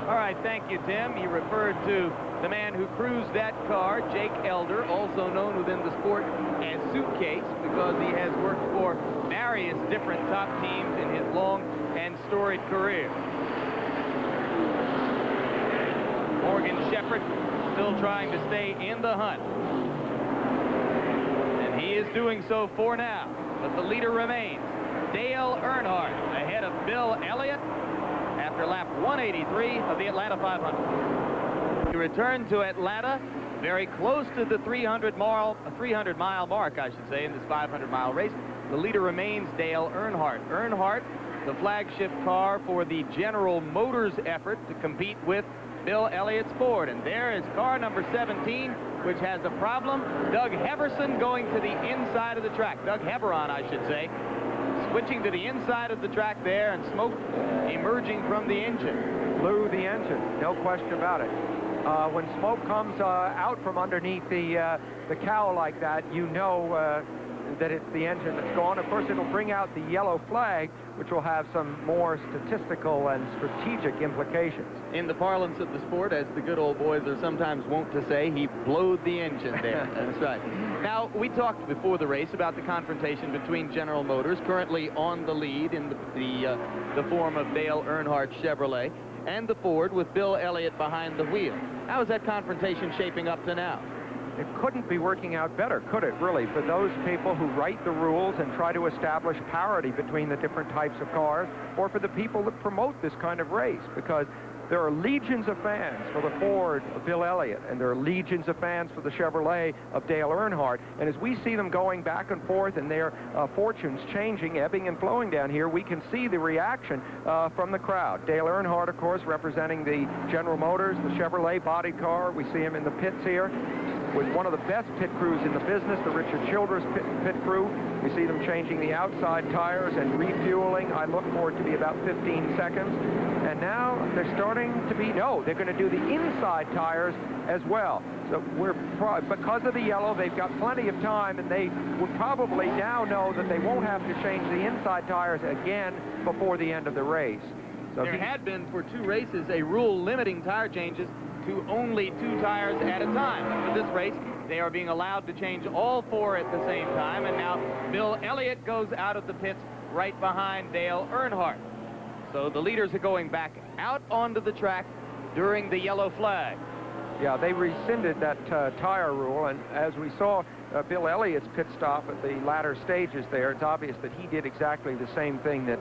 All right, thank you, Tim. You referred to the man who cruised that car, Jake Elder, also known within the sport as Suitcase, because he has worked for various different top teams in his long and storied career. Morgan Shepherd still trying to stay in the hunt. And he is doing so for now. But the leader remains Dale Earnhardt ahead of Bill Elliott after lap 183 of the Atlanta 500. We return to Atlanta, very close to the 300-mile mark, I should say, in this 500-mile race. The leader remains Dale Earnhardt. Earnhardt, the flagship car for the General Motors effort to compete with Bill Elliott's Ford. And there is car number 17, which has a problem. Doug Heverson going to the inside of the track. Doug Heveron, I should say. Switching to the inside of the track there, and smoke emerging from the engine. Blew the engine, no question about it. When smoke comes out from underneath the cowl like that, you know that it's the engine that's gone. Of course, it'll bring out the yellow flag, which will have some more statistical and strategic implications. In the parlance of the sport, as the good old boys are sometimes wont to say, he blowed the engine there. That's right. Now, we talked before the race about the confrontation between General Motors, currently on the lead in the form of Dale Earnhardt Chevrolet, and the Ford with Bill Elliott behind the wheel. How is that confrontation shaping up to now? It couldn't be working out better, could it, really, for those people who write the rules and try to establish parity between the different types of cars, or for the people that promote this kind of race, because there are legions of fans for the Ford of Bill Elliott, and there are legions of fans for the Chevrolet of Dale Earnhardt. And as we see them going back and forth and their fortunes changing, ebbing and flowing down here, we can see the reaction from the crowd. Dale Earnhardt, of course, representing the General Motors, the Chevrolet body car. We see him in the pits here with one of the best pit crews in the business, the Richard Childress pit crew. We see them changing the outside tires and refueling. I look for it to be about 15 seconds. And now they're starting to be, no, they're going to do the inside tires as well. So because of the yellow, they've got plenty of time, and they would probably now know that they won't have to change the inside tires again before the end of the race. So there had been, for 2 races, a rule limiting tire changes to only 2 tires at a time. But for this race, they are being allowed to change all 4 at the same time, and now Bill Elliott goes out of the pits right behind Dale Earnhardt. So the leaders are going back out onto the track during the yellow flag. Yeah, they rescinded that tire rule, and as we saw Bill Elliott's pit stop at the latter stages there, it's obvious that he did exactly the same thing that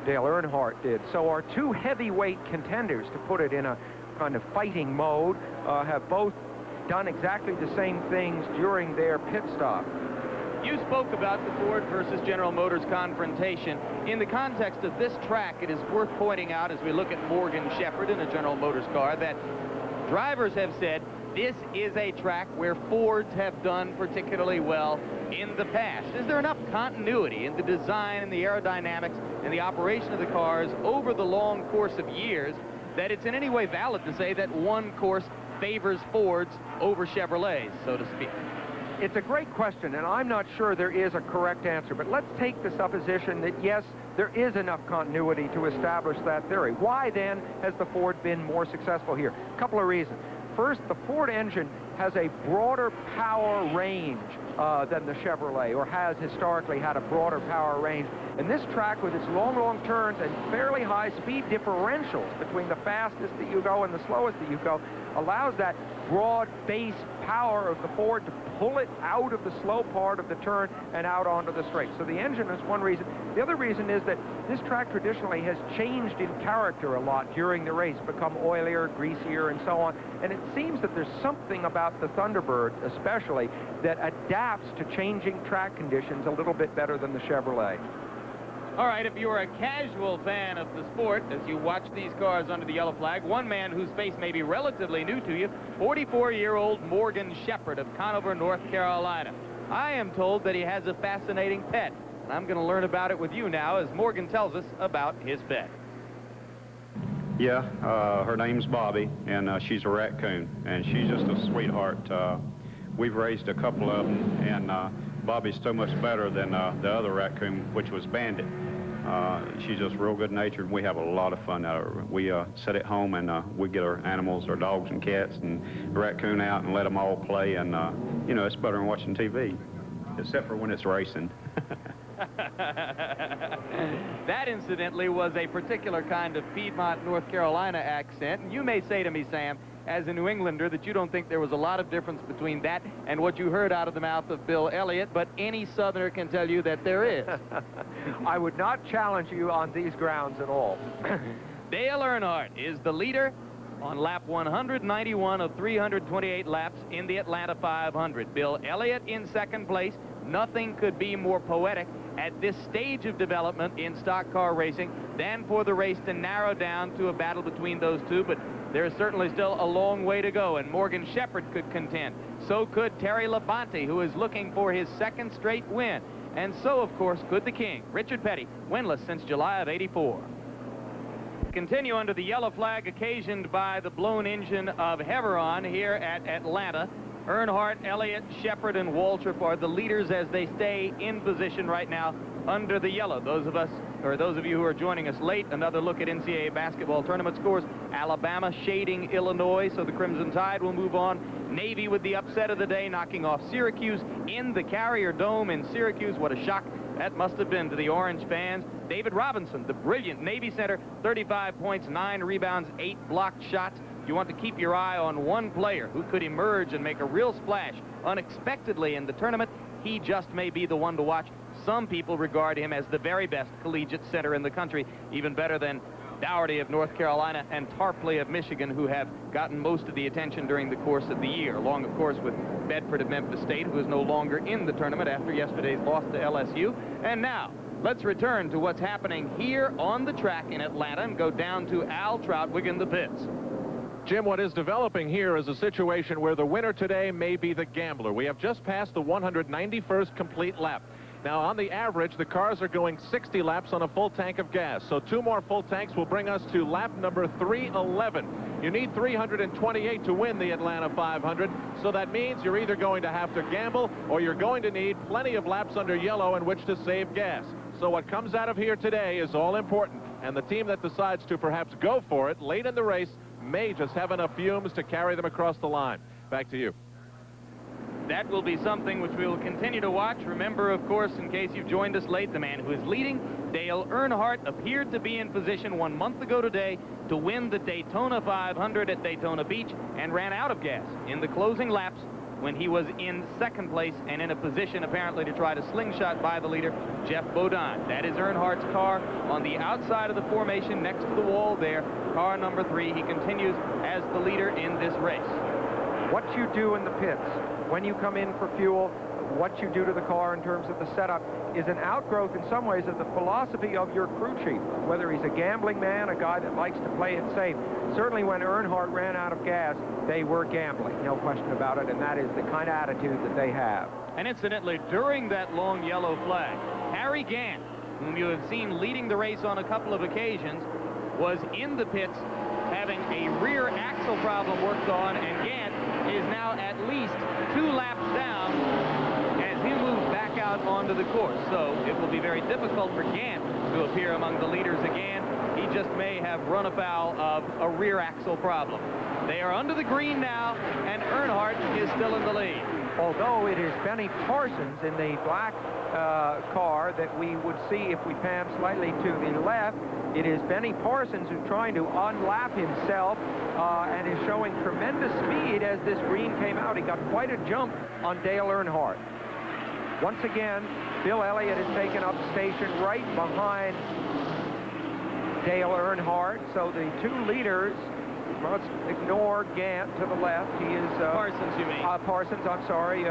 Dale Earnhardt did. So our 2 heavyweight contenders, to put it in a kind of fighting mode, have both done exactly the same things during their pit stop. You spoke about the Ford versus General Motors confrontation. In the context of this track, it is worth pointing out, as we look at Morgan Shepherd in a General Motors car, that drivers have said this is a track where Fords have done particularly well in the past. Is there enough continuity in the design and the aerodynamics and the operation of the cars over the long course of years that it's in any way valid to say that one course favors Fords over Chevrolets, so to speak? It's a great question, and I'm not sure there is a correct answer, but let's take the supposition that, yes, there is enough continuity to establish that theory. Why, then, has the Ford been more successful here? A couple of reasons. First, the Ford engine has a broader power range than the Chevrolet, or has historically had a broader power range. And this track, with its long turns and fairly high speed differentials between the fastest that you go and the slowest that you go, allows that broad base power of the Ford to pull it out of the slow part of the turn and out onto the straight. So the engine is one reason. The other reason is that this track traditionally has changed in character a lot during the race, become oilier, greasier, and so on. And it seems that there's something about the Thunderbird, especially, that adapts to changing track conditions a little bit better than the Chevrolet. All right, if you're a casual fan of the sport, as you watch these cars under the yellow flag, one man whose face may be relatively new to you, 44-year-old Morgan Shepherd of Conover, North Carolina. I am told that he has a fascinating pet, and I'm going to learn about it with you now as Morgan tells us about his pet. Yeah, her name's Bobby, and she's a raccoon, and she's just a sweetheart. We've raised a couple of them, and Bobby's so much better than the other raccoon, which was Bandit. She's just real good-natured. We have a lot of fun out of her. We sit at home and we get our animals, our dogs and cats, and the raccoon out and let them all play. And, you know, it's better than watching TV, except for when it's racing. That, incidentally, was a particular kind of Piedmont, North Carolina accent. And you may say to me, Sam, as a New Englander, that you don't think there was a lot of difference between that and what you heard out of the mouth of Bill Elliott, but any Southerner can tell you that there is. I would not challenge you on these grounds at all. Dale Earnhardt is the leader on lap 191 of 328 laps in the Atlanta 500. Bill Elliott in second place. Nothing could be more poetic at this stage of development in stock car racing than for the race to narrow down to a battle between those two, but there is certainly still a long way to go, and Morgan Shepherd could contend. So could Terry Labonte, who is looking for his second straight win. And so, of course, could the King, Richard Petty, winless since July of '84. Continue under the yellow flag occasioned by the blown engine of Heveron here at Atlanta. Earnhardt, Elliott, Shepherd, and Waltrip are the leaders as they stay in position right now under the yellow. Those of you who are joining us late, another look at NCAA basketball tournament scores. Alabama shading Illinois, so the Crimson Tide will move on. Navy with the upset of the day, knocking off Syracuse in the Carrier Dome in Syracuse. What a shock that must have been to the Orange fans. David Robinson, the brilliant Navy center, 35 points, 9 rebounds, 8 blocked shots. You want to keep your eye on one player who could emerge and make a real splash unexpectedly in the tournament. He just may be the one to watch. Some people regard him as the very best collegiate center in the country, even better than Dougherty of North Carolina and Tarpley of Michigan, who have gotten most of the attention during the course of the year, along, of course, with Bedford of Memphis State, who is no longer in the tournament after yesterday's loss to LSU. And now, let's return to what's happening here on the track in Atlanta and go down to Al Troutwig in the pits. Jim, what is developing here is a situation where the winner today may be the gambler. We have just passed the 191st complete lap. Now, on the average, the cars are going 60 laps on a full tank of gas. So 2 more full tanks will bring us to lap number 311. You need 328 to win the Atlanta 500. So that means you're either going to have to gamble or you're going to need plenty of laps under yellow in which to save gas. So what comes out of here today is all important. And the team that decides to perhaps go for it late in the race may just have enough fumes to carry them across the line. Back to you. That will be something which we will continue to watch. Remember, of course, in case you've joined us late, the man who is leading, Dale Earnhardt, appeared to be in position 1 month ago today to win the Daytona 500 at Daytona Beach and ran out of gas in the closing laps when he was in second place and in a position apparently to try to slingshot by the leader, Jeff Bodine. That is Earnhardt's car on the outside of the formation next to the wall there, car number 3. He continues as the leader in this race. What you do in the pits when you come in for fuel, what you do to the car in terms of the setup is an outgrowth in some ways of the philosophy of your crew chief, whether he's a gambling man, a guy that likes to play it safe. Certainly when Earnhardt ran out of gas, they were gambling, no question about it, and that is the kind of attitude that they have. And incidentally, during that long yellow flag, Harry Gant, whom you have seen leading the race on a couple of occasions, was in the pits having a rear axle problem worked on, and Gant is now at least 2 laps down as he moves back out onto the course. So it will be very difficult for Gant to appear among the leaders again. He just may have run afoul of a rear axle problem. They are under the green now, and Earnhardt is still in the lead. Although it is Benny Parsons in the black car that we would see if we pan slightly to the left. It is Benny Parsons who's trying to unlap himself and is showing tremendous speed as this green came out. He got quite a jump on Dale Earnhardt. Once again, Bill Elliott has taken up station right behind Dale Earnhardt. So the 2 leaders must ignore Gant to the left. He is... Parsons, you mean? Parsons, I'm sorry,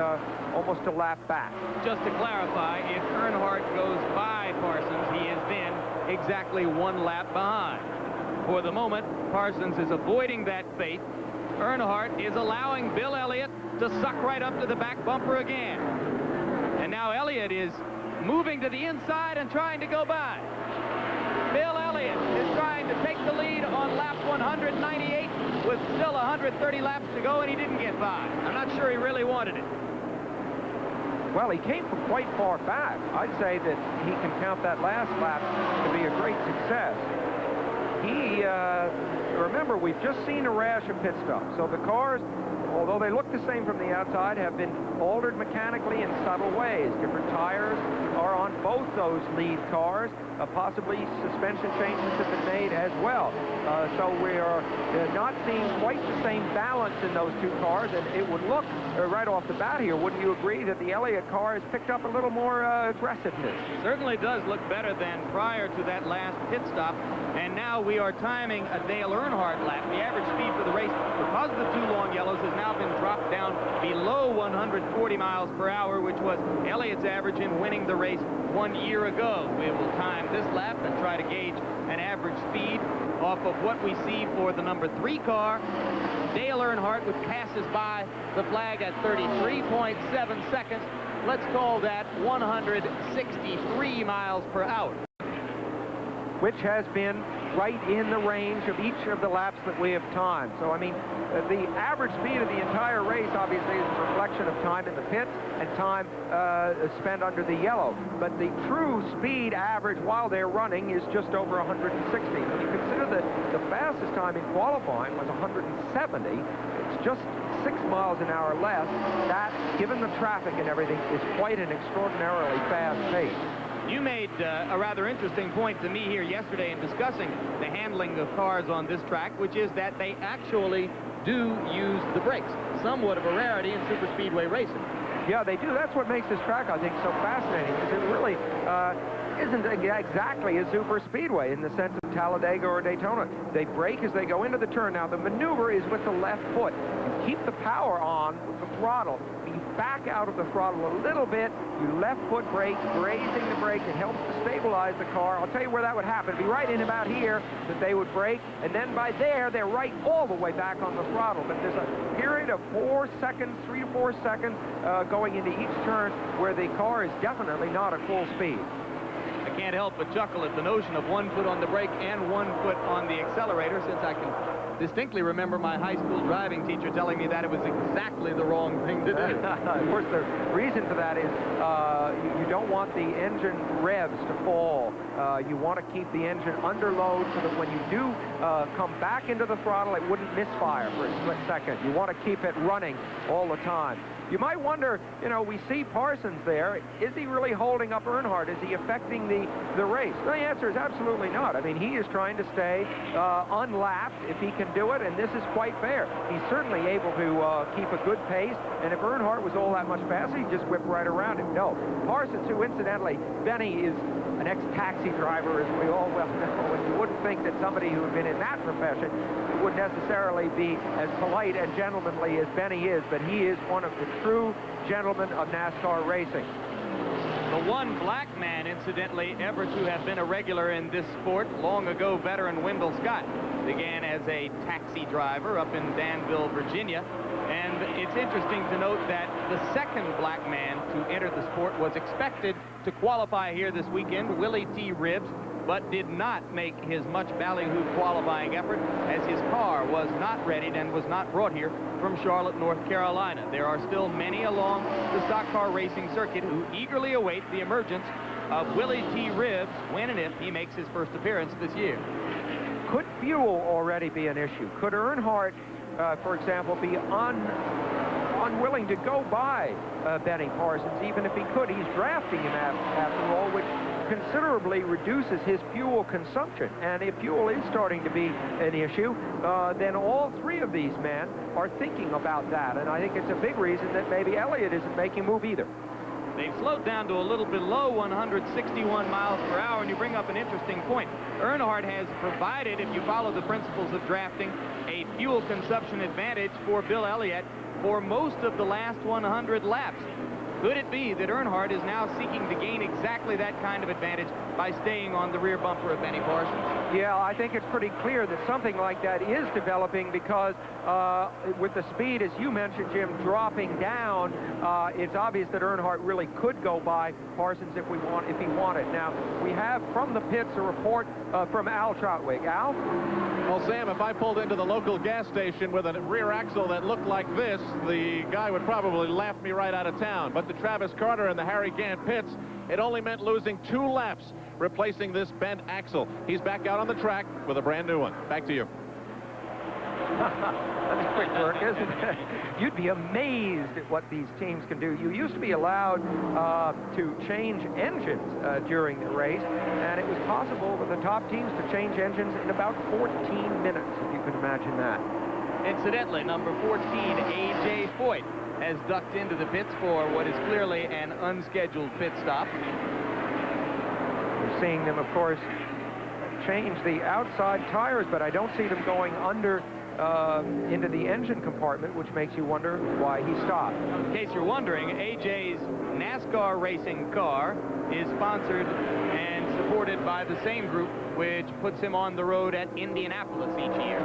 almost a lap back. Just to clarify, if Earnhardt goes by Parsons, he is then exactly 1 lap behind. For the moment, Parsons is avoiding that fate. Earnhardt is allowing Bill Elliott to suck right up to the back bumper again. And now Elliott is moving to the inside and trying to go by. Bill Elliott is trying to take the lead on lap 198 with still 130 laps to go, and he didn't get by. I'm not sure he really wanted it. Well, he came from quite far back. I'd say that he can count that last lap to be a great success. He, remember, we've just seen a rash of pit stops. So the cars, although they look the same from the outside, have been altered mechanically in subtle ways. Different tires are on both those lead cars. Possibly suspension changes have been made as well. So we are not seeing quite the same balance in those 2 cars, and it would look right off the bat here, wouldn't you agree, that the Elliott car has picked up a little more aggressiveness? Certainly does look better than prior to that last pit stop. And now we are timing a Dale Earnhardt lap. The average speed for the race, because of the 2 long yellows, has now been dropped down below 140 miles per hour, which was Elliott's average in winning the race 1 year ago. We will time this lap and try to gauge an average speed off of what we see for the number 3 car. Dale Earnhardt, which passes by the flag at 33.7 seconds. Let's call that 163 miles per hour. Which has been right in the range of each of the laps that we have timed. So, I mean, the average speed of the entire race, obviously, is a reflection of time in the pits and time spent under the yellow. But the true speed average while they're running is just over 160. When you consider that the fastest time in qualifying was 170, it's just 6 miles an hour less. That, given the traffic and everything, is quite an extraordinarily fast pace. You made a rather interesting point to me here yesterday in discussing the handling of cars on this track, which is that they actually do use the brakes. Somewhat of a rarity in superspeedway racing. Yeah, they do. That's what makes this track, I think, so fascinating, because it really isn't exactly a super speedway in the sense of Talladega or Daytona. They brake as they go into the turn. Now, the maneuver is with the left foot. You keep the power on with the throttle. You back out of the throttle a little bit. You left foot brake, grazing the brake. It helps to stabilize the car. I'll tell you where that would happen. It'd be right in about here that they would brake, and then by there, they're right all the way back on the throttle. But there's a period of 4 seconds, 3 to 4 seconds going into each turn where the car is definitely not at full speed. I can't help but chuckle at the notion of 1 foot on the brake and 1 foot on the accelerator, since I can distinctly remember my high school driving teacher telling me that it was exactly the wrong thing to do. Of course, the reason for that is you don't want the engine revs to fall. You want to keep the engine under load so that when you do come back into the throttle, it wouldn't misfire for a split second. You want to keep it running all the time. You might wonder, you know, we see Parsons there. Is he really holding up Earnhardt? Is he affecting the race? The answer is absolutely not. I mean, he is trying to stay unlapped if he can do it, and this is quite fair. He's certainly able to keep a good pace, and if Earnhardt was all that much faster, he'd just whip right around him. No. Parsons, who incidentally, Benny is an ex-taxi driver, as we all well know, and you wouldn't think that somebody who had been in that profession would necessarily be as polite and gentlemanly as Benny is, but he is one of the true gentlemen of NASCAR racing. The one black man, incidentally, ever to have been a regular in this sport, long ago veteran Wendell Scott, began as a taxi driver up in Danville, Virginia. And it's interesting to note that the second black man to enter the sport was expected to qualify here this weekend, Willie T. Ribbs, but did not make his much ballyhooed qualifying effort as his car was not readied and was not brought here from Charlotte, North Carolina. There are still many along the stock car racing circuit who eagerly await the emergence of Willie T. Ribbs when and if he makes his first appearance this year. Could fuel already be an issue? Could Earnhardt, for example, be unwilling to go by Benny Parsons, even if he could? He's drafting him after all, which considerably reduces his fuel consumption. And if fuel is starting to be an issue, then all three of these men are thinking about that. And I think it's a big reason that maybe Elliott isn't making a move either. They've slowed down to a little below 161 miles per hour, and you bring up an interesting point. Earnhardt has provided, if you follow the principles of drafting, a fuel consumption advantage for Bill Elliott for most of the last 100 laps. Could it be that Earnhardt is now seeking to gain exactly that kind of advantage by staying on the rear bumper of Benny Parsons? Yeah, I think it's pretty clear that something like that is developing because with the speed, as you mentioned, Jim, dropping down, it's obvious that Earnhardt really could go by Parsons if he wanted. Now, we have from the pits a report from Al Trotwig. Al? Well, Sam, if I pulled into the local gas station with a rear axle that looked like this, the guy would probably laugh me right out of town. But to Travis Carter and the Harry Gant pits, it only meant losing 2 laps, replacing this bent axle. He's back out on the track with a brand new one. Back to you. That's quick work, isn't it? You'd be amazed at what these teams can do. You used to be allowed to change engines during the race, and it was possible for the top teams to change engines in about 14 minutes, if you can imagine that. Incidentally, number 14, A.J. Foyt, has ducked into the pits for what is clearly an unscheduled pit stop. We're seeing them, of course, change the outside tires, but I don't see them going under into the engine compartment, which makes you wonder why he stopped. In case you're wondering, AJ's NASCAR racing car is sponsored and supported by the same group which puts him on the road at Indianapolis each year.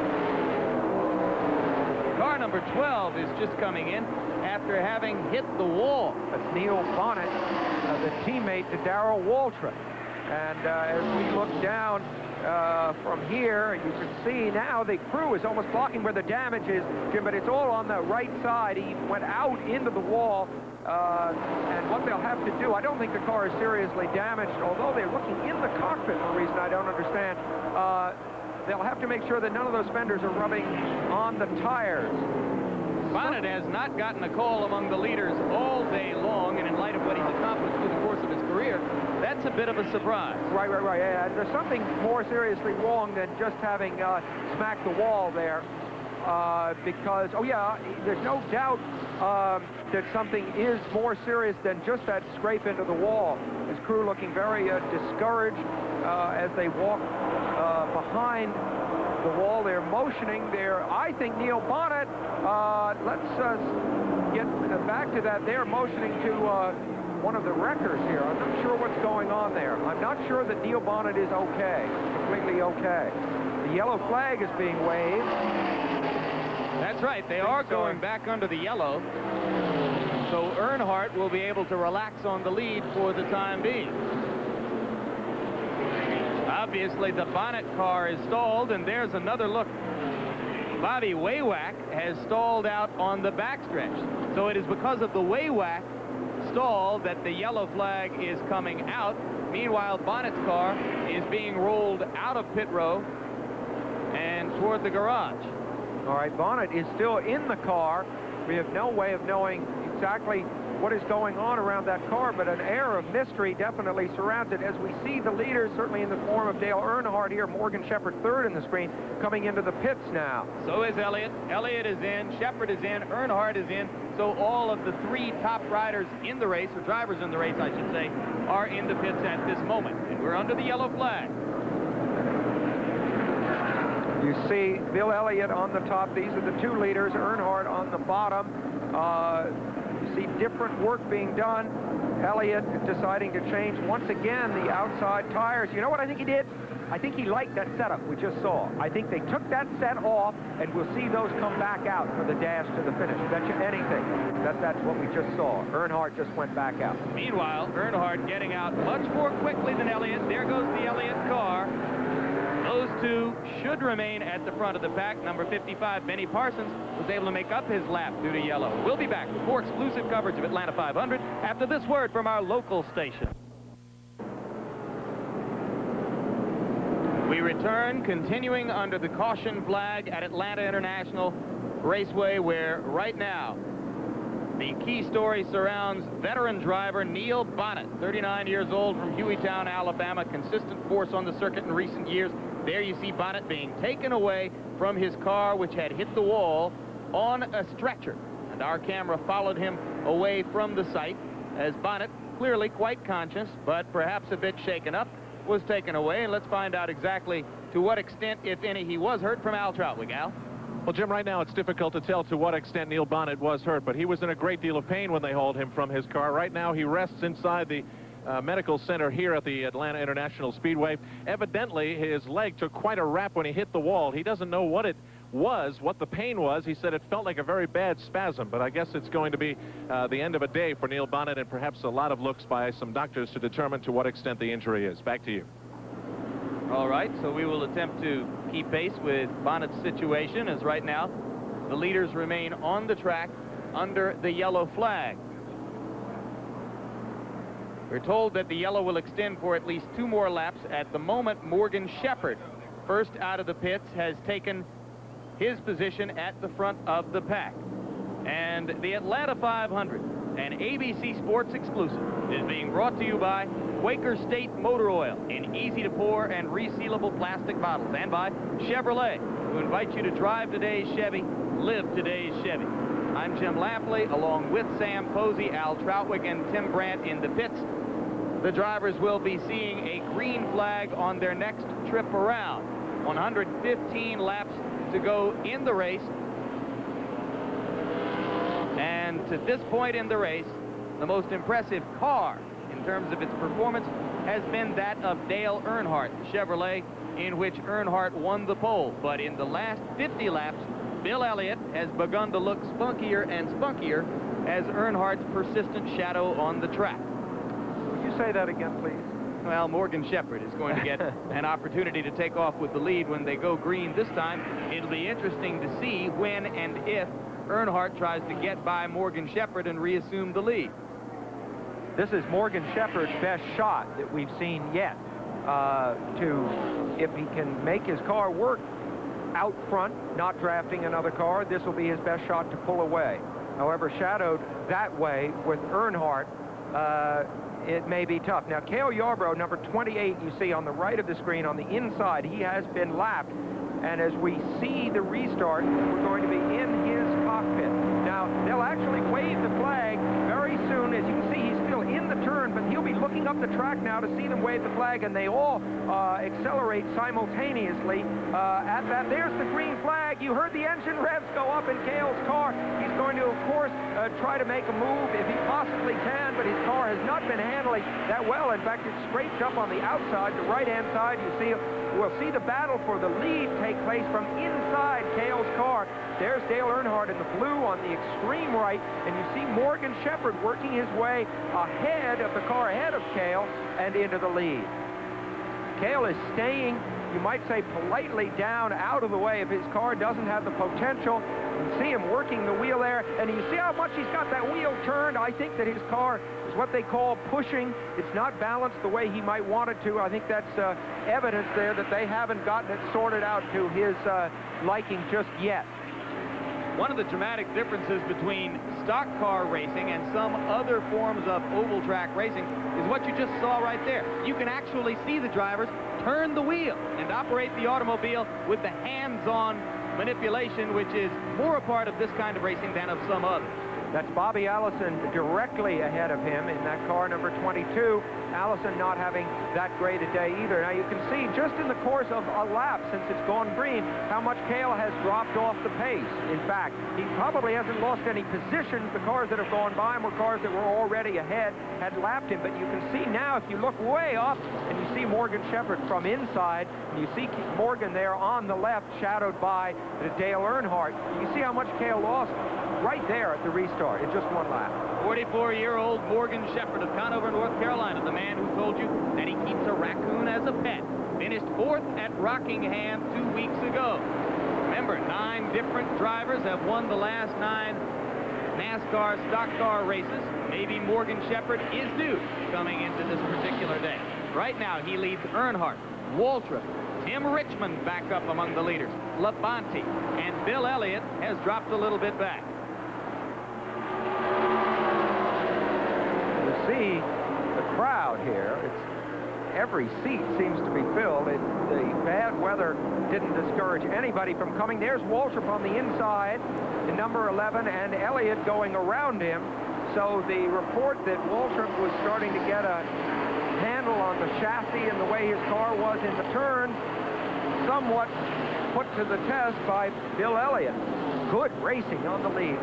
Car number 12 is just coming in after having hit the wall. That's Neil Bonnet, the teammate to Darrell Waltrip. And as we look down from here, you can see now the crew is almost blocking where the damage is, Jim, but it's all on the right side. He went out into the wall, and what they'll have to do, I don't think the car is seriously damaged, although they're looking in the cockpit for a reason I don't understand. They'll have to make sure that none of those fenders are rubbing on the tires. Bonnet has not gotten a call among the leaders all day long, and in light of what he's accomplished through the course of his career, that's a bit of a surprise. Right. Yeah, there's something more seriously wrong than just having smacked the wall there. Because, oh yeah, there's no doubt that something is more serious than just that scrape into the wall. His crew looking very discouraged as they walk behind the wall. They're motioning there. I think Neil Bonnet, let's get back to that. They're motioning to one of the wreckers here. I'm not sure what's going on there. I'm not sure that Neil Bonnet is okay, completely okay. The yellow flag is being waved. That's right. They are going back under the yellow. So Earnhardt will be able to relax on the lead for the time being. Obviously, the Bonnet car is stalled, and there's another look. Bobby Waywack has stalled out on the backstretch. So it is because of the Waywack stall that the yellow flag is coming out. Meanwhile, Bonnet's car is being rolled out of pit row and toward the garage. All right, Bonnet is still in the car. We have no way of knowing exactly what is going on around that car, but an air of mystery definitely surrounds it as we see the leaders, certainly in the form of Dale Earnhardt here, Morgan Shepherd third in the screen, coming into the pits now. So is Elliott. Elliott is in, Shepherd is in, Earnhardt is in. So all of the 3 top riders in the race, or drivers in the race, I should say, are in the pits at this moment. And we're under the yellow flag. You see Bill Elliott on the top. These are the two leaders. Earnhardt on the bottom. You see different work being done. Elliott deciding to change once again the outside tires. You know what I think he did? I think he liked that setup we just saw. I think they took that set off, and we'll see those come back out for the dash to the finish. Bet you anything that's what we just saw. Earnhardt just went back out. Meanwhile, Earnhardt getting out much more quickly than Elliott. There goes the Elliott car. Those two should remain at the front of the pack. Number 55, Benny Parsons, was able to make up his lap due to yellow. We'll be back with more exclusive coverage of Atlanta 500 after this word from our local station. We return, continuing under the caution flag at Atlanta International Raceway, where right now the key story surrounds veteran driver Neil Bonnet, 39 years old, from Hueytown, Alabama, consistent force on the circuit in recent years. There you see Bonnet being taken away from his car, which had hit the wall on a stretcher. And our camera followed him away from the site as Bonnet, clearly quite conscious, but perhaps a bit shaken up, was taken away. And let's find out exactly to what extent, if any, he was hurt from Al Troutwig. Al? Well, Jim, right now it's difficult to tell to what extent Neil Bonnet was hurt, but he was in a great deal of pain when they hauled him from his car. Right now he rests inside the medical center here at the Atlanta International Speedway. Evidently, his leg took quite a rap when he hit the wall. He doesn't know what it was, what the pain was. He said it felt like a very bad spasm, but I guess it's going to be the end of a day for Neil Bonnet, and perhaps a lot of looks by some doctors to determine to what extent the injury is. Back to you. All right, so we will attempt to keep pace with Bonnet's situation, as right now the leaders remain on the track under the yellow flag. We're told that the yellow will extend for at least 2 more laps. At the moment, Morgan Shepherd, first out of the pits, has taken his position at the front of the pack. And the Atlanta 500, an ABC Sports exclusive, is being brought to you by Quaker State Motor Oil in easy-to-pour and resealable plastic bottles, and by Chevrolet, who invite you to drive today's Chevy, live today's Chevy. I'm Jim Lampley, along with Sam Posey, Al Troutwig, and Tim Brandt in the pits. The drivers will be seeing a green flag on their next trip around. 115 laps to go in the race. And to this point in the race, the most impressive car in terms of its performance has been that of Dale Earnhardt, Chevrolet, in which Earnhardt won the pole. But in the last 50 laps, Bill Elliott has begun to look spunkier and spunkier as Earnhardt's persistent shadow on the track. Would you say that again, please? Well, Morgan Shepherd is going to get an opportunity to take off with the lead when they go green this time. It'll be interesting to see when and if Earnhardt tries to get by Morgan Shepherd and reassume the lead. This is Morgan Shepherd's best shot that we've seen yet. If he can make his car work out front, not drafting another car, this will be his best shot to pull away. However, shadowed that way with Earnhardt, it may be tough. Now, Cale Yarborough, number 28, you see on the right of the screen on the inside, he has been lapped. And as we see the restart, we're going to be in his cockpit. Now, they'll actually wave the flag very soon. As you can see, he's still in the turn, but he'll be looking up the track now to see them wave the flag, and they all accelerate simultaneously at that. There's the green flag. You heard the engine revs go up in Cale's car. He's going to, of course, try to make a move if he possibly can, but his car has not been handling that well. In fact, it's scraped up on the outside, the right-hand side. You see, we'll see the battle for the lead take place from inside Cale's car. There's Dale Earnhardt in the blue on the extreme right, and you see Morgan Shepherd working his way ahead of the car ahead of Cale and into the lead. Cale is staying, you might say, politely down out of the way if his car doesn't have the potential. You see him working the wheel there, and you see how much he's got that wheel turned. I think that his car is what they call pushing. It's not balanced the way he might want it to. I think that's evidence there that they haven't gotten it sorted out to his liking just yet. One of the dramatic differences between stock car racing and some other forms of oval track racing is what you just saw right there. You can actually see the drivers turn the wheel and operate the automobile with the hands-on manipulation, which is more a part of this kind of racing than of some others. That's Bobby Allison directly ahead of him in that car, number 22. Allison not having that great a day either. Now you can see just in the course of a lap since it's gone green how much Cale has dropped off the pace. In fact, he probably hasn't lost any positions. The cars that have gone by him were cars that were already ahead, had lapped him. But you can see now, if you look way up and you see Morgan Shepherd from inside, and you see Morgan there on the left, shadowed by Dale Earnhardt, you can see how much Cale lost right there at the restart in just one lap. 44-year-old Morgan Shepherd of Conover, North Carolina, the man who told you that he keeps a raccoon as a pet, finished 4th at Rockingham 2 weeks ago. Remember, 9 different drivers have won the last 9 NASCAR stock car races. Maybe Morgan Shepherd is due coming into this particular day. Right now, he leads Earnhardt, Waltrip, Tim Richmond back up among the leaders, Labonte, and Bill Elliott has dropped a little bit back. You see the crowd here. Every seat seems to be filled. The bad weather didn't discourage anybody from coming. There's Waltrip on the inside in number 11 and Elliott going around him. So the report that Waltrip was starting to get a handle on the chassis and the way his car was in the turn, somewhat put to the test by Bill Elliott. Good racing on the lead.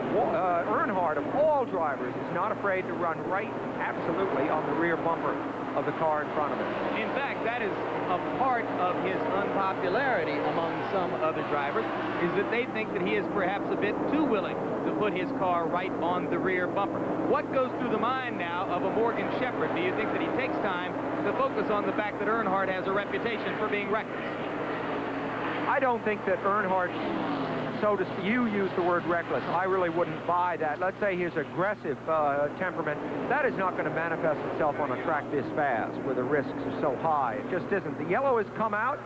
Earnhardt, of all drivers, is not afraid to run right absolutely on the rear bumper of the car in front of him. In fact, that is a part of his unpopularity among some other drivers, is that they think that he is perhaps a bit too willing to put his car right on the rear bumper. What goes through the mind now of a Morgan Shepherd? Do you think that he takes time to focus on the fact that Earnhardt has a reputation for being reckless? I don't think that Earnhardt, so to speak, you use the word reckless. I really wouldn't buy that. Let's say his aggressive temperament, that is not going to manifest itself on a track this fast where the risks are so high. It just isn't. The yellow has come out.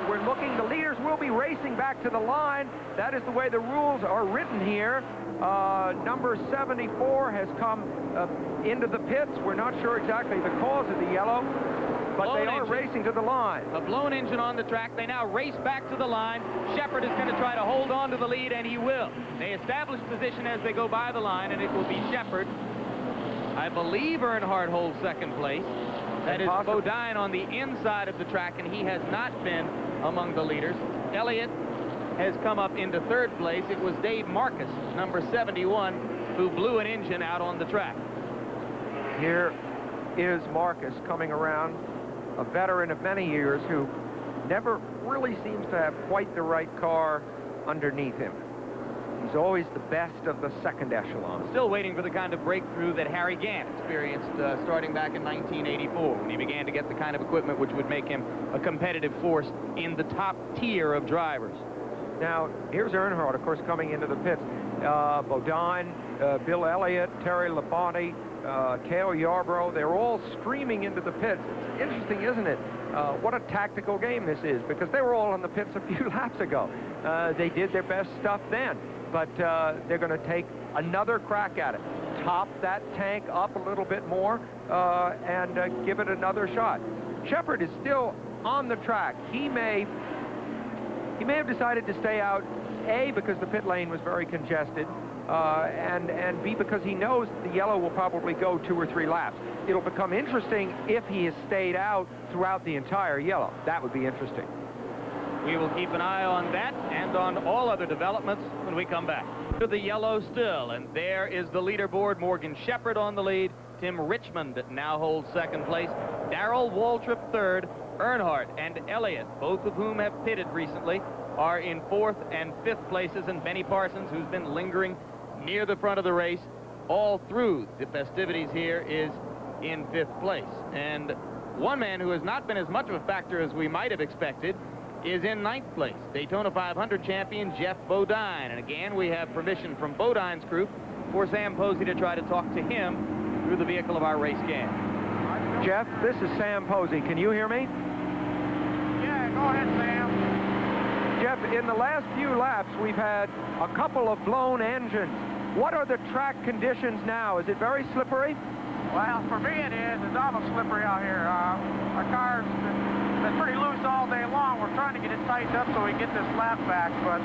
We're looking, the leaders will be racing back to the line. That is the way the rules are written here. Number 74 has come into the pits. We're not sure exactly the cause of the yellow, but they are racing to the line. A blown engine on the track. They now race back to the line. Shepherd is going to try to hold on to the lead, and he will. They establish position as they go by the line, and it will be Shepherd. I believe Earnhardt holds second place. That is Bodine on the inside of the track, and he has not been among the leaders. Elliott has come up into third place. It was Dave Marcus, number 71, who blew an engine out on the track. Here is Marcus coming around, a veteran of many years who never really seems to have quite the right car underneath him. He's always the best of the second echelon. Still waiting for the kind of breakthrough that Harry Gant experienced starting back in 1984 when he began to get the kind of equipment which would make him a competitive force in the top tier of drivers. Now, here's Earnhardt, of course, coming into the pits. Bodine, Bill Elliott, Terry Labonte, Cale Yarborough, they're all streaming into the pits. It's interesting, isn't it? What a tactical game this is, because they were all in the pits a few laps ago. They did their best stuff then, but they're going to take another crack at it. Top that tank up a little bit more and give it another shot. Shepherd is still on the track. He may have decided to stay out, A, because the pit lane was very congested, and B, because he knows the yellow will probably go 2 or 3 laps. It'll become interesting if he has stayed out throughout the entire yellow. That would be interesting. We will keep an eye on that and on all other developments when we come back. To the yellow still, and there is the leaderboard. Morgan Shepherd on the lead. Tim Richmond now holds second place. Darrell Waltrip third. Earnhardt and Elliott, both of whom have pitted recently, are in 4th and 5th places, and Benny Parsons, who's been lingering near the front of the race all through the festivities here, is in 5th place. And one man who has not been as much of a factor as we might have expected is in 9th place, Daytona 500 champion Jeff Bodine. And again, we have permission from Bodine's crew for Sam Posey to try to talk to him through the vehicle of our race cam. Jeff, this is Sam Posey. Can you hear me? Yeah, go ahead, Sam. Jeff, in the last few laps, we've had a couple of blown engines. What are the track conditions now? Is it very slippery? Well, for me it is. It's almost slippery out here. Our car's been pretty loose all day long. We're trying to get it tightened up so we can get this lap back, but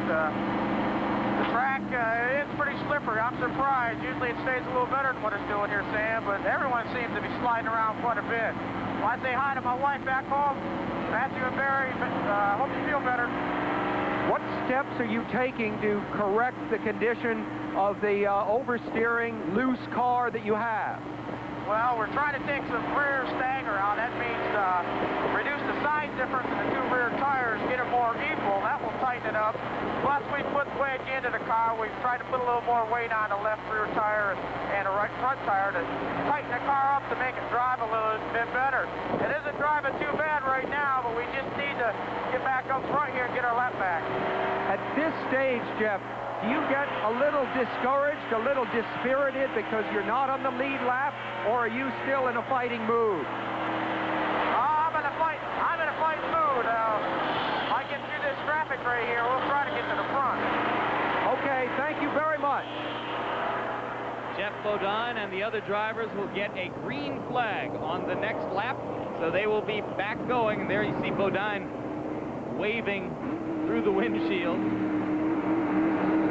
The track is pretty slippery. I'm surprised. Usually it stays a little better than what it's doing here, Sam, but everyone seems to be sliding around quite a bit. Well, I say hi to my wife back home, Matthew and Barry. Hope you feel better. What steps are you taking to correct the condition of the oversteering, loose car that you have? Well, we're trying to take some rear stagger out. That means reduce the size difference in the two rear tires, get it more equal. That will tighten it up. Plus, we put wedge into the car. We've tried to put a little more weight on the left rear tire and the right front tire to tighten the car up to make it drive a little bit better. It isn't driving too bad right now, but we just need to get back up front here and get our lap back. At this stage, Jeff, do you get a little discouraged, a little dispirited because you're not on the lead lap, or are you still in a fighting mood? I'm in a fighting mood. I get through this traffic right here. We'll try to get to the front. Okay, thank you very much. Jeff Bodine and the other drivers will get a green flag on the next lap, so they will be back going. And there you see Bodine waving through the windshield.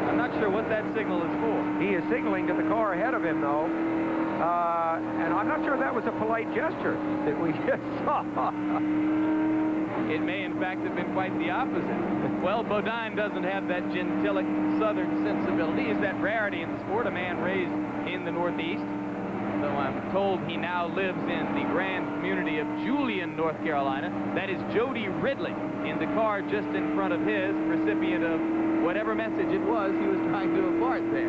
I'm not sure what that signal is for. He is signaling to the car ahead of him, though. And I'm not sure that was a polite gesture that we just saw. It may, in fact, have been quite the opposite. Well, Bodine doesn't have that gentilic southern sensibility. It's that rarity in the sport, a man raised in the Northeast. Though I'm told he now lives in the grand community of Julian, North Carolina. That is Jody Ridley in the car just in front of his, recipient of whatever message it was he was trying to impart there.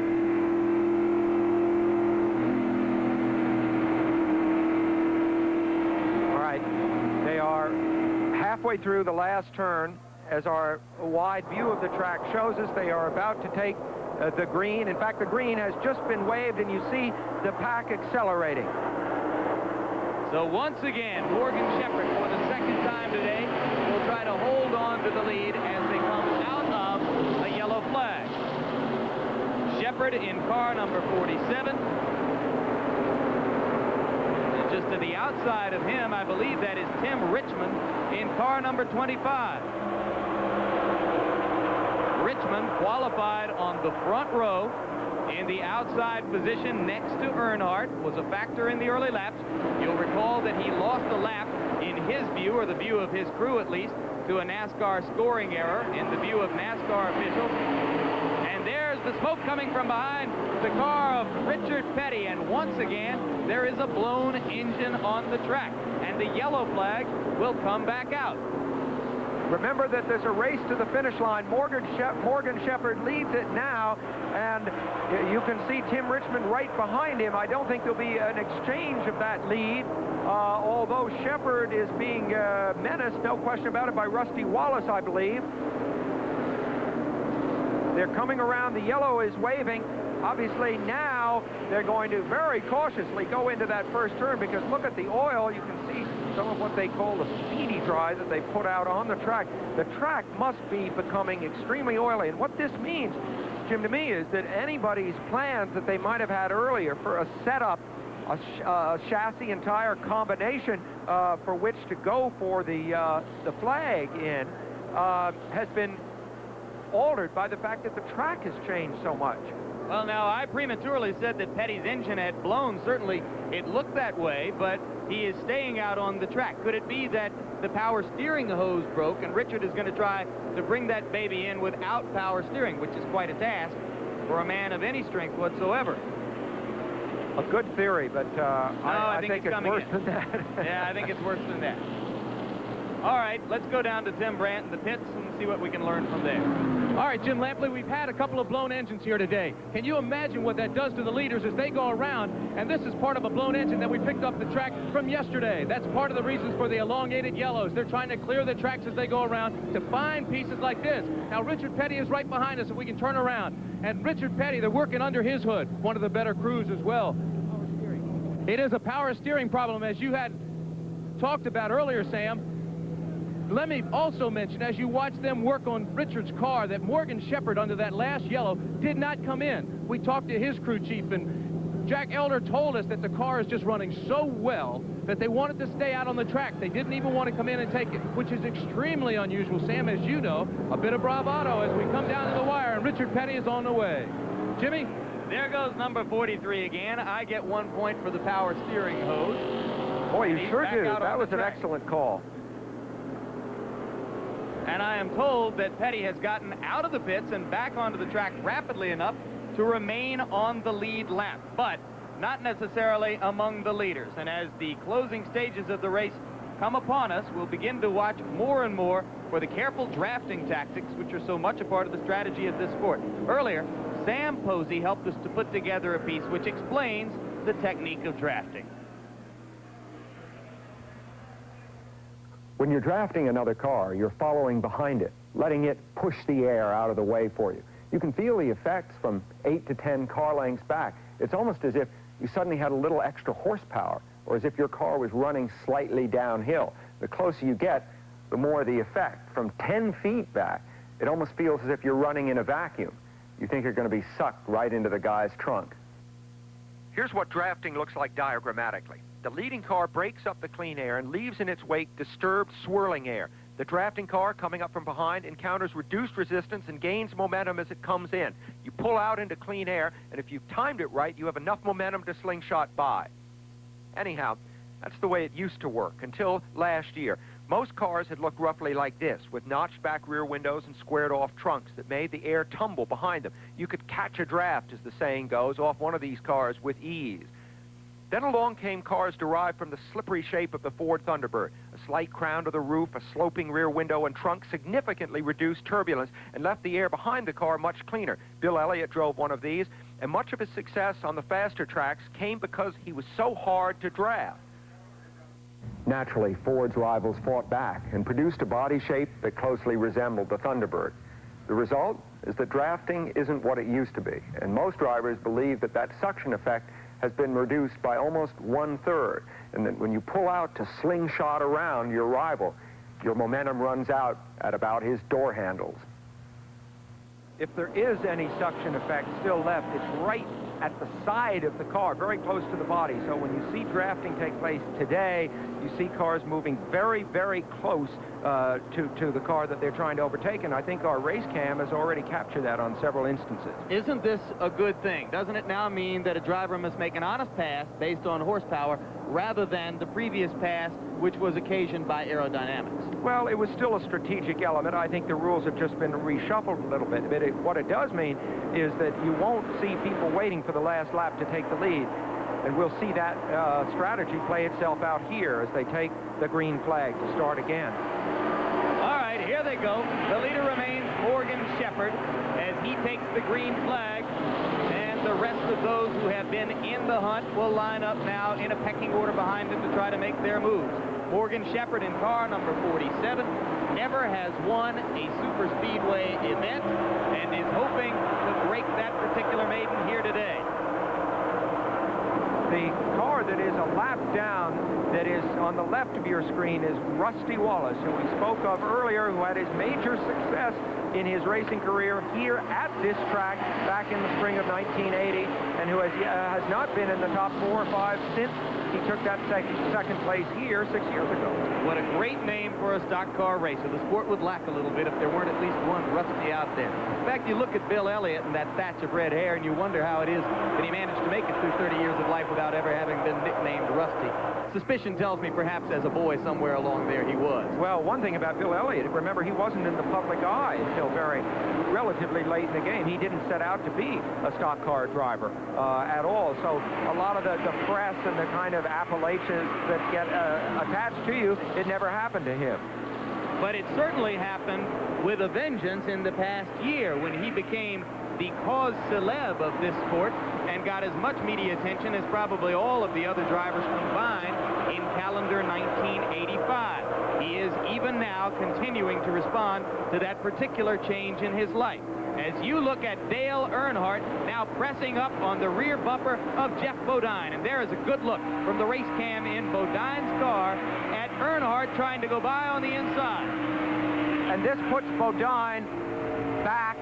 All right, they are halfway through the last turn. As our wide view of the track shows us, they are about to take the green. In fact, the green has just been waved, and you see the pack accelerating. So once again, Morgan Shepherd, for the second time today, will try to hold on to the lead as they come out of a yellow flag. Shepherd in car number 47. And just to the outside of him, I believe that is Tim Richmond in car number 25. Richmond qualified on the front row in the outside position next to Earnhardt, was a factor in the early laps. You'll recall that he lost a lap in his view, or the view of his crew at least, to a NASCAR scoring error in the view of NASCAR officials. And there's the smoke coming from behind the car of Richard Petty, and once again there is a blown engine on the track, and the yellow flag will come back out. Remember that there's a race to the finish line. Morgan Shepherd leads it now, and you can see Tim Richmond right behind him. I don't think there'll be an exchange of that lead, although Shepherd is being menaced, no question about it, by Rusty Wallace, I believe. They're coming around. The yellow is waving. Obviously, now they're going to very cautiously go into that first turn, because look at the oil. You can see some of what they call the speedy dry that they put out on the track. The track must be becoming extremely oily. And what this means, Jim, to me, is that anybody's plans that they might have had earlier for a setup, a chassis and tire combination for which to go for the flag in, has been altered by the fact that the track has changed so much. Well, now, I prematurely said that Petty's engine had blown. Certainly, it looked that way, but he is staying out on the track. Could it be that the power steering hose broke, and Richard is going to try to bring that baby in without power steering, which is quite a task for a man of any strength whatsoever? A good theory, but I think it's worse than that. Yeah, I think it's worse than that. All right, let's go down to Tim Brandt in the pits and see what we can learn from there. All right, Jim Lampley, we've had a couple of blown engines here today. Can you imagine what that does to the leaders as they go around? And this is part of a blown engine that we picked up the track from yesterday. That's part of the reasons for the elongated yellows. They're trying to clear the tracks as they go around to find pieces like this. Now, Richard Petty is right behind us if we can turn around. And Richard Petty, they're working under his hood, one of the better crews as well. It is a power steering problem, as you had talked about earlier, Sam. Let me also mention, as you watch them work on Richard's car, that Morgan Shepherd under that last yellow did not come in. We talked to his crew chief, and Jack Elder told us that the car is just running so well that they wanted to stay out on the track. They didn't even want to come in and take it, which is extremely unusual. Sam, as you know, a bit of bravado as we come down to the wire, and Richard Petty is on the way. Jimmy? There goes number 43 again. I get 1 point for the power steering hose. Boy, you sure do. That was an excellent call. And I am told that Petty has gotten out of the pits and back onto the track rapidly enough to remain on the lead lap, but not necessarily among the leaders. And as the closing stages of the race come upon us, we'll begin to watch more and more for the careful drafting tactics, which are so much a part of the strategy of this sport. Earlier, Sam Posey helped us to put together a piece which explains the technique of drafting. When you're drafting another car, you're following behind it, letting it push the air out of the way for you. You can feel the effects from 8 to 10 car lengths back. It's almost as if you suddenly had a little extra horsepower, or as if your car was running slightly downhill. The closer you get, the more the effect. From 10 feet back, it almost feels as if you're running in a vacuum. You think you're going to be sucked right into the guy's trunk. Here's what drafting looks like diagrammatically. The leading car breaks up the clean air and leaves in its wake disturbed, swirling air. The drafting car, coming up from behind, encounters reduced resistance and gains momentum as it comes in. You pull out into clean air, and if you've timed it right, you have enough momentum to slingshot by. Anyhow, that's the way it used to work until last year. Most cars had looked roughly like this, with notched back rear windows and squared-off trunks that made the air tumble behind them. You could catch a draft, as the saying goes, off one of these cars with ease. Then along came cars derived from the slippery shape of the Ford Thunderbird. A slight crown to the roof, a sloping rear window, and trunk significantly reduced turbulence and left the air behind the car much cleaner. Bill Elliott drove one of these, and much of his success on the faster tracks came because he was so hard to draft. Naturally, Ford's rivals fought back and produced a body shape that closely resembled the Thunderbird. The result is that drafting isn't what it used to be, and most drivers believe that that suction effect has been reduced by almost 1/3, and that when you pull out to slingshot around your rival, your momentum runs out at about his door handles. If there is any suction effect still left, it's right at the side of the car, very close to the body. So when you see drafting take place today, you see cars moving very, very close to the car that they're trying to overtake, and I think our race cam has already captured that on several instances. Isn't this a good thing? Doesn't it now mean that a driver must make an honest pass based on horsepower rather than the previous pass, which was occasioned by aerodynamics? Well, it was still a strategic element. I think the rules have just been reshuffled a little bit. But what it does mean is that you won't see people waiting for the last lap to take the lead. And we'll see that strategy play itself out here as they take the green flag to start again. All right, here they go. The leader remains Morgan Shepherd as he takes the green flag. And the rest of those who have been in the hunt will line up now in a pecking order behind him to try to make their moves. Morgan Shepherd in car number 47 never has won a super speedway event and is hoping to break that particular maiden here today. The car that is a lap down, that is on the left of your screen, is Rusty Wallace, who we spoke of earlier, who had his major success in his racing career here at this track back in the spring of 1980, and who has not been in the top 4 or 5 since he took that second place here 6 years ago. What a great name for a stock car racer. The sport would lack a little bit if there weren't at least one Rusty out there. In fact, you look at Bill Elliott and that thatch of red hair, and you wonder how it is that he managed to make it through 30 years of life without ever having been nicknamed Rusty. Suspicion tells me perhaps as a boy somewhere along there he was. Well, one thing about Bill Elliott, remember, he wasn't in the public eye until relatively late in the game. He didn't set out to be a stock car driver at all. So a lot of the press and the kind of appellations that get attached to you, it never happened to him. But it certainly happened with a vengeance in the past year when he became the cause célèbre of this sport and got as much media attention as probably all of the other drivers combined in calendar 1985. He is even now continuing to respond to that particular change in his life. As you look at Dale Earnhardt now pressing up on the rear bumper of Jeff Bodine, and there is a good look from the race cam in Bodine's car at Earnhardt trying to go by on the inside. And this puts Bodine back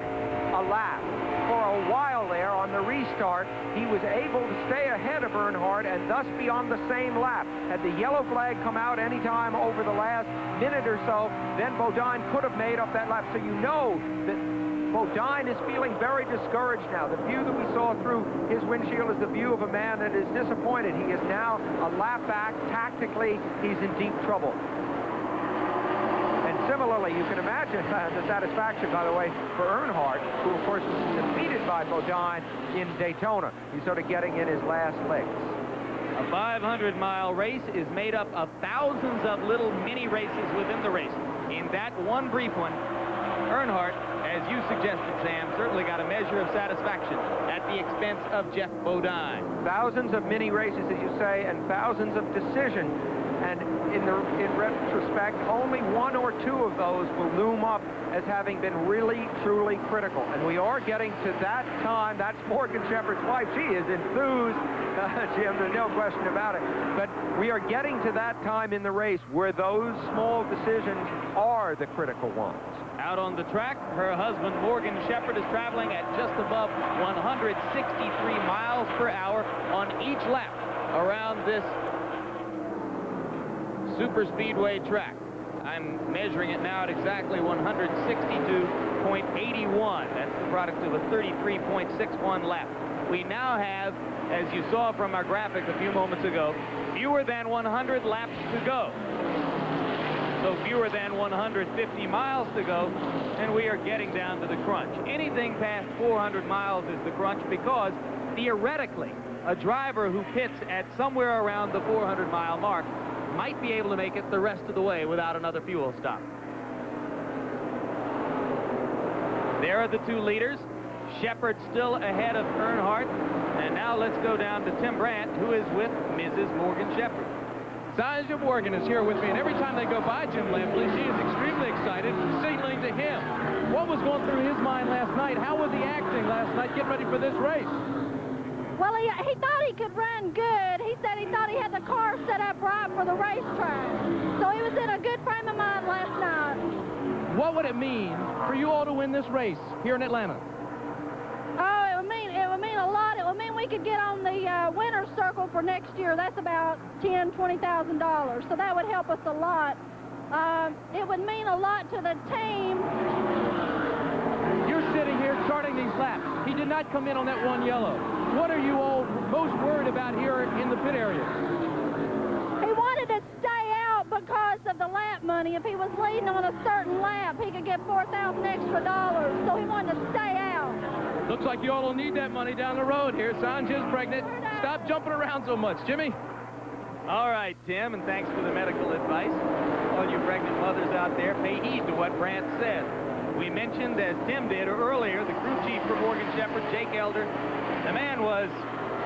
a lap. for a while there on the restart, he was able to stay ahead of Earnhardt and thus be on the same lap. Had the yellow flag come out any time over the last minute or so, then Bodine could have made up that lap. So you know that Bodine is feeling very discouraged now. The view that we saw through his windshield is the view of a man that is disappointed. He is now a lap back. Tactically, he's in deep trouble. And similarly, you can imagine the satisfaction, by the way, for Earnhardt, who, of course, was defeated by Bodine in Daytona. He's sort of getting in his last legs. A 500-mile race is made up of thousands of little mini races within the race. In that one brief one, Earnhardt, as you suggested, Sam, certainly got a measure of satisfaction at the expense of Jeff Bodine. Thousands of mini races, as you say, and thousands of decisions. And in retrospect, only one or two of those will loom up as having been really, truly critical. And we are getting to that time. That's Morgan Shepherd's wife. She is enthused, Jim, there's no question about it. But we are getting to that time in the race where those small decisions are the critical ones. Out on the track, her husband, Morgan Shepherd, is traveling at just above 163 miles per hour on each lap around this super speedway track. I'm measuring it now at exactly 162.81. That's the product of a 33.61 lap. We now have, as you saw from our graphic a few moments ago, fewer than 100 laps to go. So fewer than 150 miles to go, and we are getting down to the crunch. Anything past 400 miles is the crunch because, theoretically, a driver who pits at somewhere around the 400-mile mark might be able to make it the rest of the way without another fuel stop. There are the two leaders. Shepherd still ahead of Earnhardt. And now let's go down to Tim Brandt, who is with Mrs. Morgan Shepherd. Sanja Morgan is here with me, and every time they go by Jim Lampley, she is extremely excited, signaling to him. What was going through his mind last night? How was he acting last night, getting ready for this race? Well, he thought he could run good. He said he thought he had the car set up right for the racetrack. So he was in a good frame of mind last night. What would it mean for you all to win this race here in Atlanta? Oh, it would mean a lot. It would mean we could get on the winner's circle for next year. That's about $10,000, $20,000. So that would help us a lot. It would mean a lot to the team. You're sitting here charting these laps. He did not come in on that one yellow. What are you all most worried about here in the pit area? He wanted to stay out because of the lap money. If he was leading on a certain lap, he could get $4,000 extra dollars. So he wanted to stay out. Looks like you all will need that money down the road here. Sanja's pregnant. Stop jumping around so much. Jimmy? All right, Tim, and thanks for the medical advice. All you pregnant mothers out there, pay heed to what Brandt said. We mentioned, as Tim did earlier, the crew chief for Morgan Shepherd, Jake Elder. The man was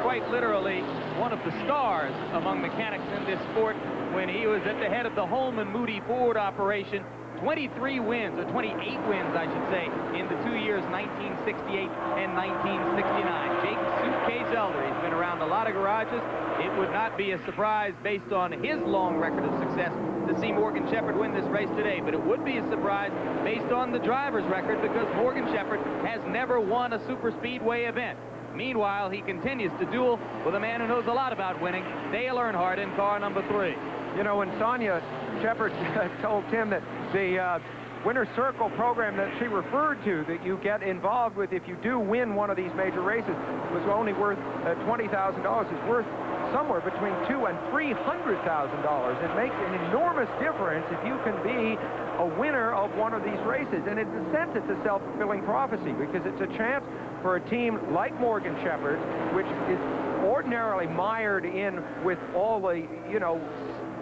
quite literally one of the stars among mechanics in this sport when he was at the head of the Holman Moody Ford operation. 23 wins, or 28 wins, I should say, in the 2 years, 1968 and 1969. Jake Suitcase Elder, he's been around a lot of garages. It would not be a surprise based on his long record of success to see Morgan Shepherd win this race today, but it would be a surprise based on the driver's record because Morgan Shepherd has never won a super speedway event. Meanwhile, he continues to duel with a man who knows a lot about winning, Dale Earnhardt in car number 3. You know, when Sonia Shepherd told Tim that the winner's circle program that she referred to that you get involved with if you do win one of these major races was only worth $20,000, it's worth somewhere between $200,000 and $300,000. It makes an enormous difference if you can be a winner of one of these races. And in a sense, it's a self-fulfilling prophecy because it's a chance for a team like Morgan Shepherd, which is ordinarily mired in with all the, you know,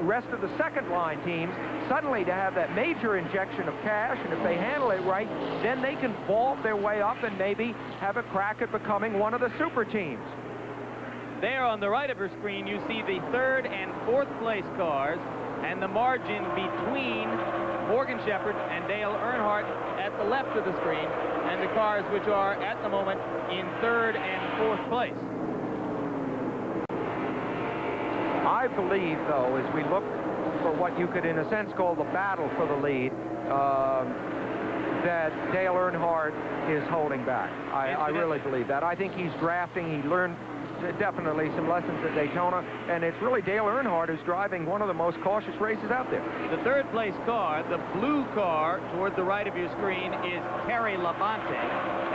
rest of the second-line teams, suddenly to have that major injection of cash, and if they handle it right, then they can vault their way up and maybe have a crack at becoming one of the super teams. There on the right of her screen, you see the 3rd and 4th place cars and the margin between Morgan Shepherd and Dale Earnhardt at the left of the screen, and the cars which are at the moment in 3rd and 4th place. I believe, though, as we look for what you could, in a sense, call the battle for the lead, that Dale Earnhardt is holding back. I really believe that. I think he's drafting. He learned definitely some lessons at Daytona, and it's really Dale Earnhardt who's driving one of the most cautious races out there. The third place car, the blue car toward the right of your screen, is Terry Labonte,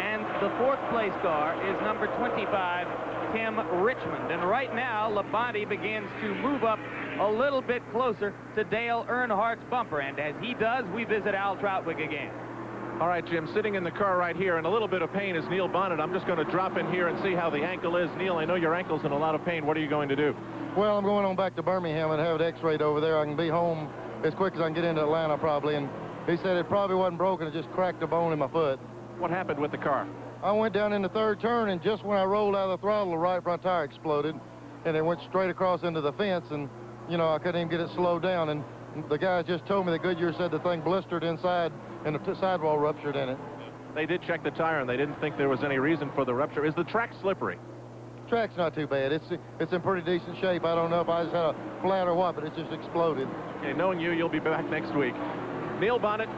and the fourth place car is number 25, Tim Richmond. And right now, Labonte begins to move up a little bit closer to Dale Earnhardt's bumper, and as he does, we visit Al Troutwig again. All right, Jim, sitting in the car right here in a little bit of pain is Neil Bonnet. I'm just going to drop in here and see how the ankle is. Neil, I know your ankle's in a lot of pain. What are you going to do? Well, I'm going on back to Birmingham and have it x-rayed over there. I can be home as quick as I can get into Atlanta probably. And he said it probably wasn't broken. It just cracked a bone in my foot. What happened with the car? I went down in the third turn, and just when I rolled out of the throttle, the right front tire exploded. And it went straight across into the fence. And, you know, I couldn't even get it slowed down. And the guys just told me that Goodyear said the thing blistered inside and the sidewall ruptured in it. They did check the tire, and they didn't think there was any reason for the rupture. Is the track slippery? Track's not too bad. It's in pretty decent shape. I don't know if I just had a flat or what, but it just exploded. Okay, knowing you, you'll be back next week. Neil Bonnet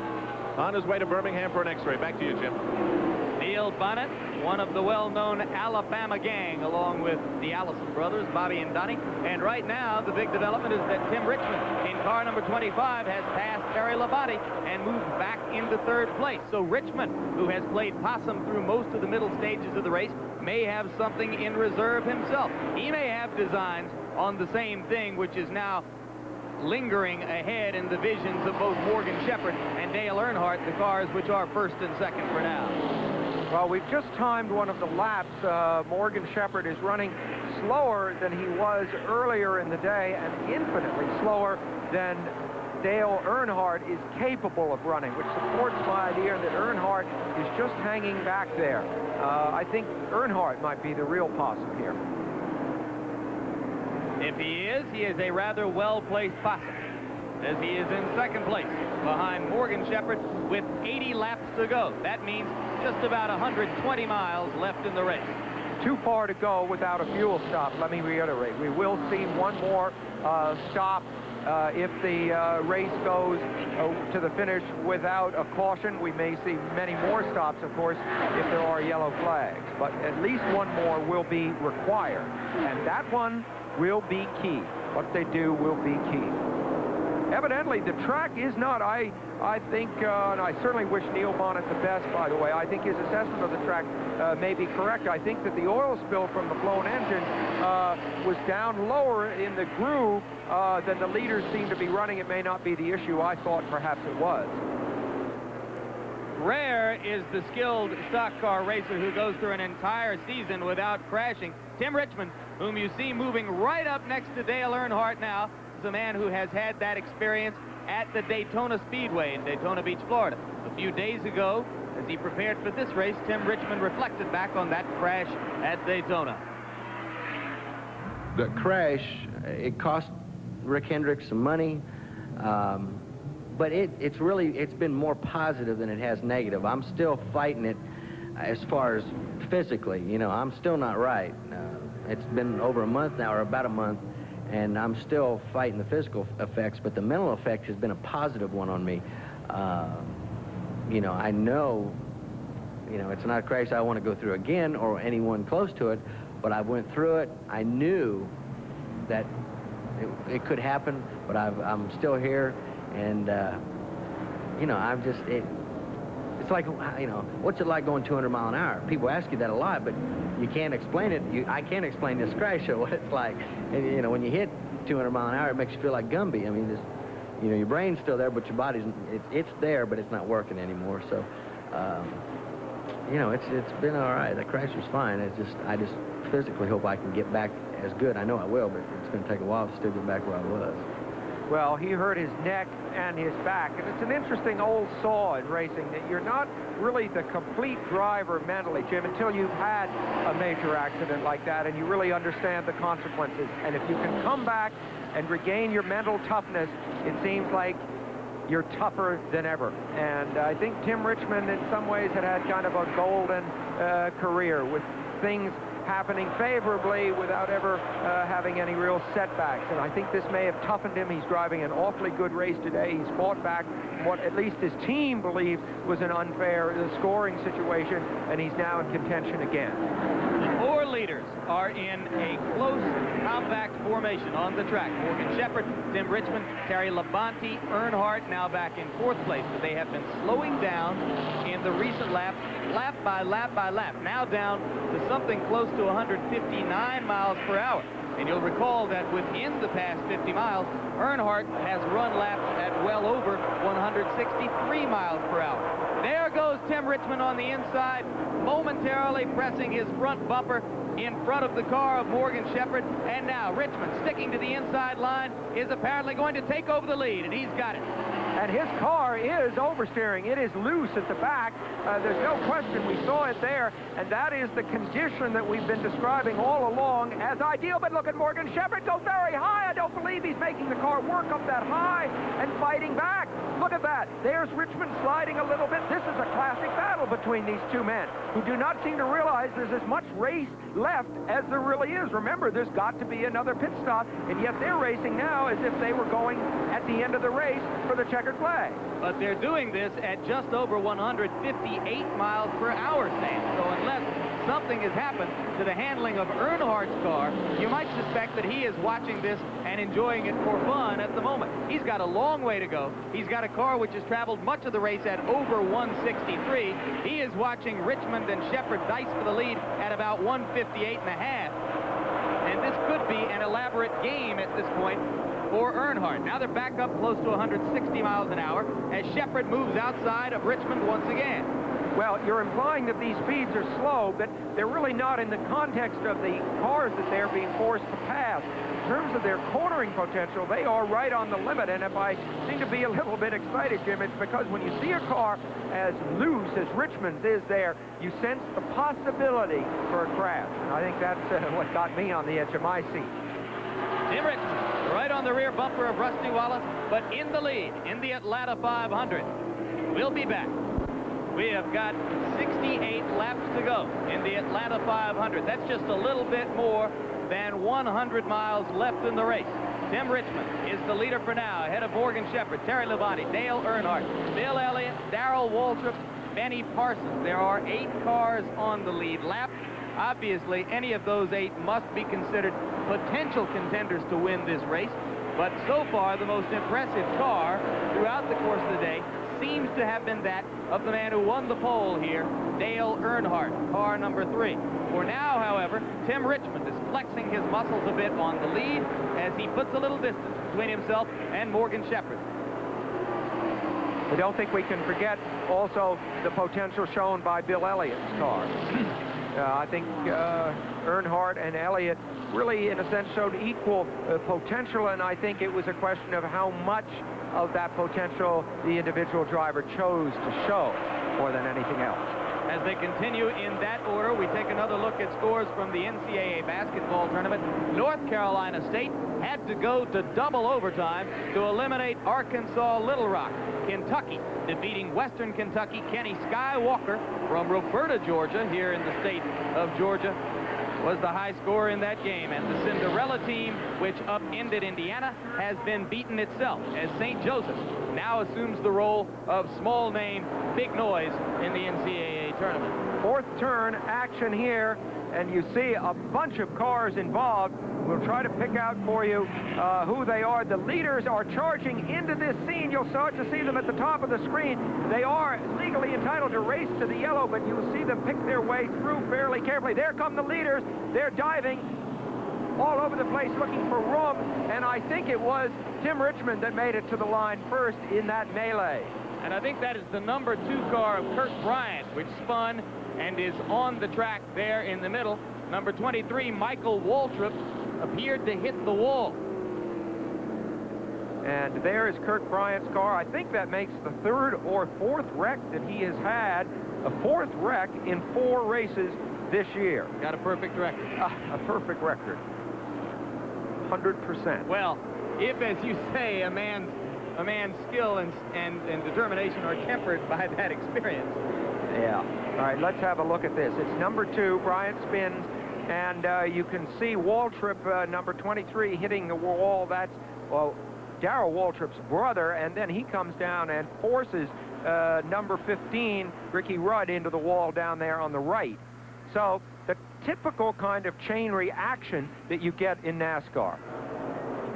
on his way to Birmingham for an x-ray. Back to you, Jim. Neil Bonnet, one of the well-known Alabama gang, along with the Allison brothers, Bobby and Donnie. And right now, the big development is that Tim Richmond, in car number 25, has passed Terry Labonte and moved back into third place. So Richmond, who has played possum through most of the middle stages of the race, may have something in reserve himself. He may have designs on the same thing, which is now lingering ahead in the visions of both Morgan Shepherd and Dale Earnhardt, the cars which are first and second for now. Well, we've just timed one of the laps. Morgan Shepherd is running slower than he was earlier in the day and infinitely slower than Dale Earnhardt is capable of running, which supports my idea that Earnhardt is just hanging back there. I think Earnhardt might be the real possum here. If he is a rather well-placed possum, as he is in second place behind Morgan Shepherd with 80 laps to go. That means just about 120 miles left in the race. Too far to go without a fuel stop. Let me reiterate, we will see one more stop if the race goes to the finish without a caution. We may see many more stops, of course, if there are yellow flags. But at least one more will be required. And that one will be key. What they do will be key. Evidently, the track is not, I think, and I certainly wish Neil Bonnet the best, by the way. I think his assessment of the track may be correct. I think that the oil spill from the blown engine was down lower in the groove than the leaders seem to be running. It may not be the issue. I thought perhaps it was. Rare is the skilled stock car racer who goes through an entire season without crashing. Tim Richmond, whom you see moving right up next to Dale Earnhardt now, is a man who has had that experience at the Daytona Speedway in Daytona Beach, Florida. A few days ago, as he prepared for this race, Tim Richmond reflected back on that crash at Daytona. The crash, it cost Rick Hendricks some money, but it's been more positive than it has negative. I'm still fighting it as far as physically. You know, I'm still not right. It's been over a month now, or about a month, and I'm still fighting the physical effects, but the mental effect has been a positive one on me. You know, I know, you know, it's not a crash I want to go through again or anyone close to it, but I went through it. I knew that it could happen, but I'm still here, and, you know, I'm just, it's like, you know, what's it like going 200 miles an hour? People ask you that a lot, but you can't explain it. I can't explain this crash or what it's like. And, you know, when you hit 200 miles an hour, it makes you feel like Gumby. I mean, just, you know, your brain's still there, but your body's, it's there, but it's not working anymore. So, you know, it's been all right. The crash was fine. I just physically hope I can get back as good. I know I will, but it's going to take a while to still get back where I was. Well, he hurt his neck and his back, and it's an interesting old saw in racing that you're not really the complete driver mentally, Jim, until you've had a major accident like that and you really understand the consequences. And if you can come back and regain your mental toughness, it seems like you're tougher than ever. And I think Tim Richmond in some ways had kind of a golden career with things happening favorably without ever having any real setbacks. And I think this may have toughened him. He's driving an awfully good race today. He's fought back what at least his team believed was an unfair scoring situation, and he's now in contention again. The four leaders are in a close, compact formation on the track. Morgan Shepherd, Tim Richmond, Terry Labonte, Earnhardt now back in fourth place, but they have been slowing down in the recent laps, lap by lap by lap, now down to something close to 159 miles per hour. And you'll recall that within the past 50 miles, Earnhardt has run laps at well over 163 miles per hour. There goes Tim Richmond on the inside, momentarily pressing his front bumper in front of the car of Morgan Shepherd. And now Richmond, sticking to the inside line, is apparently going to take over the lead, and he's got it. And his car is oversteering. It is loose at the back. There's no question. We saw it there. And that is the condition that we've been describing all along as ideal. But look at Morgan Shepherd go very high. I don't believe he's making the car work up that high and fighting back. Look at that. There's Richmond sliding a little bit. This is a classic battle between these two men who do not seem to realize there's as much race left as there really is. Remember, there's got to be another pit stop, and yet they're racing now as if they were going at the end of the race for the checkered flag. But they're doing this at just over 158 miles per hour, Sam. So unless something has happened to the handling of Earnhardt's car, you might suspect that he is watching this and enjoying it for fun at the moment. He's got a long way to go. He's got a car which has traveled much of the race at over 163. He is watching Richmond and Shepherd dice for the lead at about 158 and a half. And this could be an elaborate game at this point for Earnhardt. Now they're back up close to 160 miles an hour as Shepherd moves outside of Richmond once again. Well, you're implying that these speeds are slow, but they're really not in the context of the cars that they're being forced to pass. In terms of their cornering potential, they are right on the limit. And if I seem to be a little bit excited, Jim, it's because when you see a car as loose as Richmond's is there, you sense the possibility for a crash. And I think that's what got me on the edge of my seat. Tim Richmond, right on the rear bumper of Rusty Wallace, but in the lead in the Atlanta 500. We'll be back. We have got 68 laps to go in the Atlanta 500. That's just a little bit more than 100 miles left in the race. Tim Richmond is the leader for now, ahead of Morgan Shepherd, Terry Labonte, Dale Earnhardt, Bill Elliott, Darrell Waltrip, Benny Parsons. There are 8 cars on the lead lap. Obviously, any of those 8 must be considered potential contenders to win this race. But so far, the most impressive car throughout the course of the day seems to have been that of the man who won the pole here, Dale Earnhardt, car number 3. For now, however, Tim Richmond is flexing his muscles a bit on the lead as he puts a little distance between himself and Morgan Shepherd. I don't think we can forget also the potential shown by Bill Elliott's car. I think Earnhardt and Elliott really, in a sense, showed equal potential, and I think it was a question of how much of that potential the individual driver chose to show more than anything else. As they continue in that order, we take another look at scores from the NCAA basketball tournament. North Carolina State had to go to double overtime to eliminate Arkansas Little Rock. Kentucky defeating Western Kentucky. Kenny Skywalker from Roberta, Georgia, here in the state of Georgia, was the high scorer in that game. And the Cinderella team, which upended Indiana, has been beaten itself as St. Joseph now assumes the role of small name, big noise in the NCAA tournament. Fourth turn action here, and you see a bunch of cars involved. We'll try to pick out for you who they are. The leaders are charging into this scene. You'll start to see them at the top of the screen. They are legally entitled to race to the yellow, but you'll see them pick their way through fairly carefully. There come the leaders. They're diving all over the place looking for room, and I think it was Tim Richmond that made it to the line first in that melee. And I think that is the number 2 car of Kurt Bryant, which spun and is on the track there in the middle. Number 23, Michael Waltrip, appeared to hit the wall. And there is Kurt Bryant's car. I think that makes the 3rd or 4th wreck that he has had, a 4th wreck in 4 races this year. Got a perfect record. A perfect record. 100%. Well, if, as you say, a man's skill and determination are tempered by that experience. Yeah. All right, let's have a look at this. It's number 2. Bryant spins And you can see Waltrip, number 23, hitting the wall. That's, well, Darrell Waltrip's brother, and then he comes down and forces number 15, Ricky Rudd, into the wall down there on the right. So the typical kind of chain reaction that you get in NASCAR.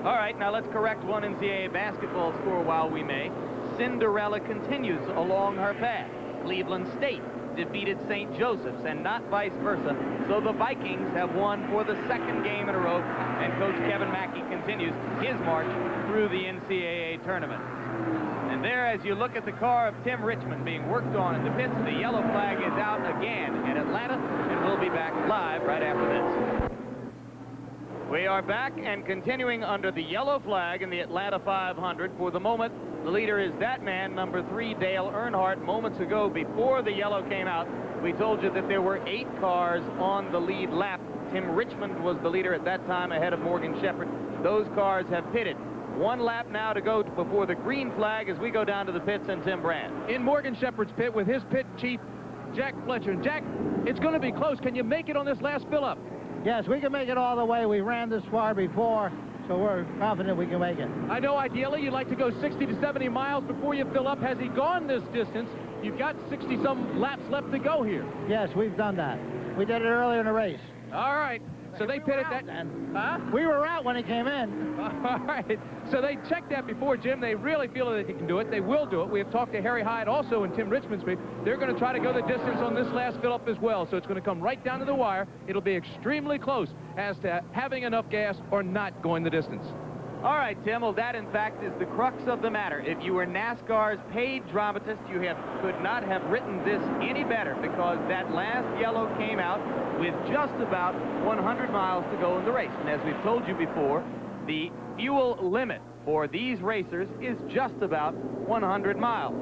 All right, now let's correct one NCAA basketball score while we may. Cinderella continues along her path. Cleveland State defeated St. Joseph's and not vice versa. So the Vikings have won for the second game in a row, and Coach Kevin Mackey continues his march through the NCAA tournament. And there, as you look at the car of Tim Richmond being worked on in the pits, the yellow flag is out again in Atlanta, and we'll be back live right after this. We are back and continuing under the yellow flag in the Atlanta 500. For the moment, the leader is that man, number 3, Dale Earnhardt. Moments ago, before the yellow came out, we told you that there were 8 cars on the lead lap. Tim Richmond was the leader at that time, ahead of Morgan Shepherd. Those cars have pitted. 1 lap now to go before the green flag as we go down to the pits and Tim Brand. In Morgan Shepherd's pit with his pit chief, Jack Fletcher. And Jack, it's going to be close. Can you make it on this last fill-up? Yes, we can make it all the way. We ran this far before, so we're confident we can make it. I know ideally you'd like to go 60 to 70 miles before you fill up. Has he gone this distance? You've got 60-some laps left to go here. Yes, we've done that. We did it earlier in the race. All right. So they pitted that. Huh? We were out when he came in. All right. So they checked that before, Jim. They really feel that they can do it. They will do it. We have talked to Harry Hyde also in Tim Richmond's pit. They're going to try to go the distance on this last fill-up as well. So it's going to come right down to the wire. It'll be extremely close as to having enough gas or not going the distance. All right, Tim. Well, that, in fact, is the crux of the matter. If you were NASCAR's paid dramatist, you could not have written this any better, because that last yellow came out with just about 100 miles to go in the race. And as we've told you before, the fuel limit for these racers is just about 100 miles.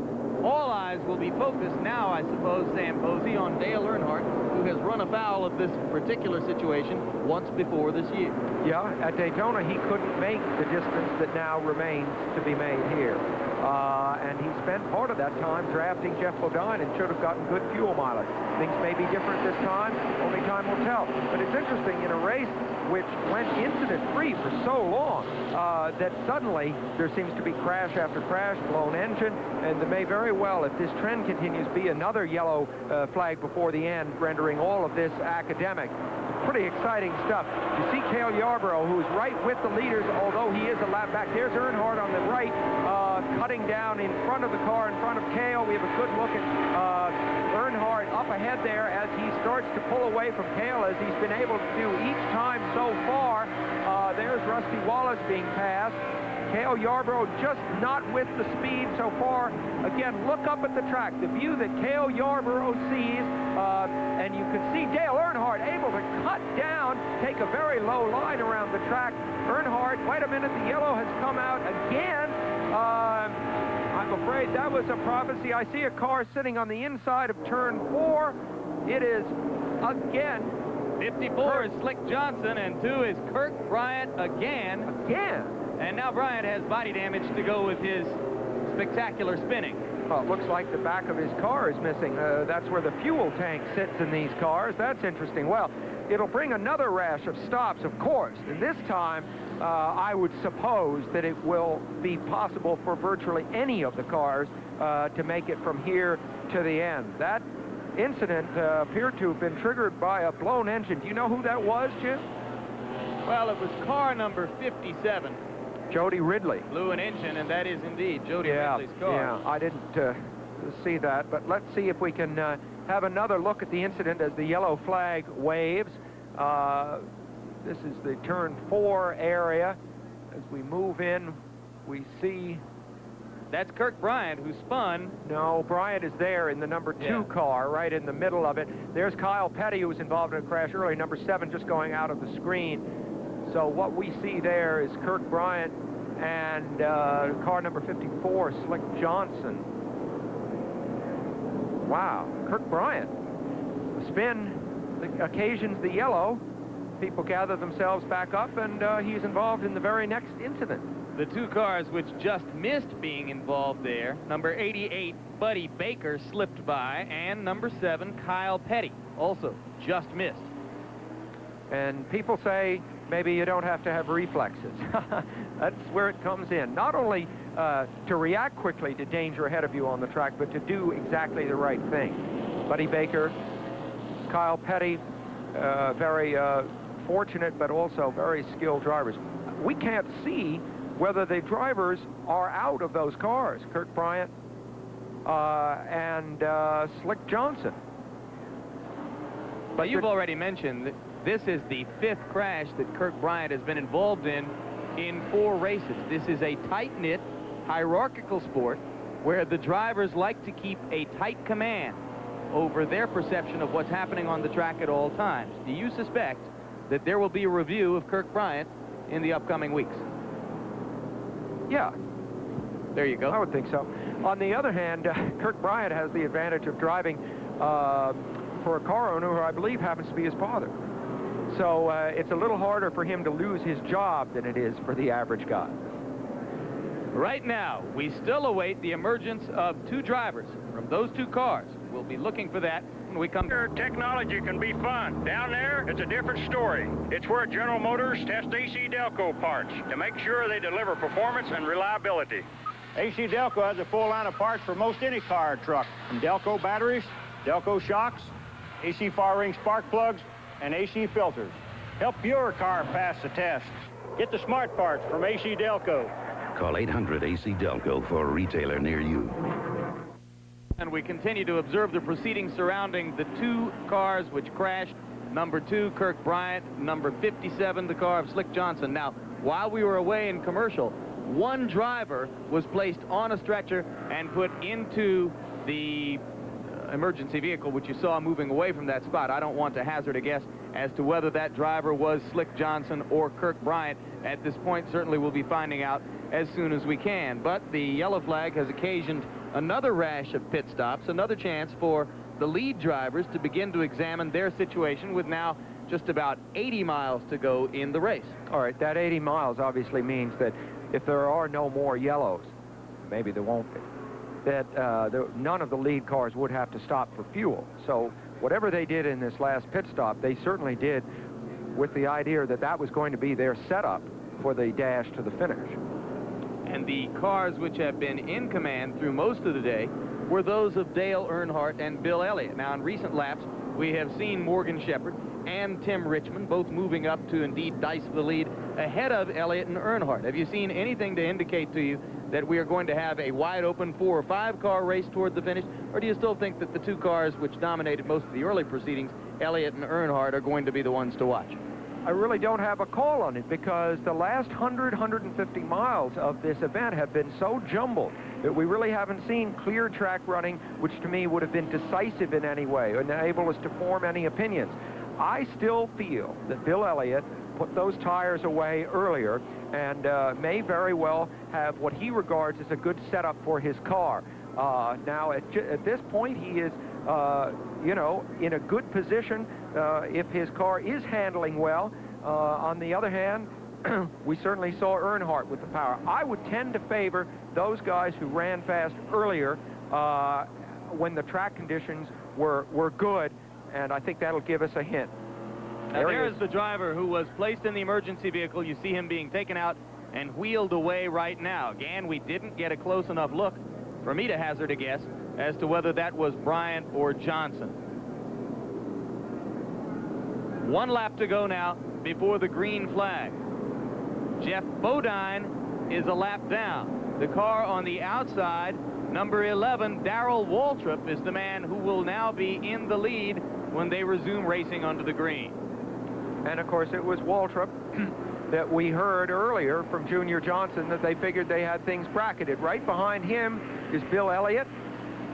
All eyes will be focused now, I suppose, Sam Posey, on Dale Earnhardt, who has run afoul of this particular situation once before this year. Yeah, at Daytona, he couldn't make the distance that now remains to be made here. And he spent part of that time drafting Jeff Bodine and should have gotten good fuel mileage. Things may be different this time. Only time will tell. But it's interesting, in a race which went incident-free for so long, that suddenly there seems to be crash after crash, blown engine, and there may very well, if this trend continues, be another yellow flag before the end, rendering all of this academic. Pretty exciting stuff. You see Cale Yarborough, who's right with the leaders, although he is a lap back. There's Earnhardt on the right, cutting down in front of the car, in front of Cale. We have a good look at Earnhardt up ahead there as he starts to pull away from Cale, as he's been able to do each time so far. There's Rusty Wallace being passed. Cale Yarborough just not with the speed so far. Again, look up at the track. The view that Cale Yarborough sees, and you can see Dale Earnhardt able to cut down, take a very low line around the track. Earnhardt, wait a minute, the yellow has come out again. I'm afraid that was a prophecy. I see a car sitting on the inside of turn 4. It is again 54 is Slick Johnson, and 2 is Kirk Bryant again. And now Bryant has body damage to go with his spectacular spinning. Well, it looks like the back of his car is missing. That's where the fuel tank sits in these cars. That's interesting. Well, it'll bring another rash of stops, of course. And this time, I would suppose that it will be possible for virtually any of the cars to make it from here to the end. That incident appeared to have been triggered by a blown engine. Do you know who that was, Jim? Well, it was car number 57. Jody Ridley. Blew an engine, and that is indeed Jody Ridley's car. Yeah, I didn't see that, but let's see if we can have another look at the incident as the yellow flag waves. This is the turn 4 area. As we move in, we see... That's Kirk Bryant, who spun. No, Bryant is there in the number 2 car, right in the middle of it. There's Kyle Petty, who was involved in a crash earlier, number 7 just going out of the screen. So what we see there is Kirk Bryant and car number 54, Slick Johnson. Wow, Kirk Bryant. The spin occasions the yellow. People gather themselves back up, and he's involved in the very next incident. The 2 cars which just missed being involved there, number 88, Buddy Baker, slipped by, and number 7, Kyle Petty, also just missed. And people say maybe you don't have to have reflexes. That's where it comes in. Not only to react quickly to danger ahead of you on the track, but to do exactly the right thing. Buddy Baker, Kyle Petty, very fortunate but also very skilled drivers. We can't see whether the drivers are out of those cars. Kirk Bryant and Slick Johnson. But you've already mentioned that this is the 5th crash that Kirk Bryant has been involved in 4 races. This is a tight-knit, hierarchical sport where the drivers like to keep a tight command over their perception of what's happening on the track at all times. Do you suspect that there will be a review of Kirk Bryant in the upcoming weeks? Yeah. There you go. I would think so. On the other hand, Kirk Bryant has the advantage of driving for a car owner who I believe happens to be his father. So it's a little harder for him to lose his job than it is for the average guy. Right now, we still await the emergence of 2 drivers from those 2 cars. We'll be looking for that when we come. Here, technology can be fun. Down there, it's a different story. It's where General Motors tests AC Delco parts to make sure they deliver performance and reliability. AC Delco has a full line of parts for most any car or truck, from Delco batteries, Delco shocks, AC fire ring spark plugs, and AC filters. Help your car pass the test. Get the smart parts from AC Delco. Call 800 AC Delco for a retailer near you. And we continue to observe the proceedings surrounding the 2 cars which crashed. Number 2, Kirk Bryant. Number 57, the car of Slick Johnson. Now, while we were away in commercial, 1 driver was placed on a stretcher and put into the emergency vehicle, which you saw moving away from that spot. I don't want to hazard a guess as to whether that driver was Slick Johnson or Kirk Bryant. At this point, certainly we'll be finding out as soon as we can. But the yellow flag has occasioned another rash of pit stops, another chance for the lead drivers to begin to examine their situation with now just about 80 miles to go in the race. All right, that 80 miles obviously means that if there are no more yellows, maybe there won't be, that none of the lead cars would have to stop for fuel. So whatever they did in this last pit stop, they certainly did with the idea that that was going to be their setup for the dash to the finish. And the cars which have been in command through most of the day were those of Dale Earnhardt and Bill Elliott. Now, in recent laps, we have seen Morgan Shepherd and Tim Richmond both moving up to indeed dice for the lead ahead of Elliott and Earnhardt. Have you seen anything to indicate to you that we are going to have a wide-open 4 or 5 car race toward the finish? Or do you still think that the 2 cars which dominated most of the early proceedings, Elliott and Earnhardt, are going to be the ones to watch? I really don't have a call on it because the last 100, 150 miles of this event have been so jumbled that we really haven't seen clear track running, which to me would have been decisive in any way, enable us to form any opinions. I still feel that Bill Elliott put those tires away earlier and may very well have what he regards as a good setup for his car. Now, at this point, he is, you know, in a good position if his car is handling well. On the other hand, we certainly saw Earnhardt with the power. I would tend to favor those guys who ran fast earlier when the track conditions were good, and I think that'll give us a hint. Now, there's the driver who was placed in the emergency vehicle. You see him being taken out and wheeled away right now. Again, we didn't get a close enough look for me to hazard a guess as to whether that was Bryant or Johnson. 1 lap to go now before the green flag. Jeff Bodine is a lap down. The car on the outside, number 11, Darrell Waltrip, is the man who will now be in the lead when they resume racing under the green. And of course it was Waltrip that we heard earlier from Junior Johnson that they figured they had things bracketed. Right behind him is Bill Elliott,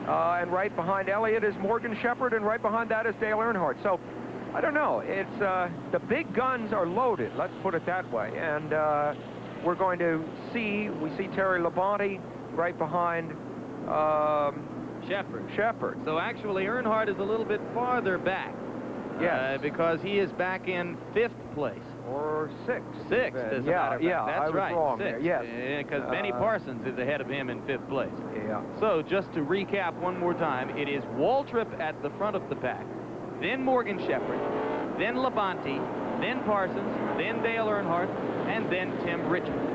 and right behind Elliott is Morgan Shepherd, and right behind that is Dale Earnhardt. So I don't know. It's the big guns are loaded, let's put it that way. And we're going to see, we see Terry Labonte right behind Shepherd. So actually Earnhardt is a little bit farther back. Yes. Because he is back in 5th place. Or 6th. 6th, as a matter of fact. Yeah, that's I was right. wrong 6th. there. Yes. Because Benny Parsons is ahead of him in 5th place. Yeah. So just to recap one more time, it is Waltrip at the front of the pack, then Morgan Shepherd, then Labonte, then Parsons, then Dale Earnhardt, and then Tim Richmond.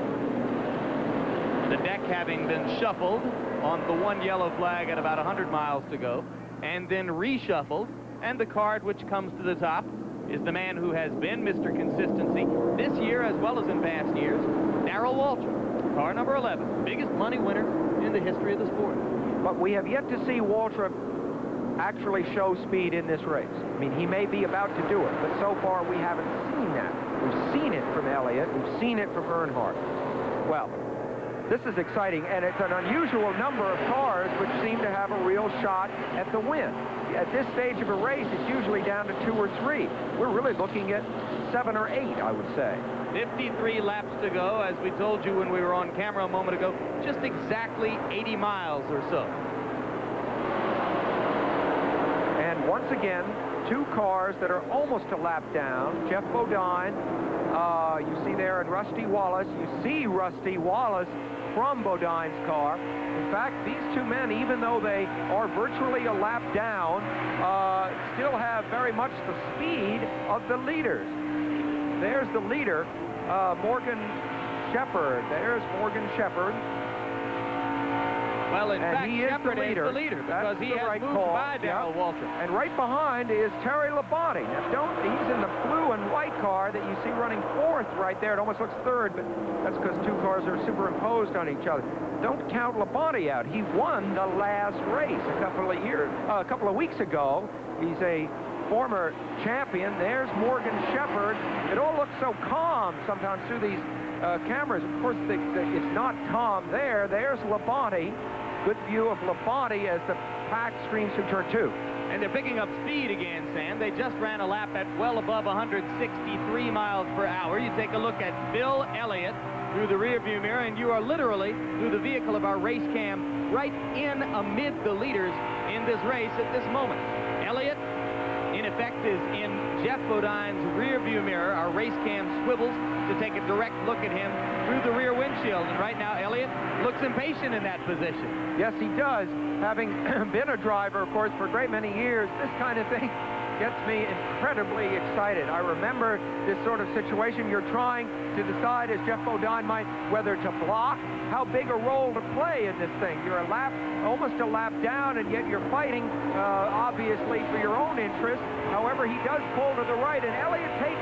The deck having been shuffled on the one yellow flag at about 100 miles to go, and then reshuffled, and the card which comes to the top is the man who has been Mr. Consistency this year as well as in past years, Darrell Waltrip, car number 11, biggest money winner in the history of the sport. But we have yet to see Waltrip actually show speed in this race. I mean, he may be about to do it, but so far we haven't seen that. We've seen it from Elliott, we've seen it from Earnhardt. Well, this is exciting, and it's an unusual number of cars which seem to have a real shot at the win. At this stage of a race, it's usually down to 2 or 3. We're really looking at 7 or 8, I would say. 53 laps to go, as we told you when we were on camera a moment ago, just exactly 80 miles or so. And once again, 2 cars that are almost a lap down. Jeff Bodine, you see there, and Rusty Wallace. You see Rusty Wallace from Bodine's car. In fact, these 2 men, even though they are virtually a lap down, still have very much the speed of the leaders. There's the leader, Morgan Shepherd. There's Morgan Shepherd. Well, in fact, he is Shepherd the leader. Is the leader because he has moved by Darrell Waltrip. And right behind is Terry Labonte. Now, he's in the blue and white car that you see running 4th right there. It almost looks 3rd, but that's because 2 cars are superimposed on each other. Don't count Labonte out. He won the last race a couple of weeks ago. He's a former champion. There's Morgan Shepherd. It all looks so calm sometimes through these cameras. Of course, it's not calm there. There's Labonte. Good view of Labonte as the pack streams to turn 2. And they're picking up speed again, Sam. They just ran a lap at well above 163 miles per hour. You take a look at Bill Elliott through the rearview mirror, and you are literally, through the vehicle of our race cam, right in amid the leaders in this race at this moment. Elliott, in effect, is in Jeff Bodine's rearview mirror. Our race cam swivels to take a direct look at him through the rear windshield. And right now, Elliott looks impatient in that position. Yes, he does. Having been a driver, of course, for a great many years, this kind of thing gets me incredibly excited. I remember this sort of situation. You're trying to decide, as Jeff Bodine might, whether to block, how big a role to play in this thing. You're almost a lap down, and yet you're fighting, obviously, for your own interest. However, he does pull to the right, and Elliott takes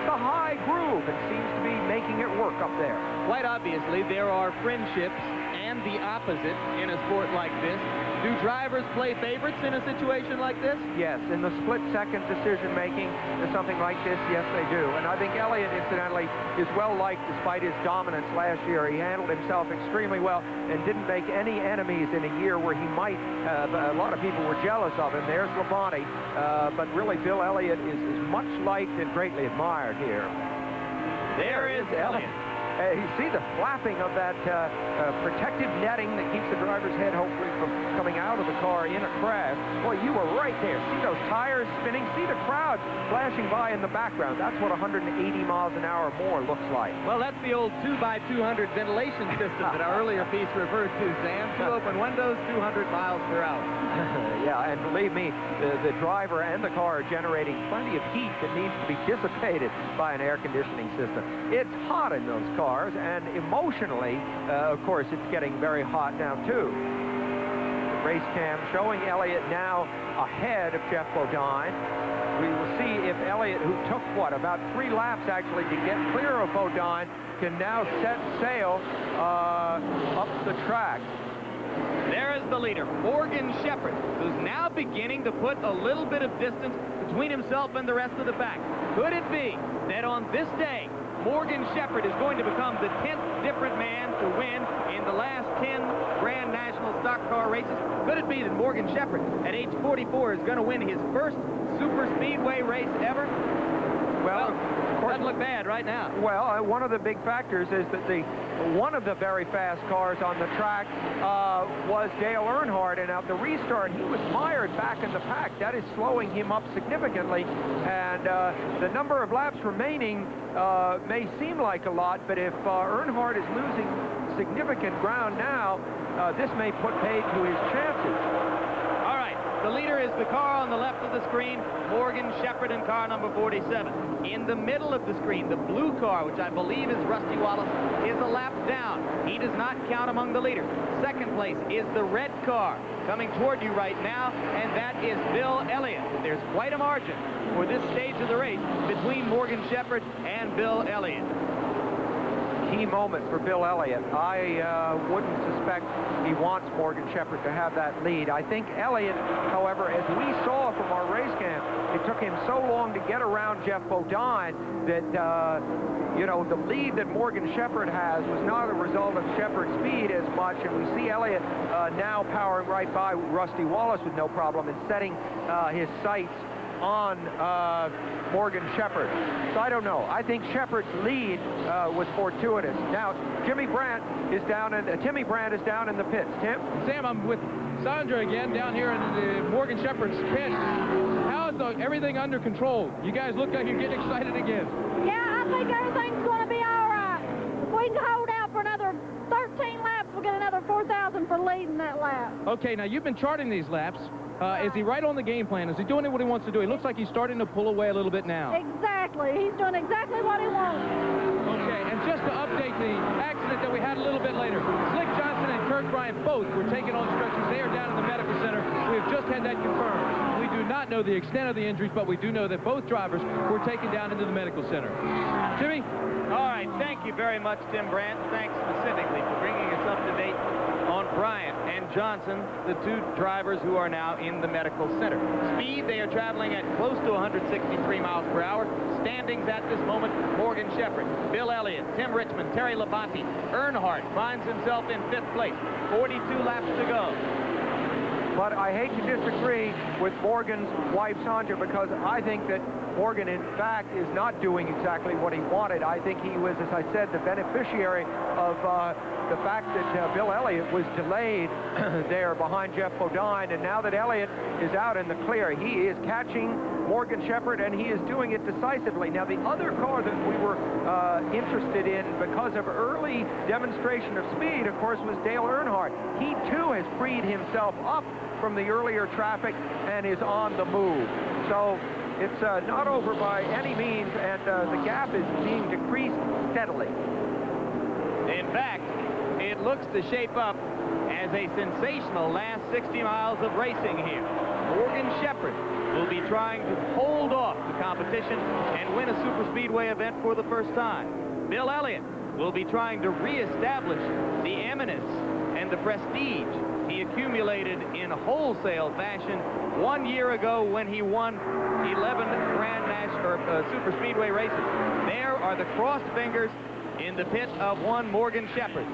the high groove and seems to be making it work up there. Quite obviously, there are friendships and the opposite in a sport like this. Do drivers play favorites in a situation like this? Yes, in the split-second decision-making to something like this, yes, they do. And I think Elliott, incidentally, is well-liked despite his dominance last year. He handled himself extremely well and didn't make any enemies in a year where he might, a lot of people were jealous of him. There's Labonte, but really Bill Elliott is much liked and greatly admired here. There is Elliott. You see the flapping of that protective netting that keeps the driver's head hopefully from coming out of the car in a crash. Boy, you were right there. See those tires spinning? See the crowd flashing by in the background. That's what 180 miles an hour more looks like. Well, that's the old 2x200 ventilation system that our earlier piece referred to, Sam. 2 open windows, 200 miles per hour. Yeah, and believe me, the driver and the car are generating plenty of heat that needs to be dissipated by an air conditioning system. It's hot in those cars. And emotionally, of course, it's getting very hot now, too. The race cam showing Elliott now ahead of Jeff Bodine. We will see if Elliott, who took, about 3 laps, actually, to get clear of Bodine, can now set sail up the track. There is the leader, Morgan Shepherd, who's now beginning to put a little bit of distance between himself and the rest of the pack. Could it be that on this day, Morgan Shepherd is going to become the 10th different man to win in the last 10 Grand National stock car races? Could it be that Morgan Shepherd, at age 44, is going to win his first super speedway race ever? Well, of course, doesn't look bad right now. Well, one of the big factors is that one of the very fast cars on the track was Dale Earnhardt, and at the restart, he was mired back in the pack. That is slowing him up significantly, and the number of laps remaining may seem like a lot, but if Earnhardt is losing significant ground now, this may put paid to his chances. All right, The leader is the car on the left of the screen, Morgan Shepherd in car number 47. In the middle of the screen, the blue car, which I believe is Rusty Wallace, is a lap down. He does not count among the leaders. Second place is the red car coming toward you right now, and that is Bill Elliott. There's quite a margin for this stage of the race between Morgan Shepherd and Bill Elliott. Key moment for Bill Elliott. I wouldn't suspect he wants Morgan Shepherd to have that lead. I think Elliott, however, as we saw from our race camp, it took him so long to get around Jeff Bodine that, you know, the lead that Morgan Shepherd has was not a result of Shepherd's speed as much, and we see Elliott now powering right by Rusty Wallace with no problem and setting his sights on Morgan Shepherd. So I don't know. I think Shepherd's lead was fortuitous. Now, Timmy Brandt is down in the pits. Tim? Sam, I'm with Sandra again down here in the Morgan Shepherd's pit. How's everything under control? You guys look like you're getting excited again. Yeah, I think everything's going to be all right. If we can hold out for another 13 laps, we'll get another 4,000 for leading that lap. Okay, now you've been charting these laps. Is he right on the game plan? Is he doing what he wants to do? It looks like he's starting to pull away a little bit now. Exactly. He's doing exactly what he wants. Okay, and just to update the accident that we had a little bit later, Slick Johnson and Kirk Bryant both were taken on stretchers. They are down in the medical center. We have just had that confirmed. We do not know the extent of the injuries, but we do know that both drivers were taken down into the medical center. Jimmy? All right, thank you very much, Tim Brandt. Thanks specifically for bringing us up to date on Bryant and Johnson, the two drivers who are now in the medical center. Speed, they are traveling at close to 163 miles per hour. Standings at this moment, Morgan Shepherd, Bill Elliott, Tim Richmond, Terry Labonte. Earnhardt finds himself in 5th place. 42 laps to go. But I hate to disagree with Morgan's wife, Sandra, because I think that Morgan, in fact, is not doing exactly what he wanted. I think he was, as I said, the beneficiary of the fact that Bill Elliott was delayed there behind Jeff Bodine, and now that Elliott is out in the clear, he is catching Morgan Shepherd, and he is doing it decisively. Now, the other car that we were interested in because of early demonstration of speed, of course, was Dale Earnhardt. He, too, has freed himself up from the earlier traffic and is on the move. So it's not over by any means, and the gap is being decreased steadily. In fact, it looks to shape up as a sensational last 60 miles of racing here. Morgan Shepherd will be trying to hold off the competition and win a superspeedway event for the first time. Bill Elliott will be trying to reestablish the eminence and the prestige he accumulated in wholesale fashion 1 year ago when he won 11 Grand National Superspeedway races. There are the crossed fingers in the pit of one Morgan Shepherd.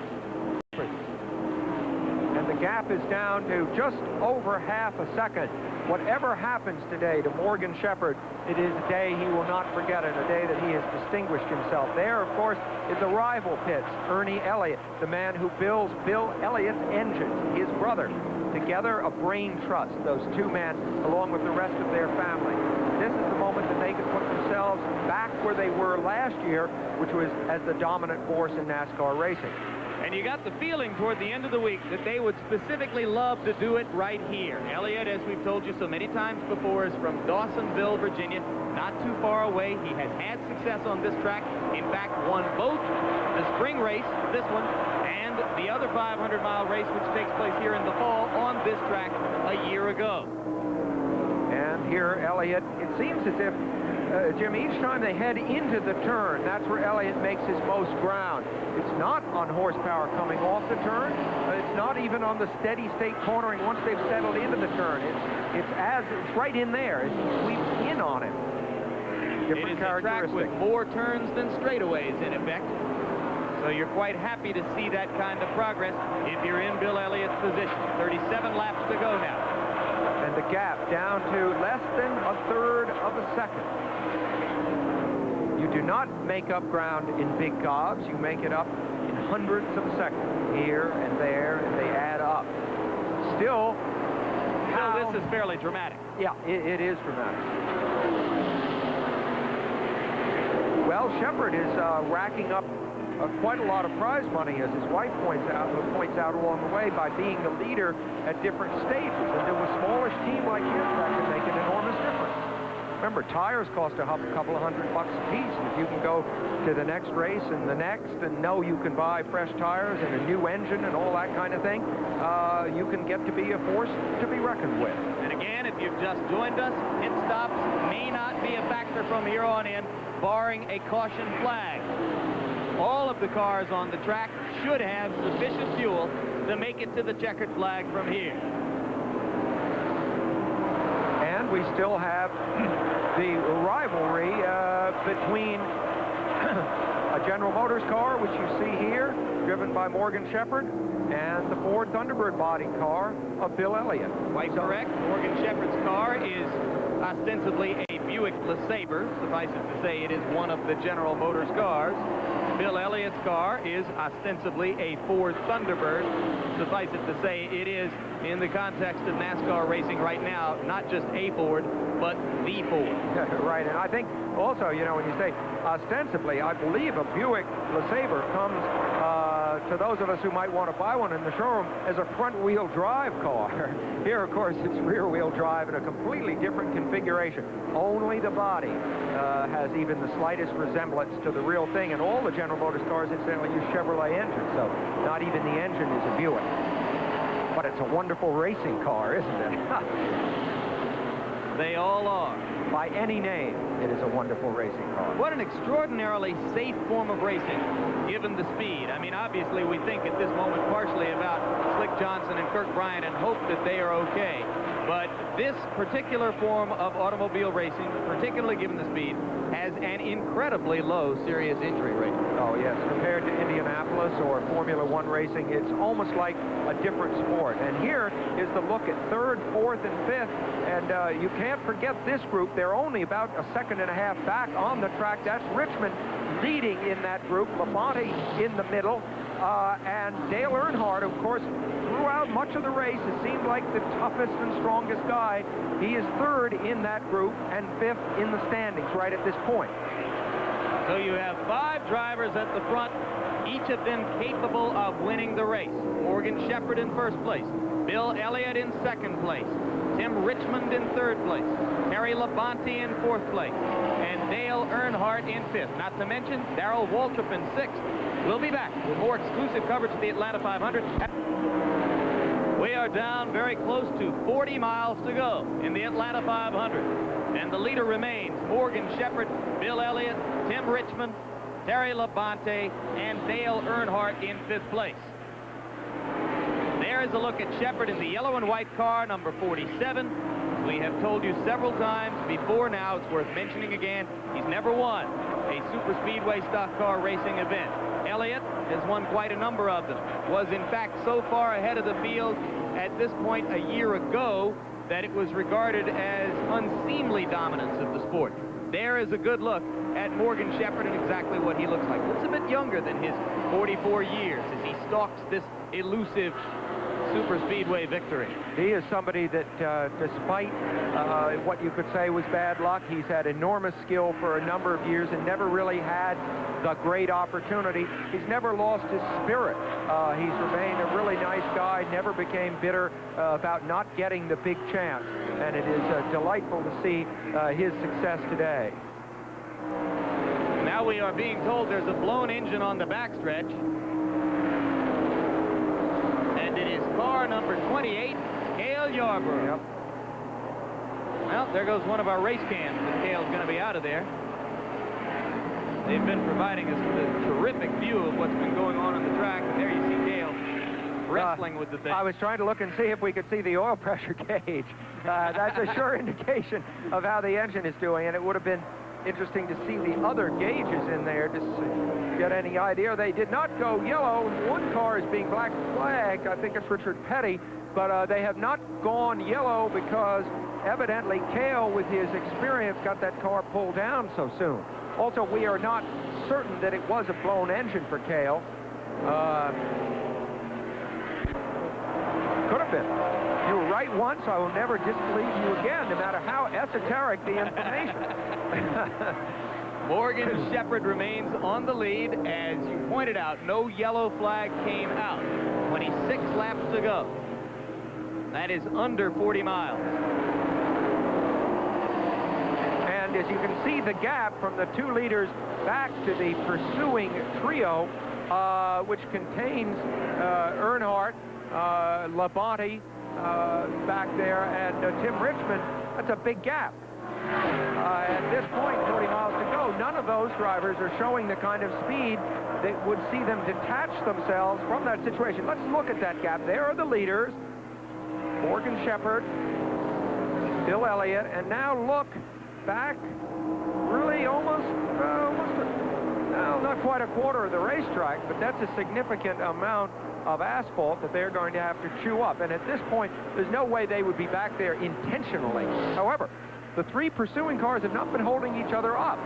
And the gap is down to just over half a second. Whatever happens today to Morgan Shepherd, it is a day he will not forget, and a day that he has distinguished himself. There, of course, is the rival pits, Ernie Elliott, the man who builds Bill Elliott's engines, his brother. Together, a brain trust, those two men, along with the rest of their family. This is the moment that they can put themselves back where they were last year, which was as the dominant force in NASCAR racing. And you got the feeling toward the end of the week that they would specifically love to do it right here. Elliott, as we've told you so many times before, is from Dawsonville, Virginia, not too far away. He has had success on this track. In fact, won both the spring race, this one, and the other 500-mile race, which takes place here in the fall on this track a year ago. And here, Elliott, it seems as if, Jim, each time they head into the turn, that's where Elliott makes his most ground. It's not on horsepower coming off the turn. It's not even on the steady state cornering once they've settled into the turn. It's right in there. It sweeps in on it. Different it is a track with more turns than straightaways in effect. So you're quite happy to see that kind of progress if you're in Bill Elliott's position. 37 laps to go now. And the gap down to less than a third of a second. You do not make up ground in big gobs. You make it up in hundredths of a second, here and there, and they add up. Still, this is fairly dramatic. Yeah, it is dramatic. Well, Shepherd is racking up quite a lot of prize money, as his wife points out along the way, by being the leader at different stages. And to a smallish team like his, that can make an enormous difference. Remember, tires cost a couple of $100 a piece, and if you can go to the next race and the next and know you can buy fresh tires and a new engine and all that kind of thing, you can get to be a force to be reckoned with. And again, if you've just joined us, pit stops may not be a factor from here on in, barring a caution flag. All of the cars on the track should have sufficient fuel to make it to the checkered flag from here. And we still have the rivalry between a General Motors car, which you see here, driven by Morgan Shepherd, and the Ford Thunderbird body car of Bill Elliott. Quite correct. Morgan Shepherd's car is ostensibly a Buick LeSabre. Suffice it to say, it is one of the General Motors cars. Bill Elliott's car is ostensibly a Ford Thunderbird. Suffice it to say, it is, in the context of NASCAR racing right now, not just a Ford, but the Ford. Right, and I think also, you know, when you say ostensibly, I believe a Buick LeSabre comes to those of us who might want to buy one in the showroom as a front-wheel drive car. Here, of course, it's rear-wheel drive in a completely different configuration. Only the body has even the slightest resemblance to the real thing, and all the General Motors cars, incidentally, use Chevrolet engines, so not even the engine is a Buick. But it's a wonderful racing car, isn't it? They all are. By any name, it is a wonderful racing car. What an extraordinarily safe form of racing, given the speed. I mean, obviously, we think at this moment partially about Slick Johnson and Kirk Bryant and hope that they are okay. But this particular form of automobile racing, particularly given the speed, has an incredibly low serious injury rate. Oh, yes. Compared to Indianapolis or Formula One racing, it's almost like a different sport. And here is the look at third, fourth, and fifth. And you can't forget this group. They're only about a second and a half back on the track. That's Richmond leading in that group. Labonte in the middle. And Dale Earnhardt, of course, throughout much of the race, it seemed like the toughest and strongest guy. He is third in that group and fifth in the standings right at this point. So you have 5 drivers at the front, each of them capable of winning the race. Morgan Shepherd in first place, Bill Elliott in second place, Tim Richmond in third place, Terry Labonte in fourth place, and Dale Earnhardt in fifth. Not to mention Darrell Waltrip in sixth. We'll be back with more exclusive coverage of the Atlanta 500. We are down very close to 40 miles to go in the Atlanta 500. And the leader remains Morgan Shepherd, Bill Elliott, Tim Richmond, Terry Labonte, and Dale Earnhardt in fifth place. There is a look at Shepherd in the yellow and white car, number 47. We have told you several times before now, it's worth mentioning again, he's never won a super speedway stock car racing event. Elliott has won quite a number of them. Was in fact so far ahead of the field at this point a year ago that it was regarded as unseemly dominance of the sport. There is a good look at Morgan Shepherd and exactly what he looks like. Looks a bit younger than his 44 years as he stalks this elusive super speedway victory. He is somebody that, despite what you could say was bad luck, he's had enormous skill for a number of years and never really had the great opportunity. He's never lost his spirit. He's remained a really nice guy, never became bitter about not getting the big chance. And it is delightful to see his success today. Now we are being told there's a blown engine on the backstretch. And it is car number 28, Cale Yarborough. Yep. Well, there goes one of our race cams, and Cale's going to be out of there. They've been providing us with a terrific view of what's been going on the track, and there you see Cale wrestling with the thing. I was trying to look and see if we could see the oil pressure gauge. That's a sure indication of how the engine is doing, and it would have been interesting to see the other gauges in there to get any idea. They did not go yellow. One car is being black flagged. I think it's Richard Petty, but they have not gone yellow because evidently Cale, with his experience, got that car pulled down so soon. Also, we are not certain that it was a blown engine for Cale. Could have been. You were right once, I will never displease you again, no matter how esoteric the information. Morgan Shepherd remains on the lead. As you pointed out, no yellow flag came out. 26 laps to go. That is under 40 miles. And as you can see, the gap from the 2 leaders back to the pursuing trio, which contains Earnhardt, Labonte back there, and Tim Richmond, that's a big gap. At this point, 40 miles to go, none of those drivers are showing the kind of speed that would see them detach themselves from that situation. Let's look at that gap. There are the leaders, Morgan Shepherd, Bill Elliott, and now look back, really almost not quite a quarter of the racetrack, but that's a significant amount of asphalt that they're going to have to chew up. And at this point, there's no way they would be back there intentionally. However, the 3 pursuing cars have not been holding each other up.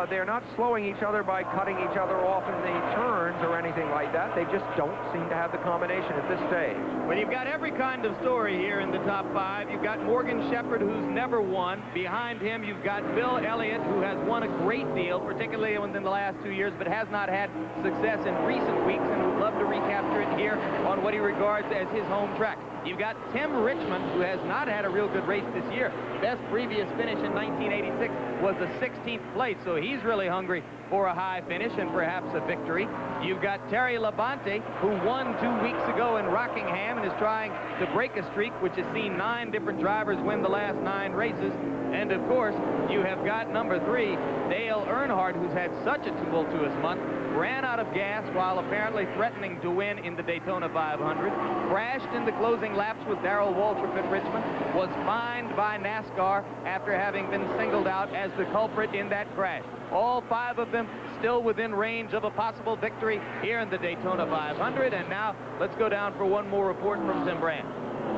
They're not slowing each other by cutting each other off in the turns or anything like that. They just don't seem to have the combination at this stage. Well, you've got every kind of story here in the top 5. You've got Morgan Shepherd, who's never won. Behind him, you've got Bill Elliott, who has won a great deal, particularly within the last 2 years, but has not had success in recent weeks, and would love to recapture it here on what he regards as his home track. You've got Tim Richmond, who has not had a real good race this year. Best previous finish in 1986 was a 16th place, so he's really hungry for a high finish and perhaps a victory. You've got Terry Labonte, who won 2 weeks ago in Rockingham and is trying to break a streak which has seen 9 different drivers win the last 9 races. And of course, you have got number 3, Dale Earnhardt, who's had such a tumultuous month, ran out of gas while apparently threatening to win in the Daytona 500, crashed in the closing laps with Darrell Waltrip at Richmond, was fined by NASCAR after having been singled out as the culprit in that crash. All 5 of them still within range of a possible victory here in the Daytona 500. And now let's go down for one more report from Tim Brandt.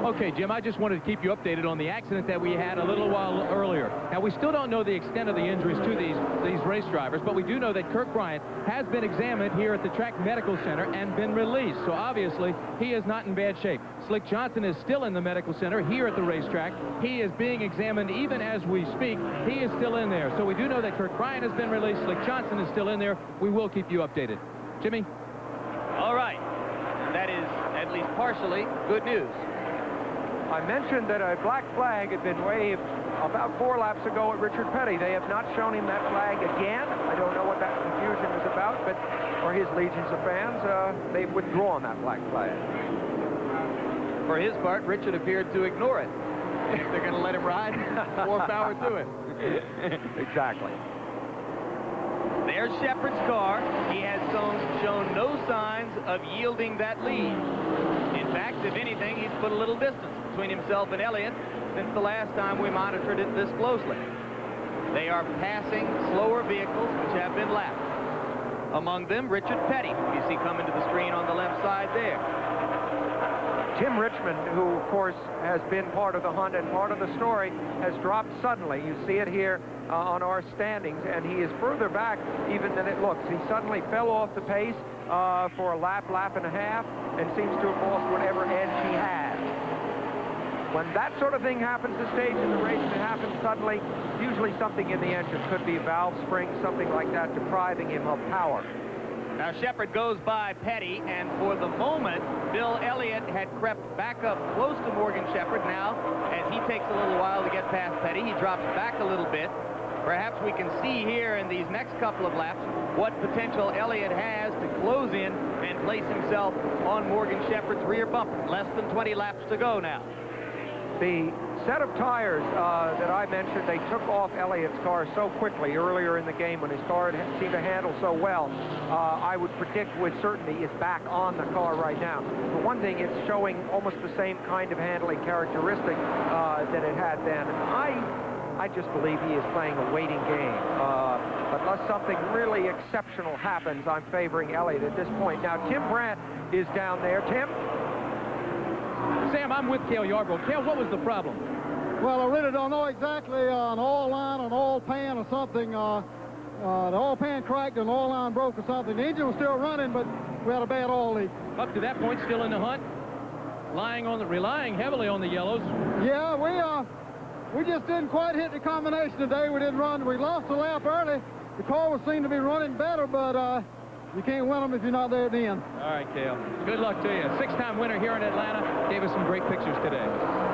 Okay, Jim, I just wanted to keep you updated on the accident that we had a little while earlier. Now, we still don't know the extent of the injuries to these race drivers, but we do know that Kirk Bryant has been examined here at the Track Medical Center and been released. So obviously, he is not in bad shape. Slick Johnson is still in the medical center here at the racetrack. He is being examined even as we speak. He is still in there. So we do know that Kirk Bryant has been released. Slick Johnson is still in there. We will keep you updated. Jimmy? All right. And that is at least partially good news. I mentioned that a black flag had been waved about 4 laps ago at Richard Petty. They have not shown him that flag again. I don't know what that confusion is about, but for his legions of fans, they've withdrawn that black flag. For his part, Richard appeared to ignore it. If they're going to let him ride, more power to him. Exactly. There's Shepherd's car. He has shown no signs of yielding that lead. In fact, if anything, he's put a little distance between himself and Elliott since the last time we monitored it this closely. They are passing slower vehicles which have been lapped. Among them, Richard Petty, who you see coming to the screen on the left side there. Tim Richmond, who, of course, has been part of the hunt and part of the story, has dropped suddenly. You see it here on our standings, and he is further back even than it looks. He suddenly fell off the pace for a lap and a half, and seems to have lost whatever edge he had. When that sort of thing happens this stage in the race, and it happens suddenly, usually something in the engine. Could be a valve spring, something like that, depriving him of power. Now, Shepherd goes by Petty, and for the moment, Bill Elliott had crept back up close to Morgan Shepherd. Now, as he takes a little while to get past Petty, he drops back a little bit. Perhaps we can see here in these next couple of laps what potential Elliott has to close in and place himself on Morgan Shepherd's rear bumper. Less than 20 laps to go now. The set of tires that I mentioned, they took off Elliott's car so quickly earlier in the game when his car seemed to handle so well. I would predict with certainty it's back on the car right now. For one thing, it's showing almost the same kind of handling characteristic that it had then. I just believe he is playing a waiting game. Unless something really exceptional happens, I'm favoring Elliott at this point. Now, Tim Brandt is down there. Tim? Sam, I'm with Cale Yarborough. Cale, what was the problem? Well, I really don't know exactly. An oil line, an oil pan or something. The oil pan cracked and the oil line broke or something. The engine was still running, but we had a bad oil leak. Up to that point, still in the hunt? Relying heavily on the yellows. Yeah, we just didn't quite hit the combination today. We didn't run. We lost a lap early, the car will seem to be running better, but you can't win them if you're not there at the end. All right, Cale. Good luck to you. Six-time winner here in Atlanta. Gave us some great pictures today.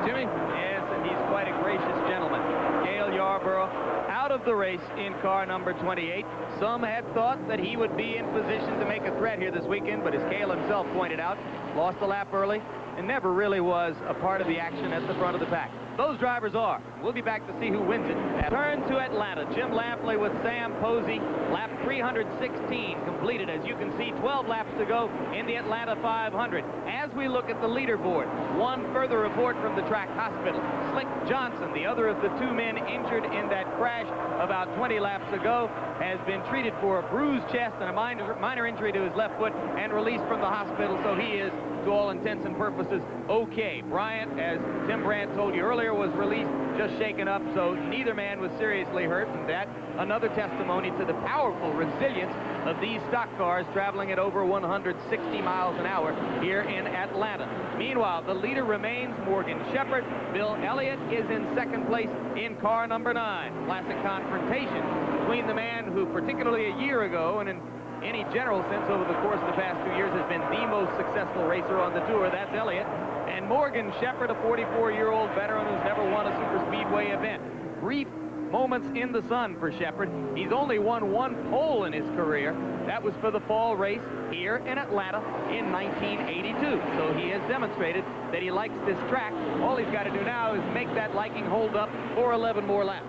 Jimmy? Yes, and he's quite a gracious gentleman. Cale Yarborough out of the race in car number 28. Some had thought that he would be in position to make a threat here this weekend, but as Cale himself pointed out, lost a lap early and never really was a part of the action at the front of the pack. Those drivers are. We'll be back to see who wins it. Turn to Atlanta. Jim Lampley with Sam Posey. Lap 316 completed. As you can see, 12 laps to go in the Atlanta 500. As we look at the leaderboard, one further report from the track hospital. Slick Johnson, the other of the two men injured in that crash about 20 laps ago, has been treated for a bruised chest and a minor injury to his left foot and released from the hospital, so he is, to all intents and purposes, okay. Bryant, as Tim Brandt told you earlier, was released, just shaken up, so neither man was seriously hurt, and that another testimony to the powerful resilience of these stock cars traveling at over 160 miles an hour here in Atlanta. Meanwhile, the leader remains Morgan Shepherd. Bill Elliott is in second place in car number 9. Classic confrontation between the man who, particularly a year ago, and in any general sense over the course of the past 2 years, has been the most successful racer on the tour. That's Elliott. And Morgan Shepherd, a 44-year-old veteran who's never won a super speedway event. Brief moments in the sun for Shepherd. He's only won one pole in his career. That was for the fall race here in Atlanta in 1982. So he has demonstrated that he likes this track. All he's got to do now is make that liking hold up for 11 more laps.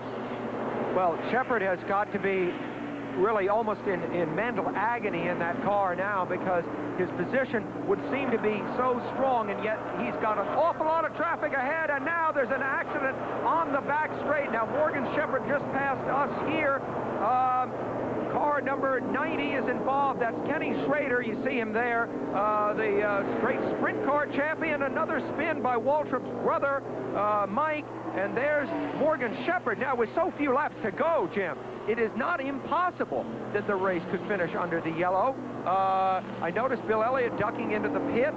Well, Shepherd has got to be really almost in mental agony in that car now, because his position would seem to be so strong, and yet he's got an awful lot of traffic ahead, and now there's an accident on the back straight. Now Morgan Shepherd just passed us here. Car number 90 is involved. That's Kenny Schrader. You see him there. The great sprint car champion. Another spin by Waltrip's brother, Mike. And there's Morgan Shepherd. Now, with so few laps to go, Jim, it is not impossible that the race could finish under the yellow. I noticed Bill Elliott ducking into the pit.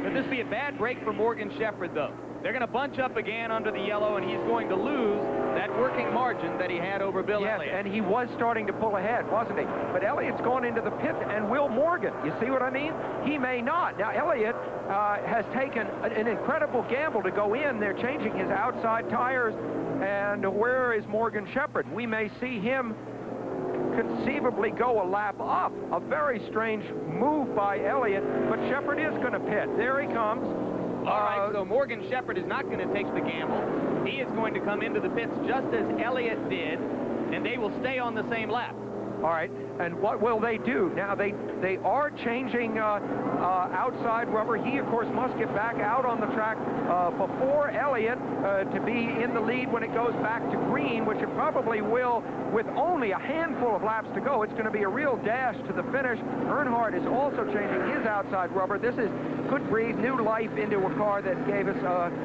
Could this be a bad break for Morgan Shepherd, though? They're going to bunch up again under the yellow, and he's going to lose that working margin that he had over Bill Elliott. Yes, and he was starting to pull ahead, wasn't he? But Elliott's gone into the pit, and will Morgan. You see what I mean? He may not. Now, Elliott has taken an incredible gamble to go in. They're changing his outside tires, and where is Morgan Shepherd? We may see him conceivably go a lap up. A very strange move by Elliott, but Shepherd is going to pit. There he comes. All right, so Morgan Shepherd is not going to take the gamble. He is going to come into the pits just as Elliott did, and they will stay on the same lap. All right, and what will they do? Now, they are changing outside rubber. He, of course, must get back out on the track before Elliott to be in the lead when it goes back to green, which it probably will with only a handful of laps to go. It's going to be a real dash to the finish. Earnhardt is also changing his outside rubber. This could breathe new life into a car that gave us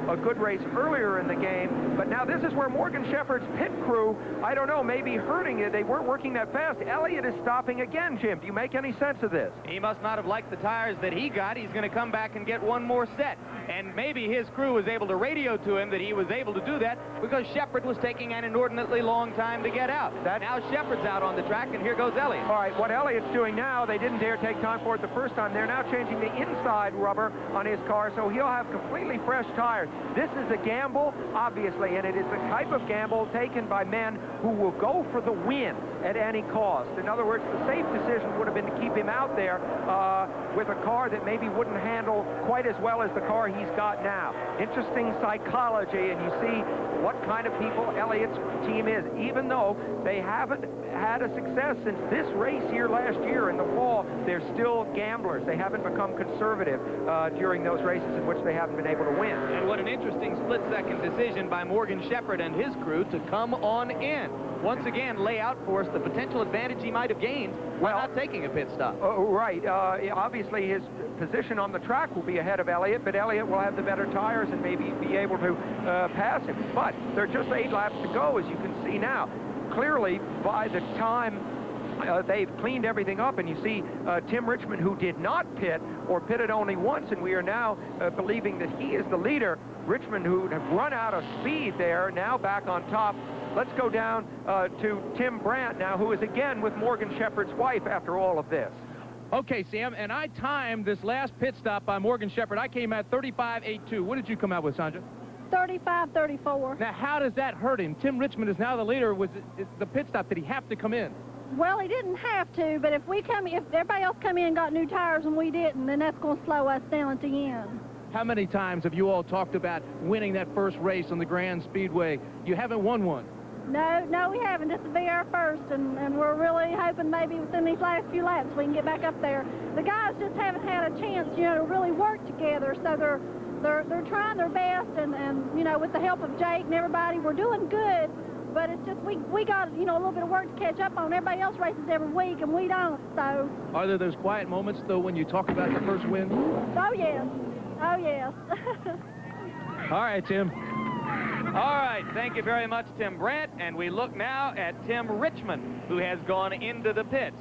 a good race earlier in the game. But now this is where Morgan Shepherd's pit crew, I don't know, maybe hurting it. They weren't working that fast. Elliott is stopping again, Jim. Do you make any sense of this? He must not have liked the tires that he got. He's going to come back and get one more set. And maybe his crew was able to radio to him that he was able to do that because Shepherd was taking an inordinately long time to get out. Now Shepherd's out on the track, and here goes Elliott. All right, what Elliott's doing now, they didn't dare take time for it the first time. They're now changing the inside rubber on his car, so he'll have completely fresh tires. This is a gamble, obviously, and it is the type of gamble taken by men who will go for the win at any cost. In other words, the safe decision would have been to keep him out there with a car that maybe wouldn't handle quite as well as the car he's got now. Interesting psychology, and you see what kind of people Elliott's team is. Even though they haven't had a success since this race here last year in the fall, they're still gamblers. They haven't become conservative during those races in which they haven't been able to win. And what an interesting split-second decision by Morgan Shepherd and his crew to come on in. Once again, lay out for us the potential advantage he might have gained by not taking a pit stop. Right. Obviously, his position on the track will be ahead of Elliott, but Elliott will have the better tires and maybe be able to pass him. But there are just 8 laps to go, as you can see now. Clearly, by the time they've cleaned everything up, and you see Tim Richmond, who did not pit or pitted only once, and we are now believing that he is the leader. Richmond, who have run out of speed there, now back on top Let's go down to Tim Brandt now, who is again with Morgan Shepherd's wife after all of this. Okay, Sam, and I timed this last pit stop by Morgan Shepherd. I came at 35.82. What did you come out with, Sandra? 35.34. Now, how does that hurt him? Tim Richmond is now the leader. Was the pit stop? Did he have to come in? Well, he didn't have to, but if everybody else come in and got new tires and we didn't, then that's going to slow us down at the end. How many times have you all talked about winning that first race on the Grand Speedway? You haven't won one. No, we haven't. This will be our first, and we're really hoping maybe within these last few laps we can get back up there. The guys just haven't had a chance, to really work together, so they're trying their best, and with the help of Jake and everybody, we're doing good. But it's just we got a little bit of work to catch up on. Everybody else races every week, and we don't. So. Are there those quiet moments though when you talk about the first win? Oh yes. Oh yes. All right, Tim. All right, thank you very much, Tim Brandt. And we look now at Tim Richmond, who has gone into the pits.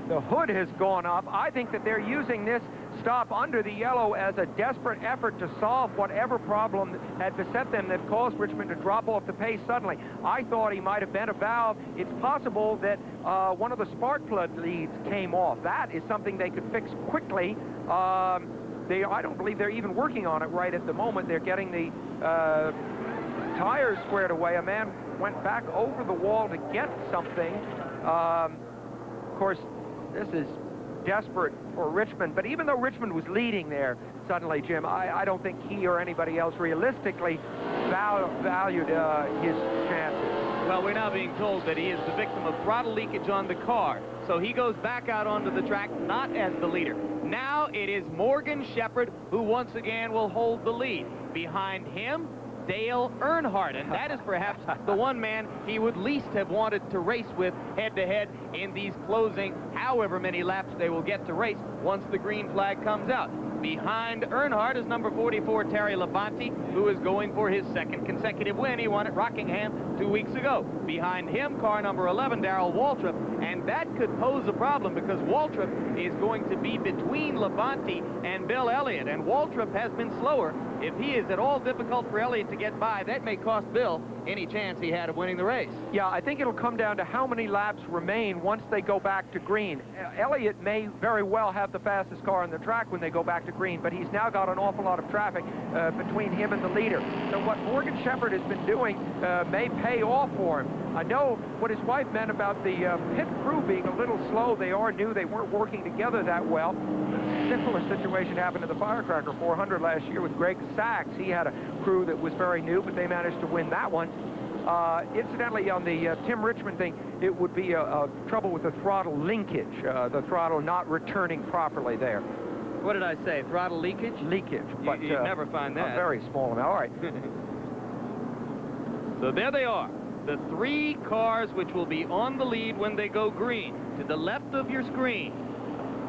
The hood has gone up. I think that they're using this stop under the yellow as a desperate effort to solve whatever problem had beset them that caused Richmond to drop off the pace suddenly. I thought he might have bent a valve. It's possible that one of the spark plug leads came off. That is something they could fix quickly. I don't believe they're even working on it right at the moment. They're getting the tires squared away. A man went back over the wall to get something. Of course, this is desperate for Richmond, but even though Richmond was leading there suddenly, Jim, I don't think he or anybody else realistically valued his chances. Well, we're now being told that he is the victim of throttle leakage on the car, so he goes back out onto the track not as the leader. Now it is Morgan Shepherd who once again will hold the lead. Behind him, Dale Earnhardt, and that is perhaps the one man he would least have wanted to race with head-to-head in these closing however many laps they will get to race once the green flag comes out. Behind Earnhardt is number 44, Terry Labonte, who is going for his second consecutive win. He won at Rockingham 2 weeks ago. Behind him, car number 11, Darrell Waltrip, and that could pose a problem because Waltrip is going to be between Labonte and Bill Elliott, and Waltrip has been slower. If he is at all difficult for Elliott to get by, that may cost Bill any chance he had of winning the race. Yeah, I think it'll come down to how many laps remain once they go back to green. Elliott may very well have the fastest car on the track when they go back to green, but he's now got an awful lot of traffic between him and the leader. So what Morgan Shepherd has been doing may pay off for him. I know what his wife meant about the pit crew being a little slow. They knew they weren't working together that well. A similar situation happened to the Firecracker 400 last year with Greg Sachs. He had a crew that was very new, but they managed to win that one. Incidentally, on the Tim Richmond thing, it would be a trouble with the throttle linkage, the throttle not returning properly there. What did I say? Throttle leakage? Leakage. But you never find that. A very small amount. All right. So there they are. The three cars which will be on the lead when they go green. To the left of your screen,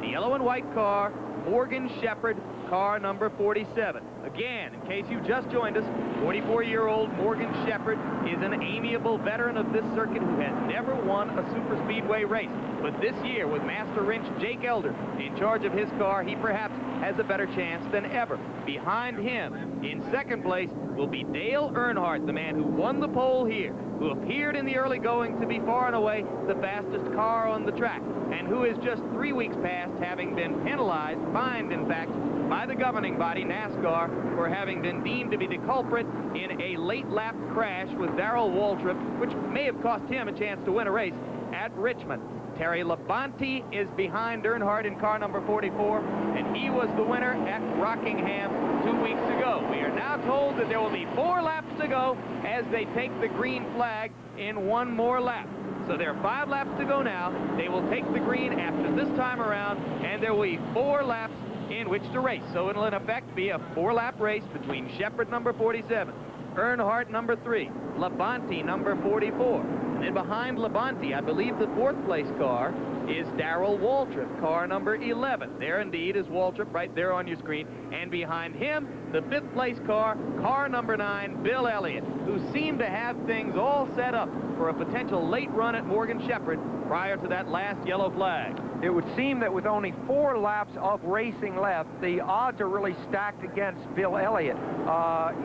the yellow and white car, Morgan Shepherd, car number 47. Again, in case you just joined us, 44-year-old Morgan Shepherd is an amiable veteran of this circuit who has never won a super speedway race. But this year, with master wrench Jake Elder in charge of his car, he perhaps has a better chance than ever. Behind him, in second place, will be Dale Earnhardt, the man who won the pole here, who appeared in the early going to be far and away the fastest car on the track, and who is just 3 weeks past having been penalized, fined in fact, by the governing body, NASCAR, for having been deemed to be the culprit in a late lap crash with Darrell Waltrip, which may have cost him a chance to win a race at Richmond. Terry Labonte is behind Earnhardt in car number 44, and he was the winner at Rockingham 2 weeks ago. We are now told that there will be 4 laps to go as they take the green flag in one more lap. So there are 5 laps to go now. They will take the green after this time around, and there will be 4 laps in which to race. So it'll in effect be a 4-lap race between Shepherd number 47, Earnhardt number 3, Labonte number 44. And then behind Labonte, I believe the 4th place car is Darrell Waltrip, car number 11. There indeed is Waltrip right there on your screen. And behind him, the 5th place car, car number 9, Bill Elliott, who seemed to have things all set up for a potential late run at Morgan Shepherd prior to that last yellow flag. It would seem that with only 4 laps of racing left, the odds are really stacked against Bill Elliott.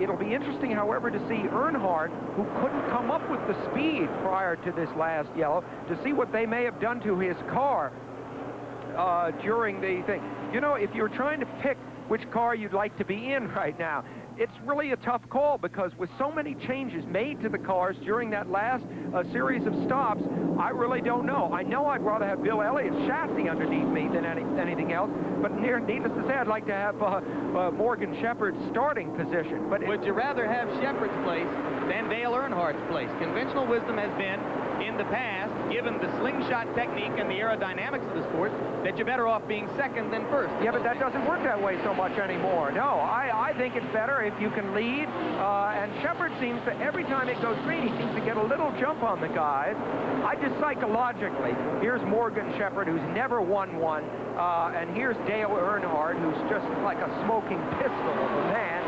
It'll be interesting, however, to see Earnhardt, who couldn't come up with the speed prior to this last yellow, to see what they may have done to his car during the thing. You know, if you're trying to pick which car you'd like to be in right now, it's really a tough call, because with so many changes made to the cars during that last series of stops, I really don't know. I know I'd rather have Bill Elliott's chassis underneath me than anything else, but needless to say, I'd like to have Morgan Shepherd's starting position. But would you rather have Shepherd's place than Dale Earnhardt's place? Conventional wisdom has been, in the past, given the slingshot technique and the aerodynamics of the sport, that you're better off being second than first. Yeah, but that doesn't work that way so much anymore. No, I think it's better if you can lead, and Shepherd seems to, every time it goes green, he seems to get a little jump on the guys. I just psychologically, here's Morgan Shepherd, who's never won one, and here's Dale Earnhardt, who's just like a smoking pistol of a man.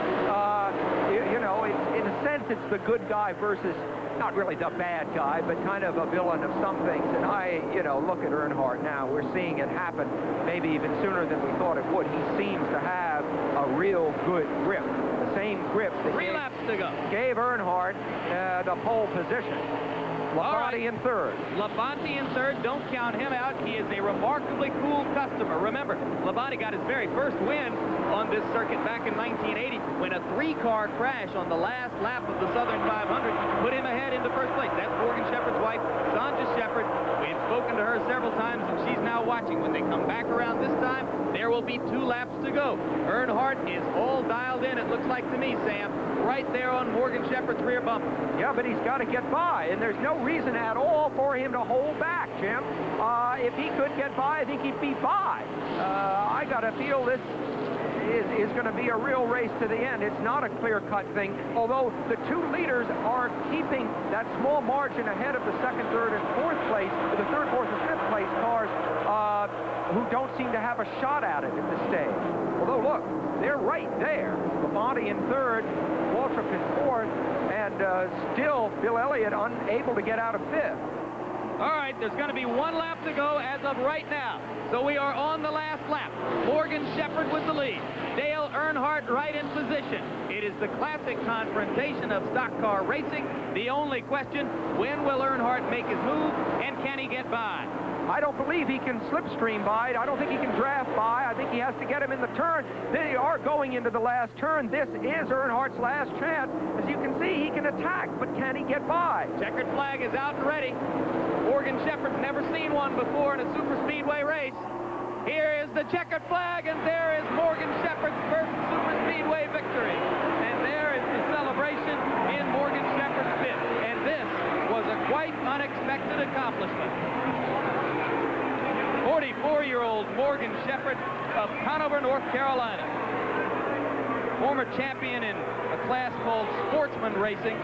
You know, in a sense, it's the good guy versus not really the bad guy, but kind of a villain of some things. And you know, look at Earnhardt now. We're seeing it happen maybe even sooner than we thought it would. He seems to have a real good grip. The same grip that 3 laps to go. Gave Earnhardt the pole position. Labonte in third. Labonte in third. Don't count him out. He is a remarkably cool customer. Remember, Labonte got his very first win on this circuit back in 1980 when a 3-car crash on the last lap of the Southern 500 put him ahead into first place. That's Morgan Shepherd's wife, Sandra Shepherd. We've spoken to her several times, and she's now watching. When they come back around this time, there will be 2 laps to go. Earnhardt is all dialed in, it looks like to me, Sam, right there on Morgan Shepherd's rear bumper. Yeah, but he's got to get by, and there's no reason at all for him to hold back, Jim. If he could get by, I think he'd be by. I got to feel this is going to be a real race to the end. It's not a clear-cut thing, although the 2 leaders are keeping that small margin ahead of the 2nd, 3rd, and 4th place, the 3rd, 4th, and 5th place cars who don't seem to have a shot at it at this stage. Although, look, they're right there. Labonte in 3rd, Waltrip in 4th, and still Bill Elliott unable to get out of 5th. All right, there's going to be 1 lap to go as of right now. So we are on the last lap. Morgan Shepherd with the lead. Dale Earnhardt right in position. It is the classic confrontation of stock car racing. The only question, when will Earnhardt make his move, and can he get by? I don't believe he can slipstream by. I don't think he can draft by. I think he has to get him in the turn. They are going into the last turn. This is Earnhardt's last chance. As you can see, he can attack, but can he get by? Checkered flag is out and ready. Morgan Shepherd's never seen one before in a super speedway race. Here is the checkered flag, and there is Morgan Shepherd's first super speedway victory. And there is the celebration in Morgan Shepherd's pit. And this was a quite unexpected accomplishment. 44-year-old Morgan Shepherd of Conover, North Carolina. Former champion in a class called sportsman racing.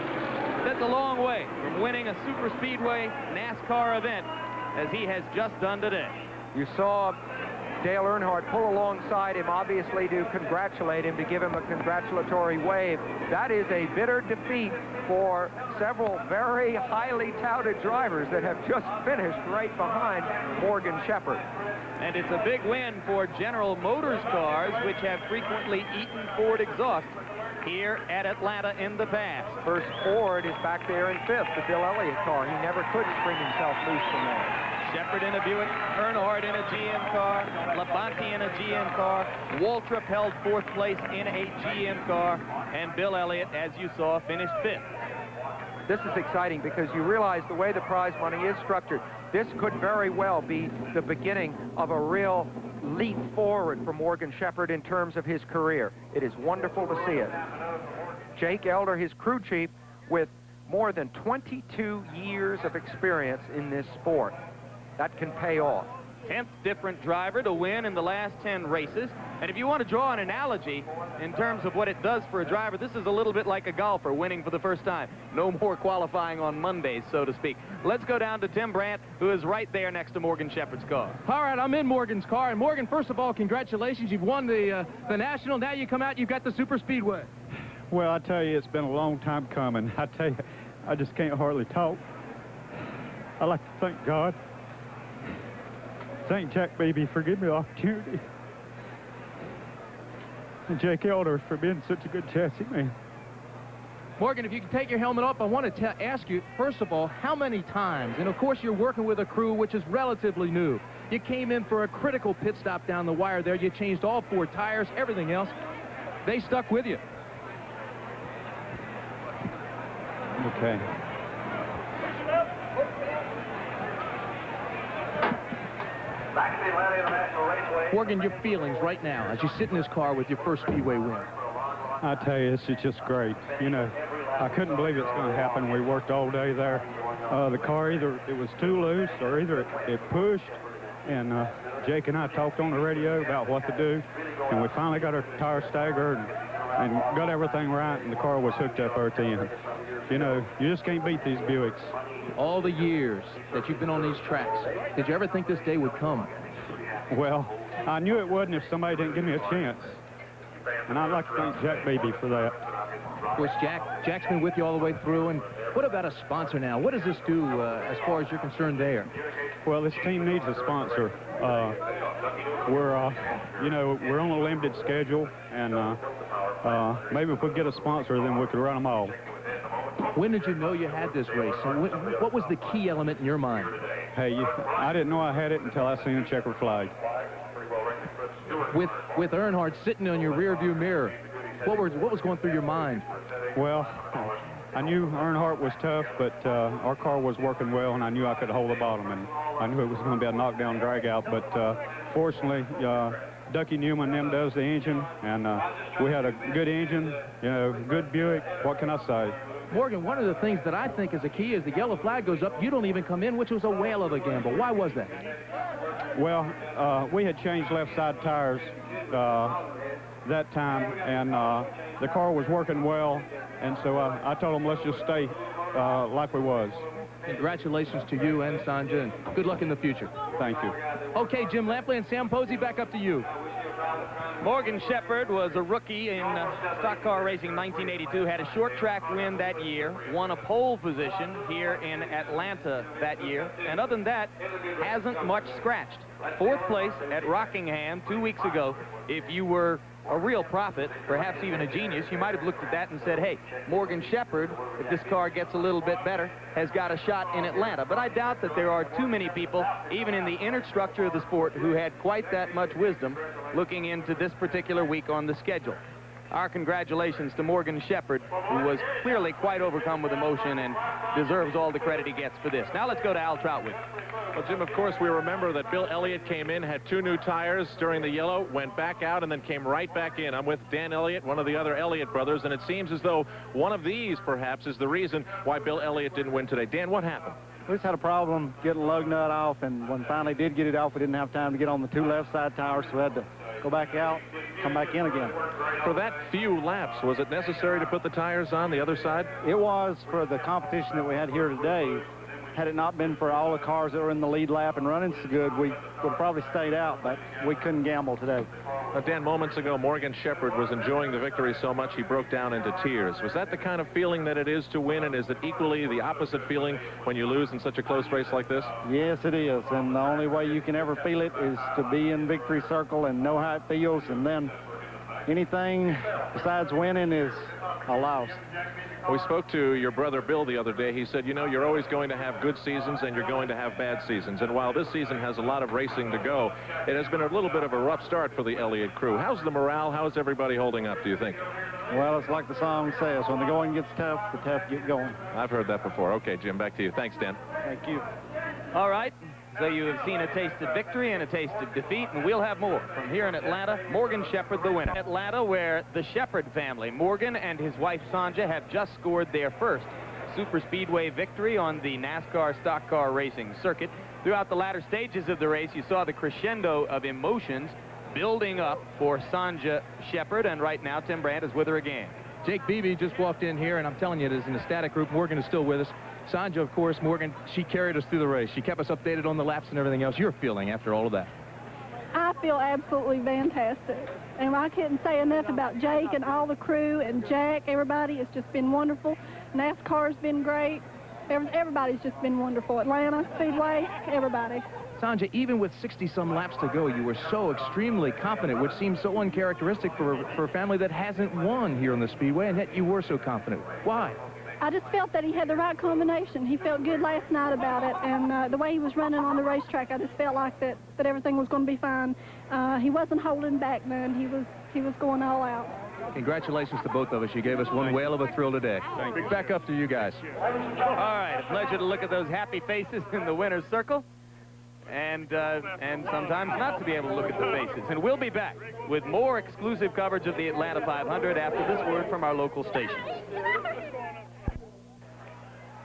That's a long way from winning a super speedway NASCAR event as he has just done today. You saw Dale Earnhardt pull alongside him, obviously to congratulate him, to give him a congratulatory wave. That is a bitter defeat for several very highly touted drivers that have just finished right behind Morgan Shepherd. And it's a big win for General Motors cars, which have frequently eaten Ford exhaust here at Atlanta in the past. First Ford is back there in 5th, the Bill Elliott car. He never could spring himself loose from there. Shepherd in a Buick, Earnhardt in a GM car, Labonte in a GM car, Waltrip held 4th place in a GM car, and Bill Elliott, as you saw, finished 5th. This is exciting because you realize the way the prize money is structured, this could very well be the beginning of a real leap forward for Morgan Shepherd in terms of his career. It is wonderful to see it. Jake Elder, his crew chief, with more than 22 years of experience in this sport. That can pay off. 10th different driver to win in the last 10 races. And if you want to draw an analogy in terms of what it does for a driver, this is a little bit like a golfer winning for the first time. No more qualifying on Mondays, so to speak. Let's go down to Tim Brandt, who is right there next to Morgan Shepherd's car. All right, I'm in Morgan's car. And Morgan, first of all, congratulations. You've won the National. Now you come out, you've got the Super Speedway. Well, I tell you, it's been a long time coming. I tell you, I just can't hardly talk. I like to thank God thank Jack Beebe for giving me the opportunity. And Jake Elder for being such a good chassis man. Morgan, if you can take your helmet off, I want to ask you, first of all, how many times, and of course you're working with a crew which is relatively new. You came in for a critical pit stop down the wire there. You changed all 4 tires, everything else. They stuck with you. Okay. Morgan, your feelings right now as you sit in this car with your first Speedway win. I tell you, this is just great. You know, I couldn't believe it's going to happen. We worked all day there. The car, either it was too loose or either it pushed. And Jake and I talked on the radio about what to do. And we finally got our tire staggered and got everything right, and the car was hooked up at the end. You know, you just can't beat these Buicks. All the years that you've been on these tracks, did you ever think this day would come? Well, I knew it wouldn't if somebody didn't give me a chance. And I'd like to thank Jack Beebe for that. Of course, Jack's been with you all the way through. And what about a sponsor now? What does this do as far as you're concerned there? Well, this team needs a sponsor. You know, we're on a limited schedule, and maybe if we get a sponsor, then we could run them all. When did you know you had this race? And what was the key element in your mind? Hey, I didn't know I had it until I seen the checkered flag. With Earnhardt sitting on your rearview mirror, what was going through your mind? Well, I knew Earnhardt was tough, but our car was working well, and I knew I could hold the bottom, and I knew it was going to be a knockdown drag-out. But fortunately, Ducky Newman them does the engine, and we had a good engine, you know, good Buick. What can I say? Morgan, one of the things that I think is a key is the yellow flag goes up, you don't even come in, which was a whale of a gamble. Why was that? Well, we had changed left side tires that time, and the car was working well, and so I told them, let's just stay like we was. Congratulations to you and Sanja, and good luck in the future. Thank you. Okay, Jim Lampley and Sam Posey, back up to you. Morgan Shepherd was a rookie in stock car racing 1982, had a short track win that year, won a pole position here in Atlanta that year, and other than that, hasn't much scratched. 4th place at Rockingham 2 weeks ago. If you were a real prophet, perhaps even a genius, you might have looked at that and said, hey, Morgan Shepherd, if this car gets a little bit better, has got a shot in Atlanta. But I doubt that there are too many people, even in the inner structure of the sport, who had quite that much wisdom looking into this particular week on the schedule. Our congratulations to Morgan Shepherd, who was clearly quite overcome with emotion and deserves all the credit he gets for this. Now let's go to Al Troutwig. Well, Jim, of course, we remember that Bill Elliott came in, had 2 new tires during the yellow, went back out, and then came right baug in. I'm with Dan Elliott, one of the other Elliott brothers, and it seems as though one of these, perhaps, is the reason why Bill Elliott didn't win today. Dan, what happened? We just had a problem getting the lug nut off, and when finally did get it off, we didn't have time to get on the 2 left side tires, so we had to go back out, come back in again. For that few laps, was it necessary to put the tires on the other side? It was for the competition that we had here today. Had it not been for all the cars that were in the lead lap and running so good, we would have probably stayed out, but we couldn't gamble today. Now, Dan, moments ago, Morgan Shepherd was enjoying the victory so much he broke down into tears. Was that the kind of feeling that it is to win, and is it equally the opposite feeling when you lose in such a close race like this? Yes, it is, and the only way you can ever feel it is to be in victory circle and know how it feels, and then anything besides winning is a loss. We spoke to your brother Bill the other day. He said, you know, you're always going to have good seasons and you're going to have bad seasons. And while this season has a lot of racing to go, it has been a little bit of a rough start for the Elliott crew. How's the morale? How's everybody holding up, do you think? Well, it's like the song says, when the going gets tough, the tough get going. I've heard that before. Okay, Jim, back to you. Thanks, Dan. Thank you. All right. So you have seen a taste of victory and a taste of defeat, and we'll have more from here in Atlanta. Morgan Shepherd, the winner. Atlanta, where the Shepherd family, Morgan and his wife Sanja, have just scored their first super speedway victory on the NASCAR stock car racing circuit. Throughout the latter stages of the race, you saw the crescendo of emotions building up for Sanja Shepherd, and right now Tim Brandt is with her again. Jake Beebe just walked in here, and I'm telling you, it is an ecstatic group. Morgan is still with us. Sanja, of course, Morgan, she carried us through the race. She kept us updated on the laps and everything else. You're feeling after all of that? I feel absolutely fantastic. And I couldn't say enough about Jake and all the crew and Jack, everybody. It's just been wonderful. NASCAR's been great. Everybody's just been wonderful. Atlanta, Speedway, everybody. Sanja, even with 60-some laps to go, you were so extremely confident, which seems so uncharacteristic for a family that hasn't won here on the Speedway, and yet you were so confident. Why? I just felt that he had the right combination. He felt good last night about it, and the way he was running on the racetrack, I just felt like that everything was going to be fine. He wasn't holding back none. He was going all out. Congratulations to both of us. You gave us one whale of a thrill today. Back up to you guys. All right, a pleasure to look at those happy faces in the winner's circle. And sometimes not to be able to look at the faces. And we'll be back with more exclusive coverage of the Atlanta 500 after this word from our local stations.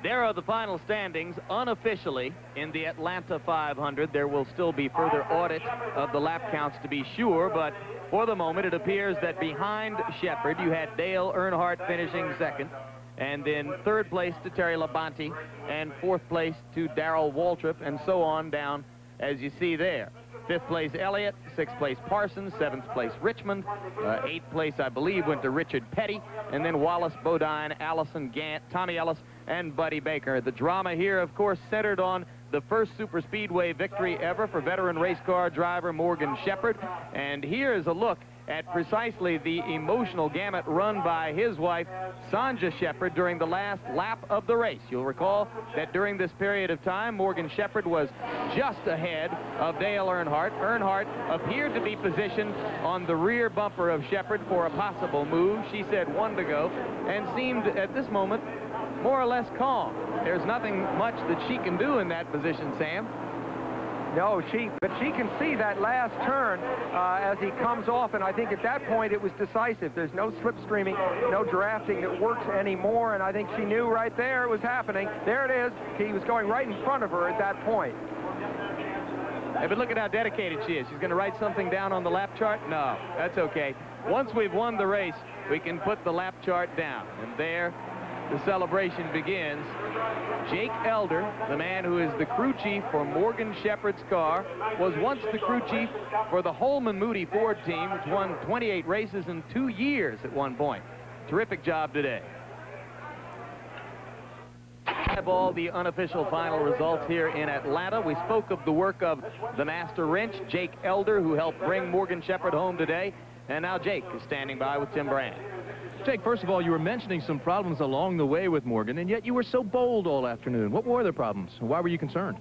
There are the final standings unofficially in the Atlanta 500. There will still be further audit of the lap counts to be sure, but for the moment it appears that behind Shepherd you had Dale Earnhardt finishing second, and then third place to Terry Labonte, and fourth place to Darrell Waltrip, and so on down as you see there. Fifth place Elliott, sixth place Parsons, seventh place Richmond, eighth place I believe went to Richard Petty, and then Wallace, Bodine, Allison Gant, Tommy Ellis, and Buddy Baker. The drama here, of course, centered on the first super speedway victory ever for veteran race car driver Morgan Shepherd, and here is a look at precisely the emotional gamut run by his wife, Sanja Shepherd, during the last lap of the race. You'll recall that during this period of time, Morgan Shepherd was just ahead of Dale Earnhardt. Earnhardt appeared to be positioned on the rear bumper of Shepherd for a possible move. She said one to go, and seemed at this moment more or less calm. There's nothing much that she can do in that position, Sam. No, but she can see that last turn as he comes off, and I think at that point it was decisive. There's no slipstreaming, no drafting that works anymore, and I think she knew right there it was happening. There it is. He was going right in front of her at that point. Hey, but look at how dedicated she is. She's going to write something down on the lap chart? No, that's okay. Once we've won the race, we can put the lap chart down, and there the celebration begins. Jake Elder, the man who is the crew chief for Morgan Shepherd's car, was once the crew chief for the Holman Moody Ford team, which won 28 races in 2 years at one point. Terrific job today. Have all the unofficial final results here in Atlanta. We spoke of the work of the master wrench, Jake Elder, who helped bring Morgan Shepherd home today. And now Jake is standing by with Tim Brand. Jake, first of all, you were mentioning some problems along the way with Morgan, and yet you were so bold all afternoon. What were the problems? Why were you concerned?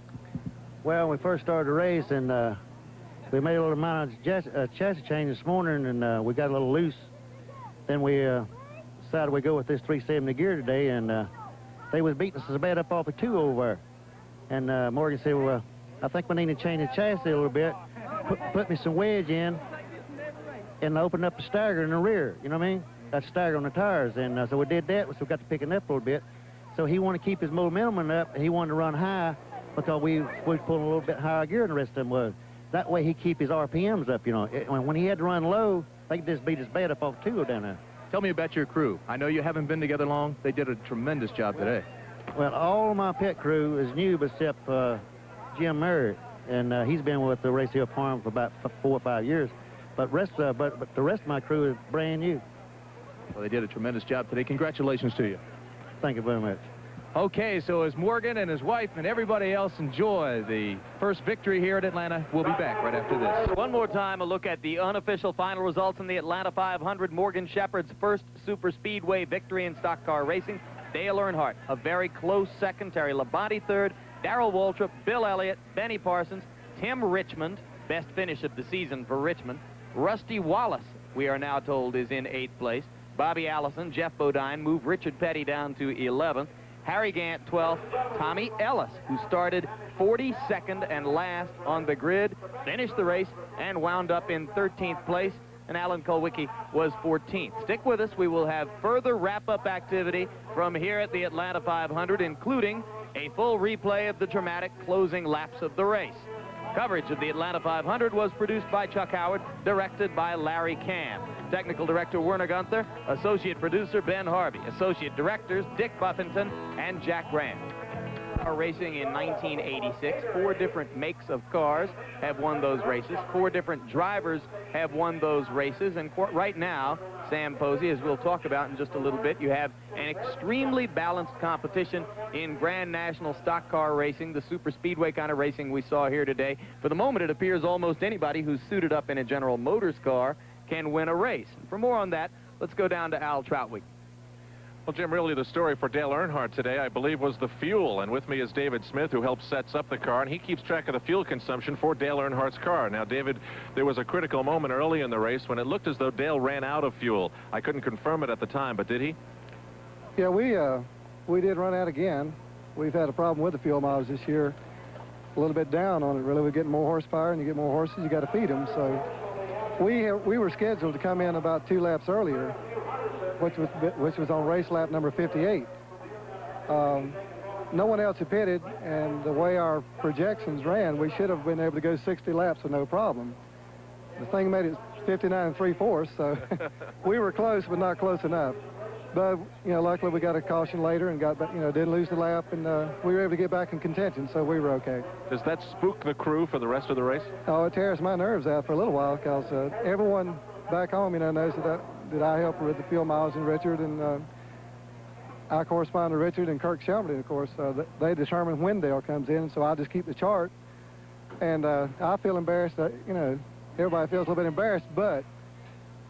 Well, we first started the race, and we made a little amount of chassis change this morning, and we got a little loose. Then we decided we'd go with this 370 gear today, and they was beating us as bad up off a 2 over there. And Morgan said, well, I think we need to change the chassis a little bit, put me some wedge in, and open up the stagger in the rear, you know what I mean? Got stagger on the tires, and so we did that, so we got to picking up a little bit. So he wanted to keep his momentum up, and he wanted to run high because we was pulling a little bit higher gear than the rest of them was. That way he keep his RPMs up, you know. When he had to run low, they could just beat his bed up off 2 down there. Tell me about your crew. I know you haven't been together long. They did a tremendous job today. Well, all of my pit crew is new except Jim Merritt, and he's been with the Race Hill Farm for about 4 or 5 years. But the rest of my crew is brand new. Well, they did a tremendous job today. Congratulations to you. Thank you very much. Okay, so as Morgan and his wife and everybody else enjoy the first victory here at Atlanta, we'll be back right after this. One more time, a look at the unofficial final results in the Atlanta 500. Morgan Shepherd's first super speedway victory in stock car racing. Dale Earnhardt, a very close second. Terry Labonte third. Darrell Waltrip, Bill Elliott, Benny Parsons, Tim Richmond, best finish of the season for Richmond. Rusty Wallace, we are now told, is in 8th place. Bobby Allison, Jeff Bodine moved Richard Petty down to 11th. Harry Gant, 12th. Tommy Ellis, who started 42nd and last on the grid, finished the race and wound up in 13th place. And Alan Kulwicki was 14th. Stick with us. We will have further wrap-up activity from here at the Atlanta 500, including a full replay of the dramatic closing laps of the race. Coverage of the Atlanta 500 was produced by Chuck Howard, directed by Larry Cam. Technical Director Werner Gunther, Associate Producer Ben Harvey, Associate Directors Dick Buffington and Jack Rand. Racing in 1986, 4 different makes of cars have won those races. 4 different drivers have won those races, and right now Sam Posey, as we'll talk about in just a little bit. You have an extremely balanced competition in Grand National stock car racing, the super speedway kind of racing we saw here today. For the moment, it appears almost anybody who's suited up in a General Motors car can win a race. And for more on that, let's go down to Al Troutwig. Well, Jim, really the story for Dale Earnhardt today, I believe, was the fuel. And with me is David Smith, who helps sets up the car, and he keeps track of the fuel consumption for Dale Earnhardt car. Now, David, there was a critical moment early in the race when it looked as though Dale ran out of fuel. I couldn't confirm it at the time, but did he? Yeah, we did run out again. We've had a problem with the fuel mileage this year. A little bit down on it, really. We're getting more horsepower, and you get more horses, you got to feed them. So we were scheduled to come in about 2 laps earlier, which was on race lap number 58. No one else had pitted, and the way our projections ran, we should have been able to go 60 laps with no problem. The thing made it 59 3/4, so we were close, but not close enough. But, you know, luckily we got a caution later and got, you know, didn't lose the lap, and we were able to get back in contention, so we were okay. Does that spook the crew for the rest of the race? Oh, it tears my nerves out for a little while, because everyone back home, you know, knows that I help with the fuel miles, and Richard, and I correspond to Richard and Kirk Shelby, of course. They determine when Dale comes in, so I just keep the chart. And I feel embarrassed. You know, everybody feels a little bit embarrassed, but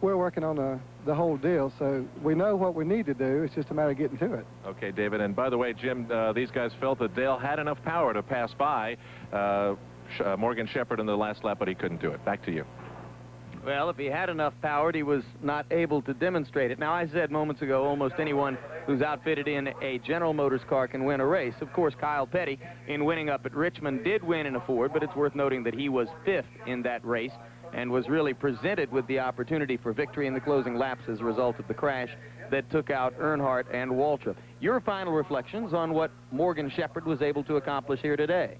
we're working on the whole deal, so we know what we need to do. It's just a matter of getting to it. Okay, David. And by the way, Jim, these guys felt that Dale had enough power to pass by Morgan Shepherd in the last lap, but he couldn't do it. Back to you. Well, if he had enough power, he was not able to demonstrate it. Now, I said moments ago, almost anyone who's outfitted in a General Motors car can win a race. Of course, Kyle Petty, in winning up at Richmond, did win in a Ford, but it's worth noting that he was 5th in that race and was really presented with the opportunity for victory in the closing laps as a result of the crash that took out Earnhardt and Waltrip. Your final reflections on what Morgan Shepherd was able to accomplish here today?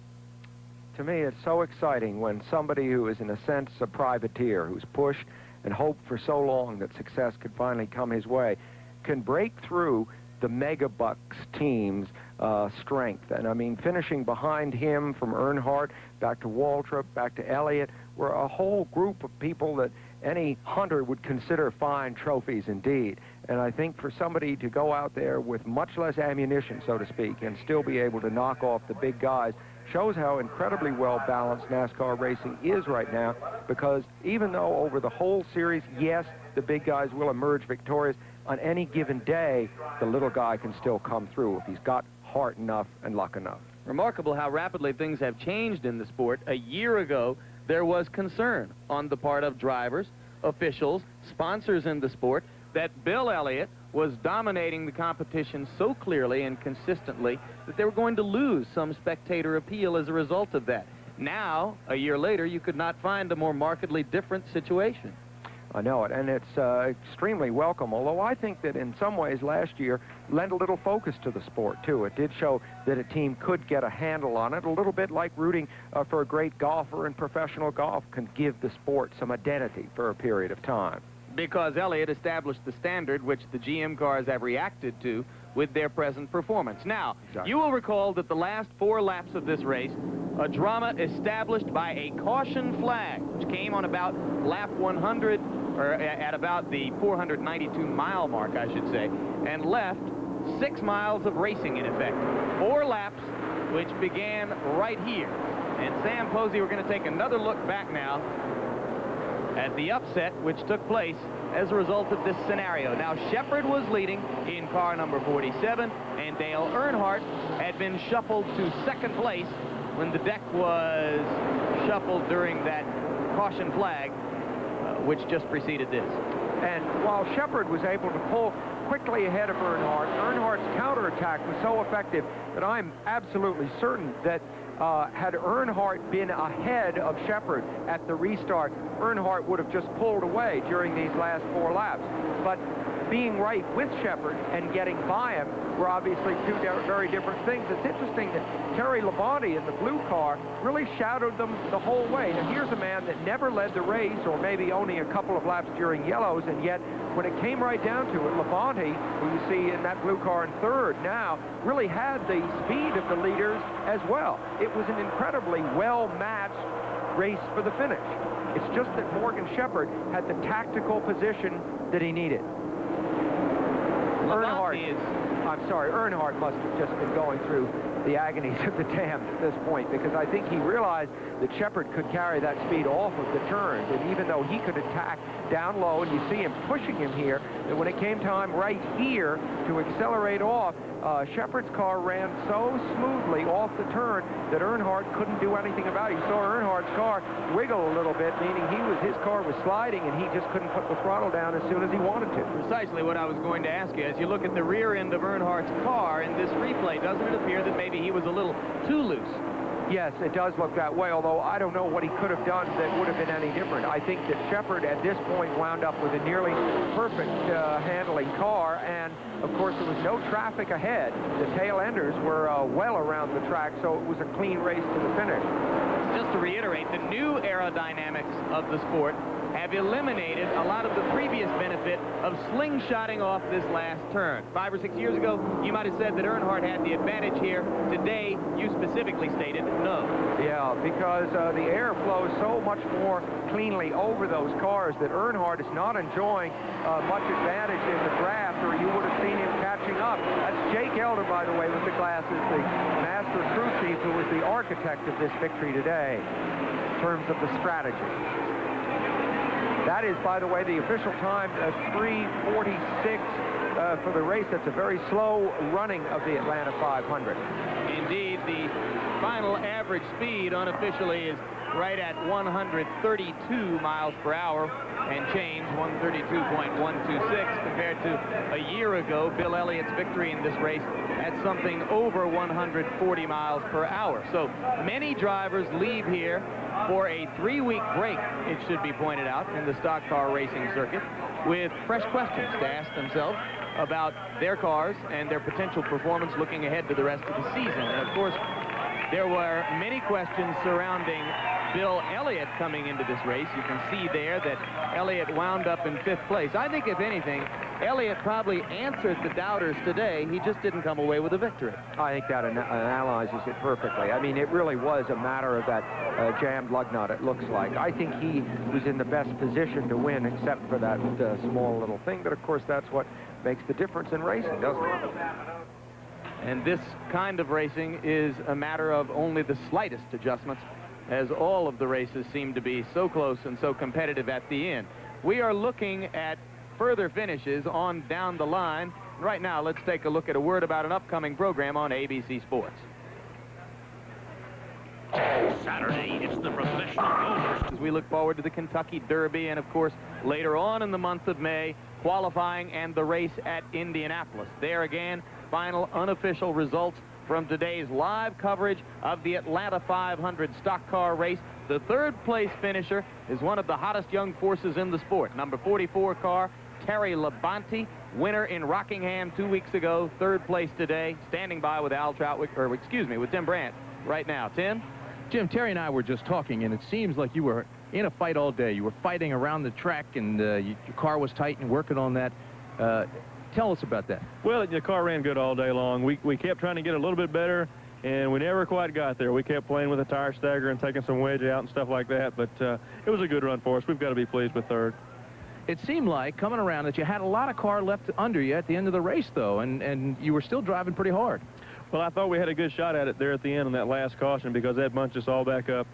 To me, it's so exciting when somebody who is, in a sense, a privateer, who's pushed and hoped for so long that success could finally come his way, can break through the Megabucks team's strength. And, I mean, finishing behind him from Earnhardt back to Waltrip, back to Elliott, were a whole group of people that any hunter would consider fine trophies indeed. And I think for somebody to go out there with much less ammunition, so to speak, and still be able to knock off the big guys shows how incredibly well-balanced NASCAR racing is right now, because even though over the whole series, yes, the big guys will emerge victorious, on any given day, the little guy can still come through if he's got heart enough and luck enough. Remarkable how rapidly things have changed in the sport. A year ago, there was concern on the part of drivers, officials, sponsors in the sport that Bill Elliott was dominating the competition so clearly and consistently that they were going to lose some spectator appeal as a result of that. Now, a year later, you could not find a more markedly different situation. I know it, and it's extremely welcome, although I think that in some ways last year lent a little focus to the sport, too. It did show that a team could get a handle on it, a little bit like rooting for a great golfer in professional golf can give the sport some identity for a period of time. Because Elliott established the standard which the GM cars have reacted to with their present performance. Now, you will recall that the last 4 laps of this race, a drama established by a caution flag, which came on about lap 100, or at about the 492-mile mark, I should say, and left 6 miles of racing in effect. 4 laps, which began right here. And Sam Posey, we're going to take another look back now at the upset which took place as a result of this scenario. Now, Shepherd was leading in car number 47, and Dale Earnhardt had been shuffled to 2nd place when the deck was shuffled during that caution flag, which just preceded this. And while Shepherd was able to pull quickly ahead of Earnhardt, Earnhardt's counterattack was so effective that I'm absolutely certain that had Earnhardt been ahead of Shepherd at the restart, Earnhardt would have just pulled away during these last 4 laps. But being right with Shepherd and getting by him were obviously 2 very different things. It's interesting that Terry Labonte in the blue car really shadowed them the whole way. Now, here's a man that never led the race, or maybe only a couple of laps during yellows, and yet when it came right down to it, Labonte, who you see in that blue car in 3rd now, really had the speed of the leaders as well. It was an incredibly well-matched race for the finish. It's just that Morgan Shepherd had the tactical position Did he need it? Earnhardt must have just been going through the agonies of the dam at this point, because I think he realized that Shepard could carry that speed off of the turns, and even though he could attack down low, and you see him pushing him here, that when it came time right here to accelerate off, Shepard's car ran so smoothly off the turn that Earnhardt couldn't do anything about it. You saw Earnhardt's car wiggle a little bit, meaning his car was sliding, and he just couldn't put the throttle down as soon as he wanted to. Precisely what I was going to ask you. As you look at the rear end of Earnhardt's car in this replay, doesn't it appear that maybe he was a little too loose? Yes, it does look that way, although I don't know what he could have done that would have been any different. I think that Shepard at this point wound up with a nearly perfect handling car, and of course there was no traffic ahead. The tail enders were well around the track, so it was a clean race to the finish. Just to reiterate, the new aerodynamics of the sport have eliminated a lot of the previous benefit of slingshotting off this last turn. 5 or 6 years ago, you might have said that Earnhardt had the advantage here. Today, you specifically stated no. Yeah, because the air flows so much more cleanly over those cars that Earnhardt is not enjoying much advantage in the draft, or you would have seen him catching up. That's Jake Elder, by the way, with the glasses, the master crew chief who was the architect of this victory today in terms of the strategy. That is, by the way, the official time, 3:46 for the race. That's a very slow running of the Atlanta 500. Indeed, the final average speed unofficially is right at 132 miles per hour and change, 132.126, compared to a year ago, Bill Elliott's victory in this race at something over 140 miles per hour. So many drivers leave here for a 3-week break, it should be pointed out, in the stock car racing circuit, with fresh questions to ask themselves about their cars and their potential performance looking ahead to the rest of the season. And of course, there were many questions surrounding Bill Elliott coming into this race. You can see there that Elliott wound up in 5th place. I think, if anything, Elliott probably answered the doubters today. He just didn't come away with a victory. I think that analyzes it perfectly. I mean, it really was a matter of that jammed lug nut, it looks like. I think he was in the best position to win, except for that small little thing. But, of course, that's what makes the difference in racing, doesn't it? And this kind of racing is a matter of only the slightest adjustments, as all of the races seem to be so close and so competitive at the end. We are looking at further finishes on down the line. Right now, let's take a look at a word about an upcoming program on ABC Sports. Saturday, it's the professional owners. As we look forward to the Kentucky Derby, and of course, later on in the month of May, qualifying and the race at Indianapolis. There again, final unofficial results from today's live coverage of the Atlanta 500 stock car race. The 3rd place finisher is one of the hottest young forces in the sport. Number 44 car, Terry Labonte, winner in Rockingham 2 weeks ago, 3rd place today, standing by with Al Troutwick, or excuse me, with Tim Brandt right now. Tim? Jim, Terry and I were just talking, and it seems like you were in a fight all day. You were fighting around the track, and your car was tight and working on that. Tell us about that. Well, the car ran good all day long. We kept trying to get a little bit better, and we never quite got there. We kept playing with the tire stagger and taking some wedge out and stuff like that, but it was a good run for us. We've got to be pleased with 3rd. It seemed like, coming around, that you had a lot of car left under you at the end of the race, though, and you were still driving pretty hard. Well, I thought we had a good shot at it there at the end on that last caution, because that bunched us all back up.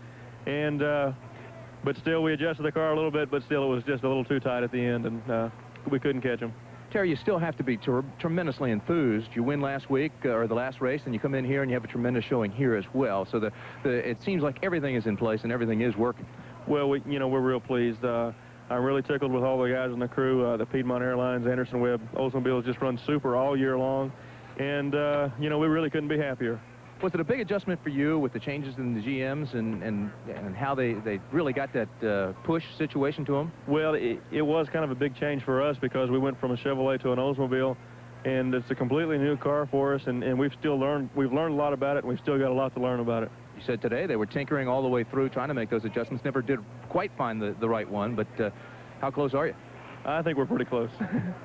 And but still, we adjusted the car a little bit, but still it was just a little too tight at the end, and we couldn't catch them. Terry, you still have to be tremendously enthused. You win last week, or the last race, and you come in here and you have a tremendous showing here as well. So it seems like everything is in place and everything is working. Well, we're real pleased. I'm really tickled with all the guys in the crew. The Piedmont Airlines, Anderson Webb, Oldsmobiles just run super all year long. And, we really couldn't be happier. Was it a big adjustment for you with the changes in the GMs and how they really got that push situation to them? Well, it was kind of a big change for us, because we went from a Chevrolet to an Oldsmobile, and it's a completely new car for us, and we've learned a lot about it, and we've still got a lot to learn about it. You said today they were tinkering all the way through, trying to make those adjustments. Never did quite find the right one, but how close are you? I think we're pretty close.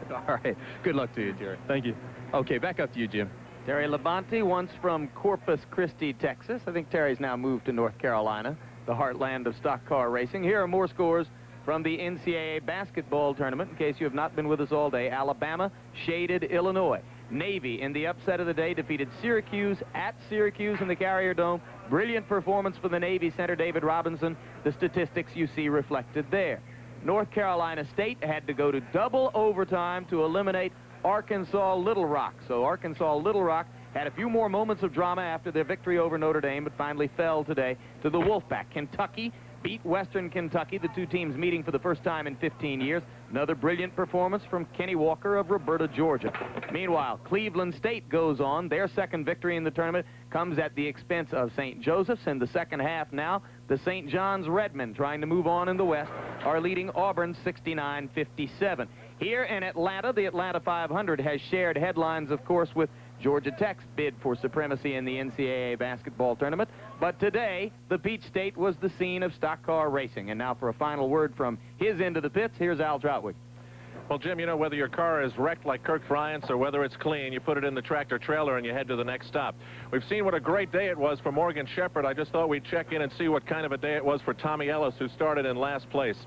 All right. Good luck to you, Terry. Thank you. Okay, back up to you, Jim. Terry Labonte, once from Corpus Christi, Texas. I think Terry's now moved to North Carolina, the heartland of stock car racing. Here are more scores from the NCAA basketball tournament, in case you have not been with us all day, Alabama shaded Illinois. Navy, in the upset of the day, defeated Syracuse at Syracuse in the Carrier Dome. Brilliant performance for the Navy center, David Robinson. The statistics you see reflected there. North Carolina State had to go to double overtime to eliminate Arkansas Little Rock. So Arkansas Little Rock had a few more moments of drama after their victory over Notre Dame, but finally fell today to the Wolfpack. Kentucky beat Western Kentucky, the two teams meeting for the first time in 15 years. Another brilliant performance from Kenny Walker of Roberta, Georgia. Meanwhile, Cleveland State goes on. Their second victory in the tournament comes at the expense of St. Joseph's. In the second half now, the St. John's Redmen, trying to move on in the West, are leading Auburn 69-57. Here in Atlanta, the Atlanta 500 has shared headlines, of course, with Georgia Tech's bid for supremacy in the NCAA basketball tournament. But today, the Peach State was the scene of stock car racing. And now for a final word from his end of the pits, here's Al Troutwig. Well, Jim, you know, whether your car is wrecked like Kirk Bryant's or whether it's clean, you put it in the tractor trailer and you head to the next stop. We've seen what a great day it was for Morgan Shepherd. I just thought we'd check in and see what kind of a day it was for Tommy Ellis, who started in last place.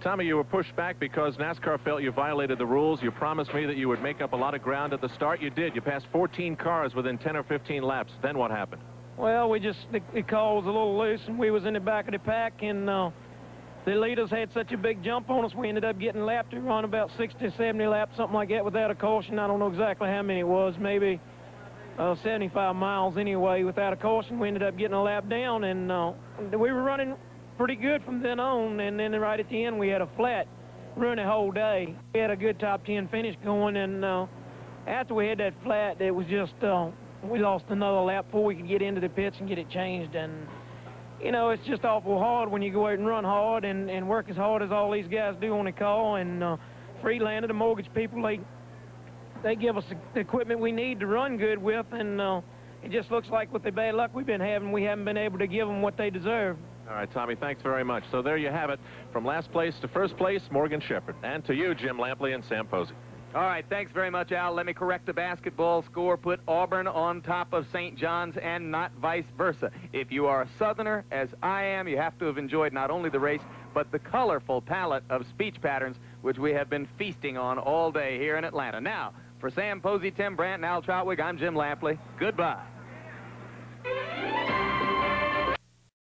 Tommy, you were pushed back because NASCAR felt you violated the rules. You promised me that you would make up a lot of ground at the start. You did. You passed 14 cars within 10 or 15 laps. Then what happened? Well, the car was a little loose, and we was in the back of the pack, and the leaders had such a big jump on us. We ended up getting lapped to run about 60, 70 laps, something like that, without a caution. I don't know exactly how many it was, maybe 75 miles anyway, without a caution. We ended up getting a lap down, and we were running pretty good from then on, and then right at the end we had a flat run the whole day. We had a good top 10 finish going, and after we had that flat, it was just we lost another lap before we could get into the pits and get it changed. And you know, it's just awful hard when you go out and run hard and work as hard as all these guys do on the car. And Freelander, the mortgage people, they give us the equipment we need to run good with, and it just looks like with the bad luck we've been having, we haven't been able to give them what they deserve. All right, Tommy, thanks very much. So there you have it. From last place to first place, Morgan Shepherd. And to you, Jim Lampley and Sam Posey. All right, thanks very much, Al. Let me correct the basketball score. Put Auburn on top of St. John's and not vice versa. If you are a Southerner, as I am, you have to have enjoyed not only the race, but the colorful palette of speech patterns which we have been feasting on all day here in Atlanta. Now, for Sam Posey, Tim Brandt, and Al Troutwig, I'm Jim Lampley. Goodbye.